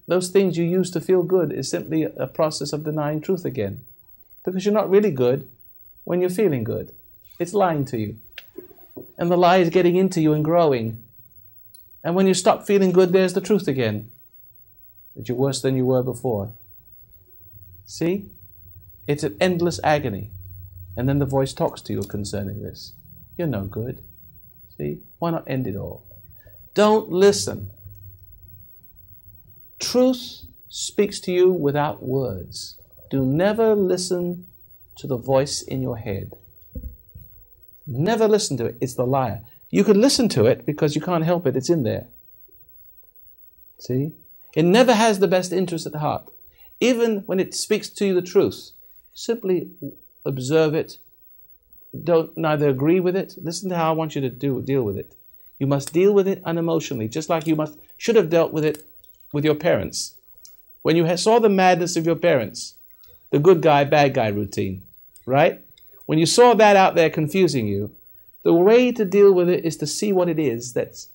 those things you use to feel good is simply a process of denying truth again. Because you're not really good when you're feeling good. It's lying to you. And the lie is getting into you and growing. And when you stop feeling good, there's the truth again. That you're worse than you were before. See? It's an endless agony. And then the voice talks to you concerning this. You're no good. See? Why not end it all? Don't listen. Truth speaks to you without words. Do never listen to the voice in your head. Never listen to it. It's the liar. You could listen to it because you can't help it. It's in there. See? It never has the best interest at heart. Even when it speaks to you the truth, simply observe it. Don't neither agree with it. Listen to how I want you to deal with it. You must deal with it unemotionally, just like you should have dealt with it with your parents. When you saw the madness of your parents, the good guy, bad guy routine, right? When you saw that out there confusing you, the way to deal with it is to see what it is that's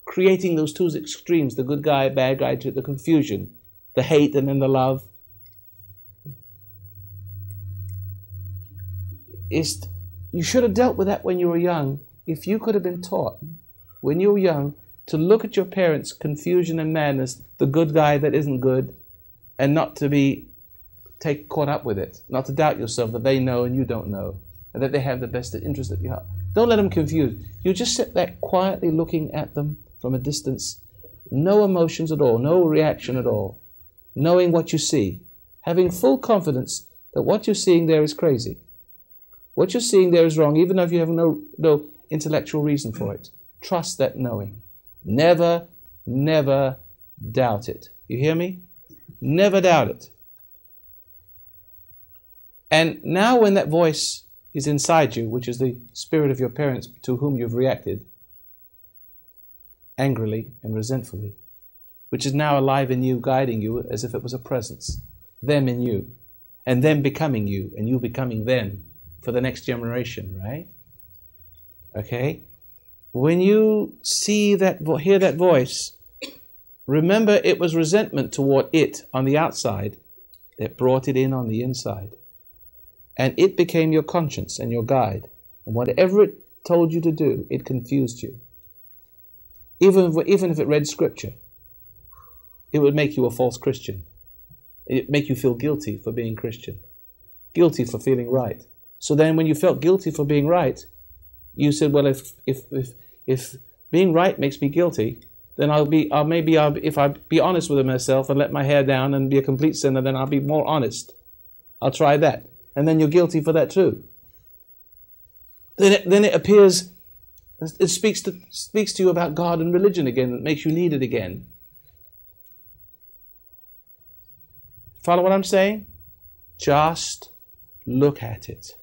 creating those two extremes, the good guy, bad guy, the confusion, the hate and then the love. You should have dealt with that when you were young. If you could have been taught when you were young to look at your parents' confusion and madness, the good guy that isn't good, and not to be caught up with it, not to doubt yourself that they know and you don't know, and that they have the best interest that you have. Don't let them confuse. You just sit there quietly looking at them from a distance, no emotions at all, no reaction at all, knowing what you see, having full confidence that what you're seeing there is crazy. What you're seeing there is wrong, even if you have no intellectual reason for it. Trust that knowing. Never, never doubt it. You hear me? Never doubt it. And now when that voice is inside you, which is the spirit of your parents to whom you've reacted angrily and resentfully, which is now alive in you, guiding you as if it was a presence, them in you, and them becoming you, and you becoming them for the next generation, right? Okay? When you see that, hear that voice, remember it was resentment toward it on the outside that brought it in on the inside. And it became your conscience and your guide. And whatever it told you to do, it confused you. Even if it read scripture, it would make you a false Christian. It would make you feel guilty for being Christian. Guilty for feeling right. So then when you felt guilty for being right, you said, well, if being right makes me guilty, then if I be honest with myself and let my hair down and be a complete sinner, then I'll be more honest. I'll try that. And then you're guilty for that too. Then it appears, it speaks to you about God and religion again. It makes you need it again. Follow what I'm saying? Just look at it.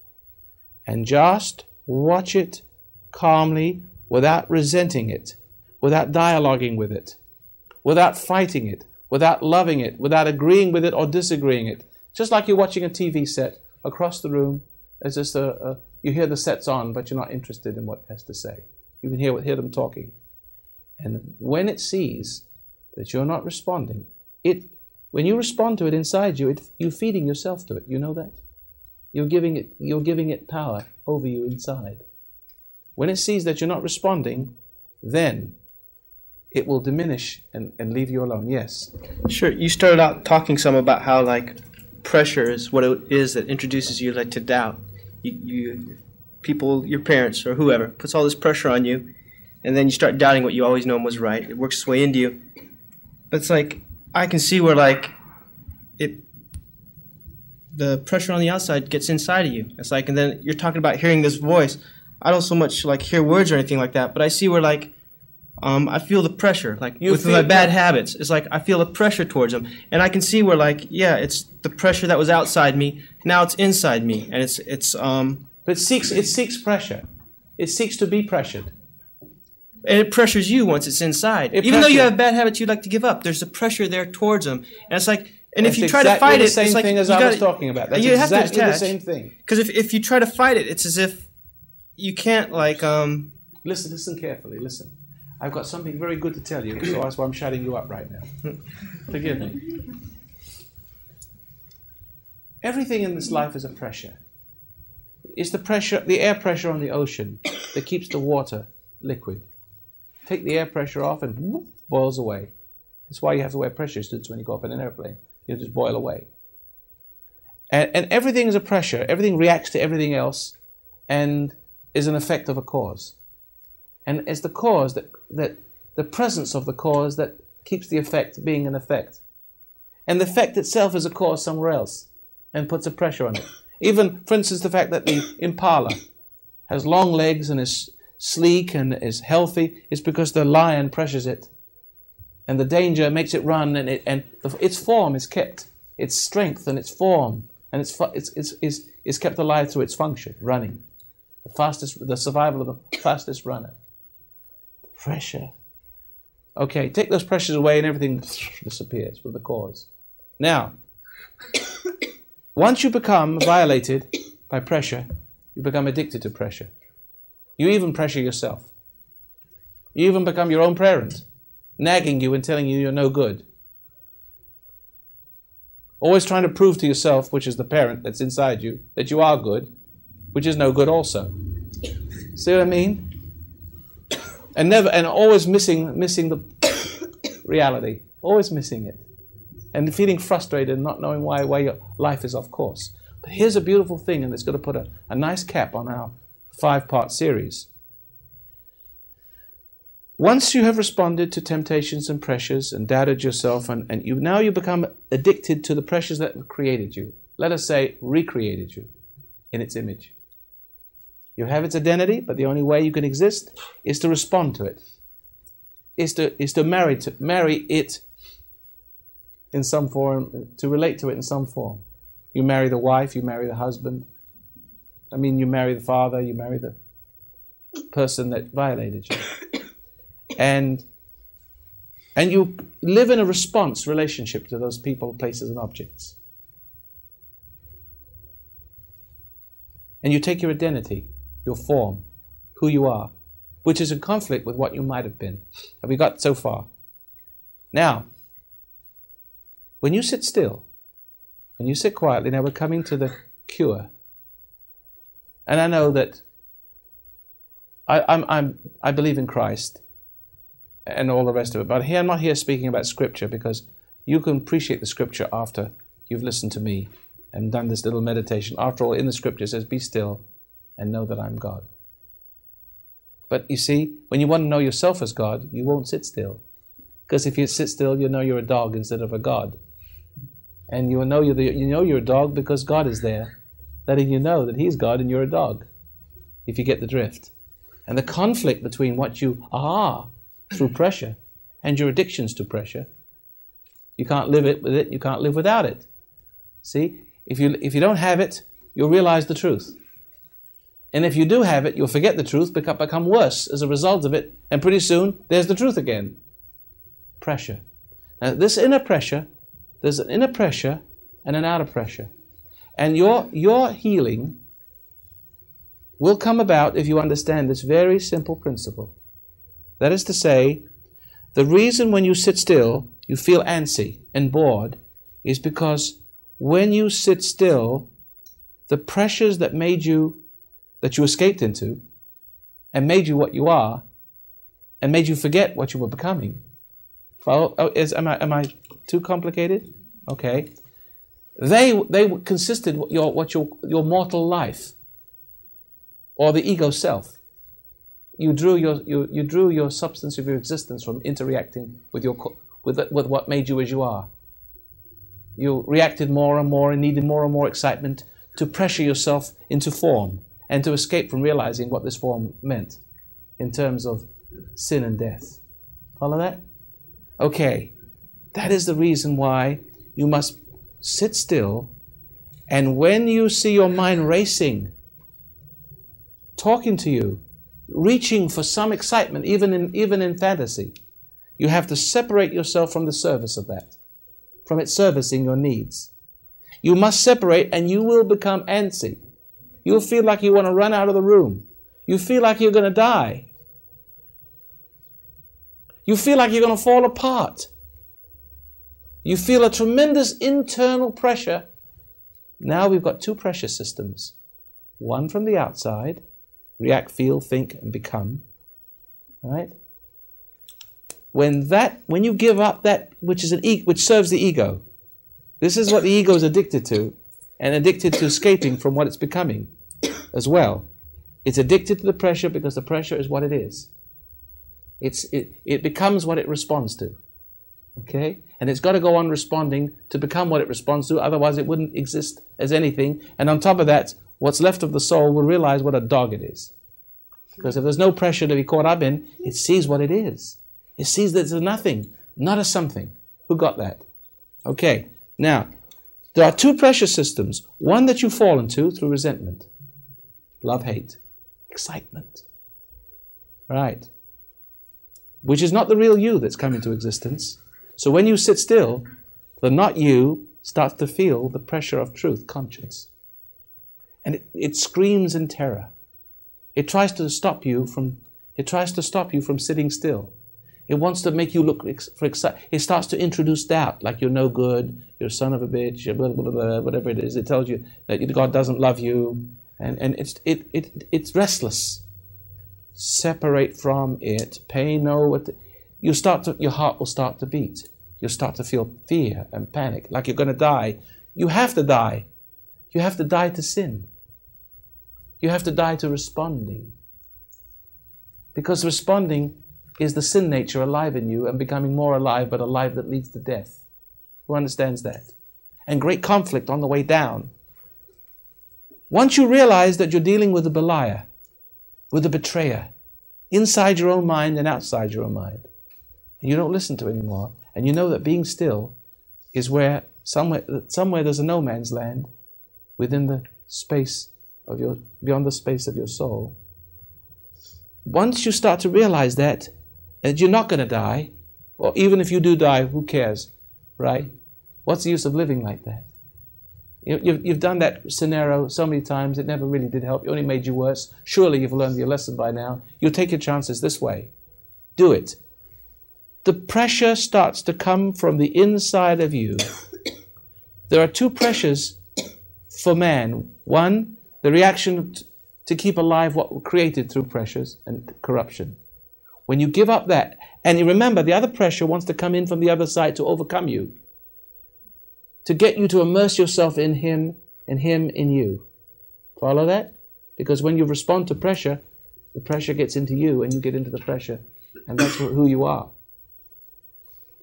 And just watch it calmly without resenting it, without dialoguing with it, without fighting it, without loving it, without agreeing with it or disagreeing it. Just like you're watching a TV set across the room, it's just you hear the sets on, but you're not interested in what it has to say. You can hear them talking. And when it sees that you're not responding, when you respond to it inside you, you're feeding yourself to it. You know that? You're giving it power over you inside. When it sees that you're not responding, then it will diminish and leave you alone. Yes? Sure. You started out talking some about how, like, pressure is what it is that introduces you, like, to doubt. People, your parents or whoever, puts all this pressure on you, and then you start doubting what you always known was right. It works its way into you. But it's like, I can see where, like, the pressure on the outside gets inside of you. It's like, and then you're talking about hearing this voice. I don't so much, like, hear words or anything like that, but I see where, like, I feel the pressure, like, with my bad habits. It's like I feel the pressure towards them. And I can see where, like, yeah, it's the pressure that was outside me. Now it's inside me. And But it seeks pressure. It seeks to be pressured. And it pressures you once it's inside. Even though you have bad habits you'd like to give up, there's a pressure there towards them. And it's like, and if you try to fight it, it's like... That's the same thing as I was talking about. That's exactly the same thing. Because if you try to fight it, it's as if you can't, like... Listen carefully, listen. I've got something very good to tell you, so that's why I'm shutting you up right now. Forgive me. Everything in this life is a pressure. It's the air pressure on the ocean that keeps the water liquid. Take the air pressure off and whoop, boils away. That's why you have to wear pressure suits when you go up in an airplane. You just boil away. And everything is a pressure. Everything reacts to everything else and is an effect of a cause. And it's the cause that the presence of the cause that keeps the effect being an effect. And the effect itself is a cause somewhere else and puts a pressure on it. Even, for instance, the fact that the impala has long legs and is sleek and is healthy is because the lion pressures it. And the danger makes it run, and its form is kept, its strength and its form, and it's kept alive through its function, running. The survival of the fastest runner. Pressure. Okay, take those pressures away and everything disappears with the cause. Now, once you become violated by pressure, you become addicted to pressure. You even pressure yourself. You even become your own parent, nagging you and telling you you're no good. Always trying to prove to yourself, which is the parent that's inside you, that you are good, which is no good also. See what I mean? And always missing the reality. Always missing it. And feeling frustrated and not knowing why your life is off course. But here's a beautiful thing, and it's going to put a nice cap on our 5-part series. Once you have responded to temptations and pressures and doubted yourself, and now you become addicted to the pressures that created you. Let us say, recreated you in its image. You have its identity, but the only way you can exist is to respond to it. Is to marry it in some form, to relate to it in some form. You marry the wife, you marry the husband. I mean, you marry the father, you marry the person that violated you. And you live in a response relationship to those people, places, and objects. And you take your identity, your form, who you are, which is in conflict with what you might have been. Have we got so far? Now, when you sit still, when you sit quietly, now we're coming to the cure. And I know that I believe in Christ and all the rest of it, but here I'm not here speaking about Scripture, because you can appreciate the Scripture after you've listened to me and done this little meditation. After all, in the Scripture it says, be still and know that I'm God. But you see, when you want to know yourself as God, you won't sit still. Because if you sit still, you know you're a dog instead of a God. And you know you're a dog because God is there, letting you know that He's God and you're a dog, if you get the drift. And the conflict between what you are through pressure and your addictions to pressure, you can't live it with it, you can't live without it. See, if you don't have it, you'll realize the truth. And if you do have it, you'll forget the truth, become worse as a result of it, and pretty soon there's the truth again. Pressure. Now this inner pressure, there's an inner pressure and an outer pressure. And your healing will come about if you understand this very simple principle. That is to say, the reason when you sit still, you feel antsy and bored, is because when you sit still, the pressures that you escaped into and made you what you are and made you forget what you were becoming. Am I too complicated? Okay. They consisted your mortal life, or the ego self. You drew your substance of your existence from interacting with what made you as you are. You reacted more and more and needed more and more excitement to pressure yourself into form and to escape from realizing what this form meant in terms of sin and death. Follow that? Okay. That is the reason why you must sit still, and when you see your mind racing, talking to you, reaching for some excitement, even in fantasy, you have to separate yourself from the service of that, from its servicing your needs. You must separate, and you will become antsy. You'll feel like you want to run out of the room. You feel like you're going to die. You feel like you're going to fall apart. You feel a tremendous internal pressure. Now we've got two pressure systems. One from the outside, react, feel, think, and become. Right? When you give up that which serves the ego, this is what the ego is addicted to, and addicted to escaping from what it's becoming as well. It's addicted to the pressure because the pressure is what it is. It becomes what it responds to. Okay? And it's got to go on responding to become what it responds to, otherwise it wouldn't exist as anything. And on top of that, what's left of the soul will realize what a dog it is. Because if there's no pressure to be caught up in, it sees what it is. It sees that it's a nothing, not a something. Who got that? Okay. Now, there are two pressure systems. One that you fall into through resentment. Love, hate. Excitement. Right. Which is not the real you that's come into existence. So when you sit still, the not you starts to feel the pressure of truth, conscience. And it screams in terror. It tries to stop you from sitting still. It wants to make you look for excitement. It starts to introduce doubt, like you're no good, you're a son of a bitch, blah, blah, blah, whatever it is. It tells you that God doesn't love you, and it's restless. Separate from it. Pay no. Your heart will start to beat. You'll start to feel fear and panic, like you're going to die. You have to die. You have to die to sin. You have to die to responding. Because responding is the sin nature alive in you and becoming more alive, but alive that leads to death. Who understands that? And great conflict on the way down. Once you realize that you're dealing with a Beliar, with a betrayer inside your own mind and outside your own mind. And you don't listen to it anymore. And you know that being still is where somewhere there's a no man's land within the space of your, beyond the space of your soul. Once you start to realize that you're not going to die, or even if you do die, who cares, right? What's the use of living like that? You've done that scenario so many times, it never really did help. It only made you worse. Surely you've learned your lesson by now. You'll take your chances this way. Do it. The pressure starts to come from the inside of you. There are two pressures for man. One, the reaction to keep alive what was created through pressures and corruption. When you give up that, and you remember the other pressure wants to come in from the other side to overcome you, to get you to immerse yourself in Him and Him in you. Follow that? Because when you respond to pressure, the pressure gets into you and you get into the pressure, and that's who you are.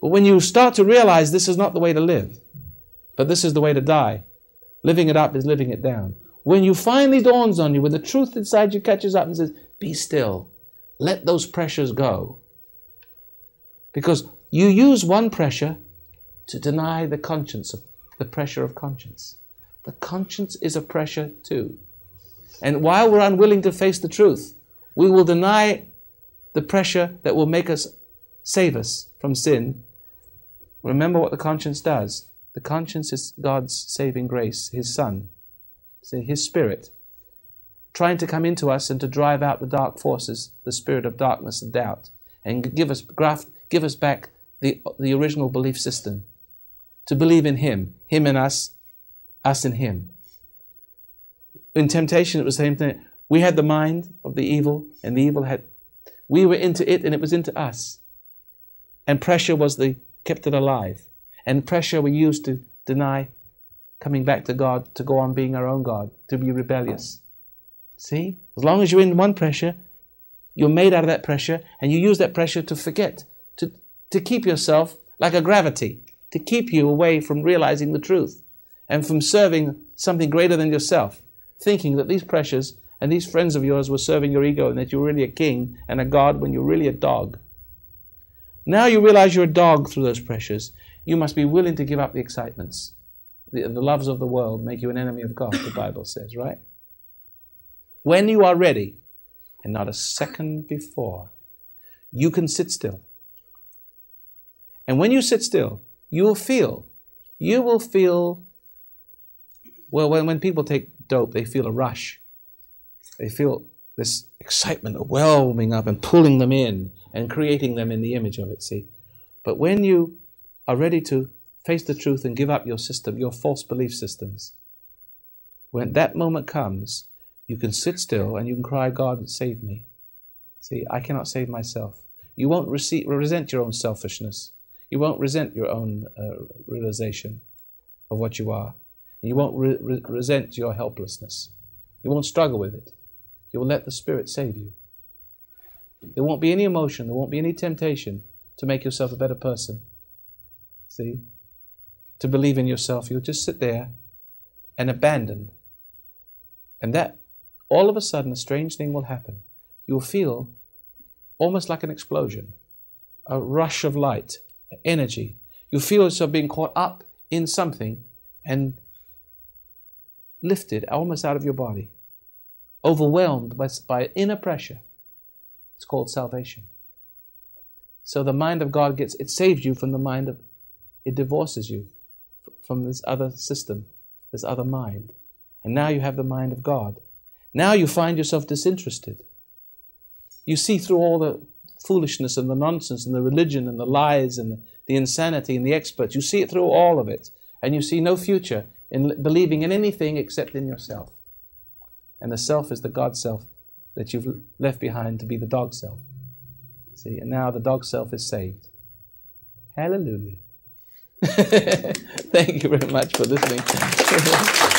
But when you start to realize this is not the way to live, but this is the way to die, living it up is living it down. When you finally dawns on you, when the truth inside you catches up and says, be still, let those pressures go. Because you use one pressure to deny the conscience, the pressure of conscience. The conscience is a pressure too. And while we're unwilling to face the truth, we will deny the pressure that will make us, save us from sin. Remember what the conscience does. The conscience is God's saving grace, His Son, see, His Spirit, trying to come into us and to drive out the dark forces, the spirit of darkness and doubt, and give us back the original belief system, to believe in Him, Him in us, us in Him. In temptation, it was the same thing. We had the mind of the evil, and the evil had, we were into it, and it was into us. And pressure was kept it alive. And pressure we used to deny coming back to God, to go on being our own God, to be rebellious. See? As long as you're in one pressure, you're made out of that pressure, and you use that pressure to forget, to keep yourself like a gravity, to keep you away from realizing the truth and from serving something greater than yourself, thinking that these pressures and these friends of yours were serving your ego and that you're really a king and a god when you're really a dog. Now you realize you're a dog through those pressures. You must be willing to give up the excitements. The loves of the world make you an enemy of God, the Bible says, right? When you are ready, and not a second before, you can sit still. And when you sit still, you will feel, well, when people take dope, they feel a rush. They feel this excitement overwhelming up and pulling them in and creating them in the image of it, see? But when you are ready to face the truth and give up your system, your false belief systems, when that moment comes, you can sit still and you can cry, God, save me. See, I cannot save myself. You won't resent your own selfishness. You won't resent your own realization of what you are. And you won't resent your helplessness. You won't struggle with it. You will let the Spirit save you. There won't be any emotion. There won't be any temptation to make yourself a better person. See? To believe in yourself. You'll just sit there and abandon. And that, all of a sudden, a strange thing will happen. You'll feel almost like an explosion, a rush of light, energy. You feel yourself being caught up in something and lifted almost out of your body, overwhelmed by inner pressure. It's called salvation. So the mind of God it saves you from the mind of, it divorces you from this other system, this other mind. And now you have the mind of God. Now you find yourself disinterested. You see through all the foolishness and the nonsense and the religion and the lies and the insanity and the experts. You see it through all of it. And you see no future in believing in anything except in yourself. And the self is the God self that you've left behind to be the dog self. See, and now the dog self is saved. Hallelujah. Thank you very much for listening.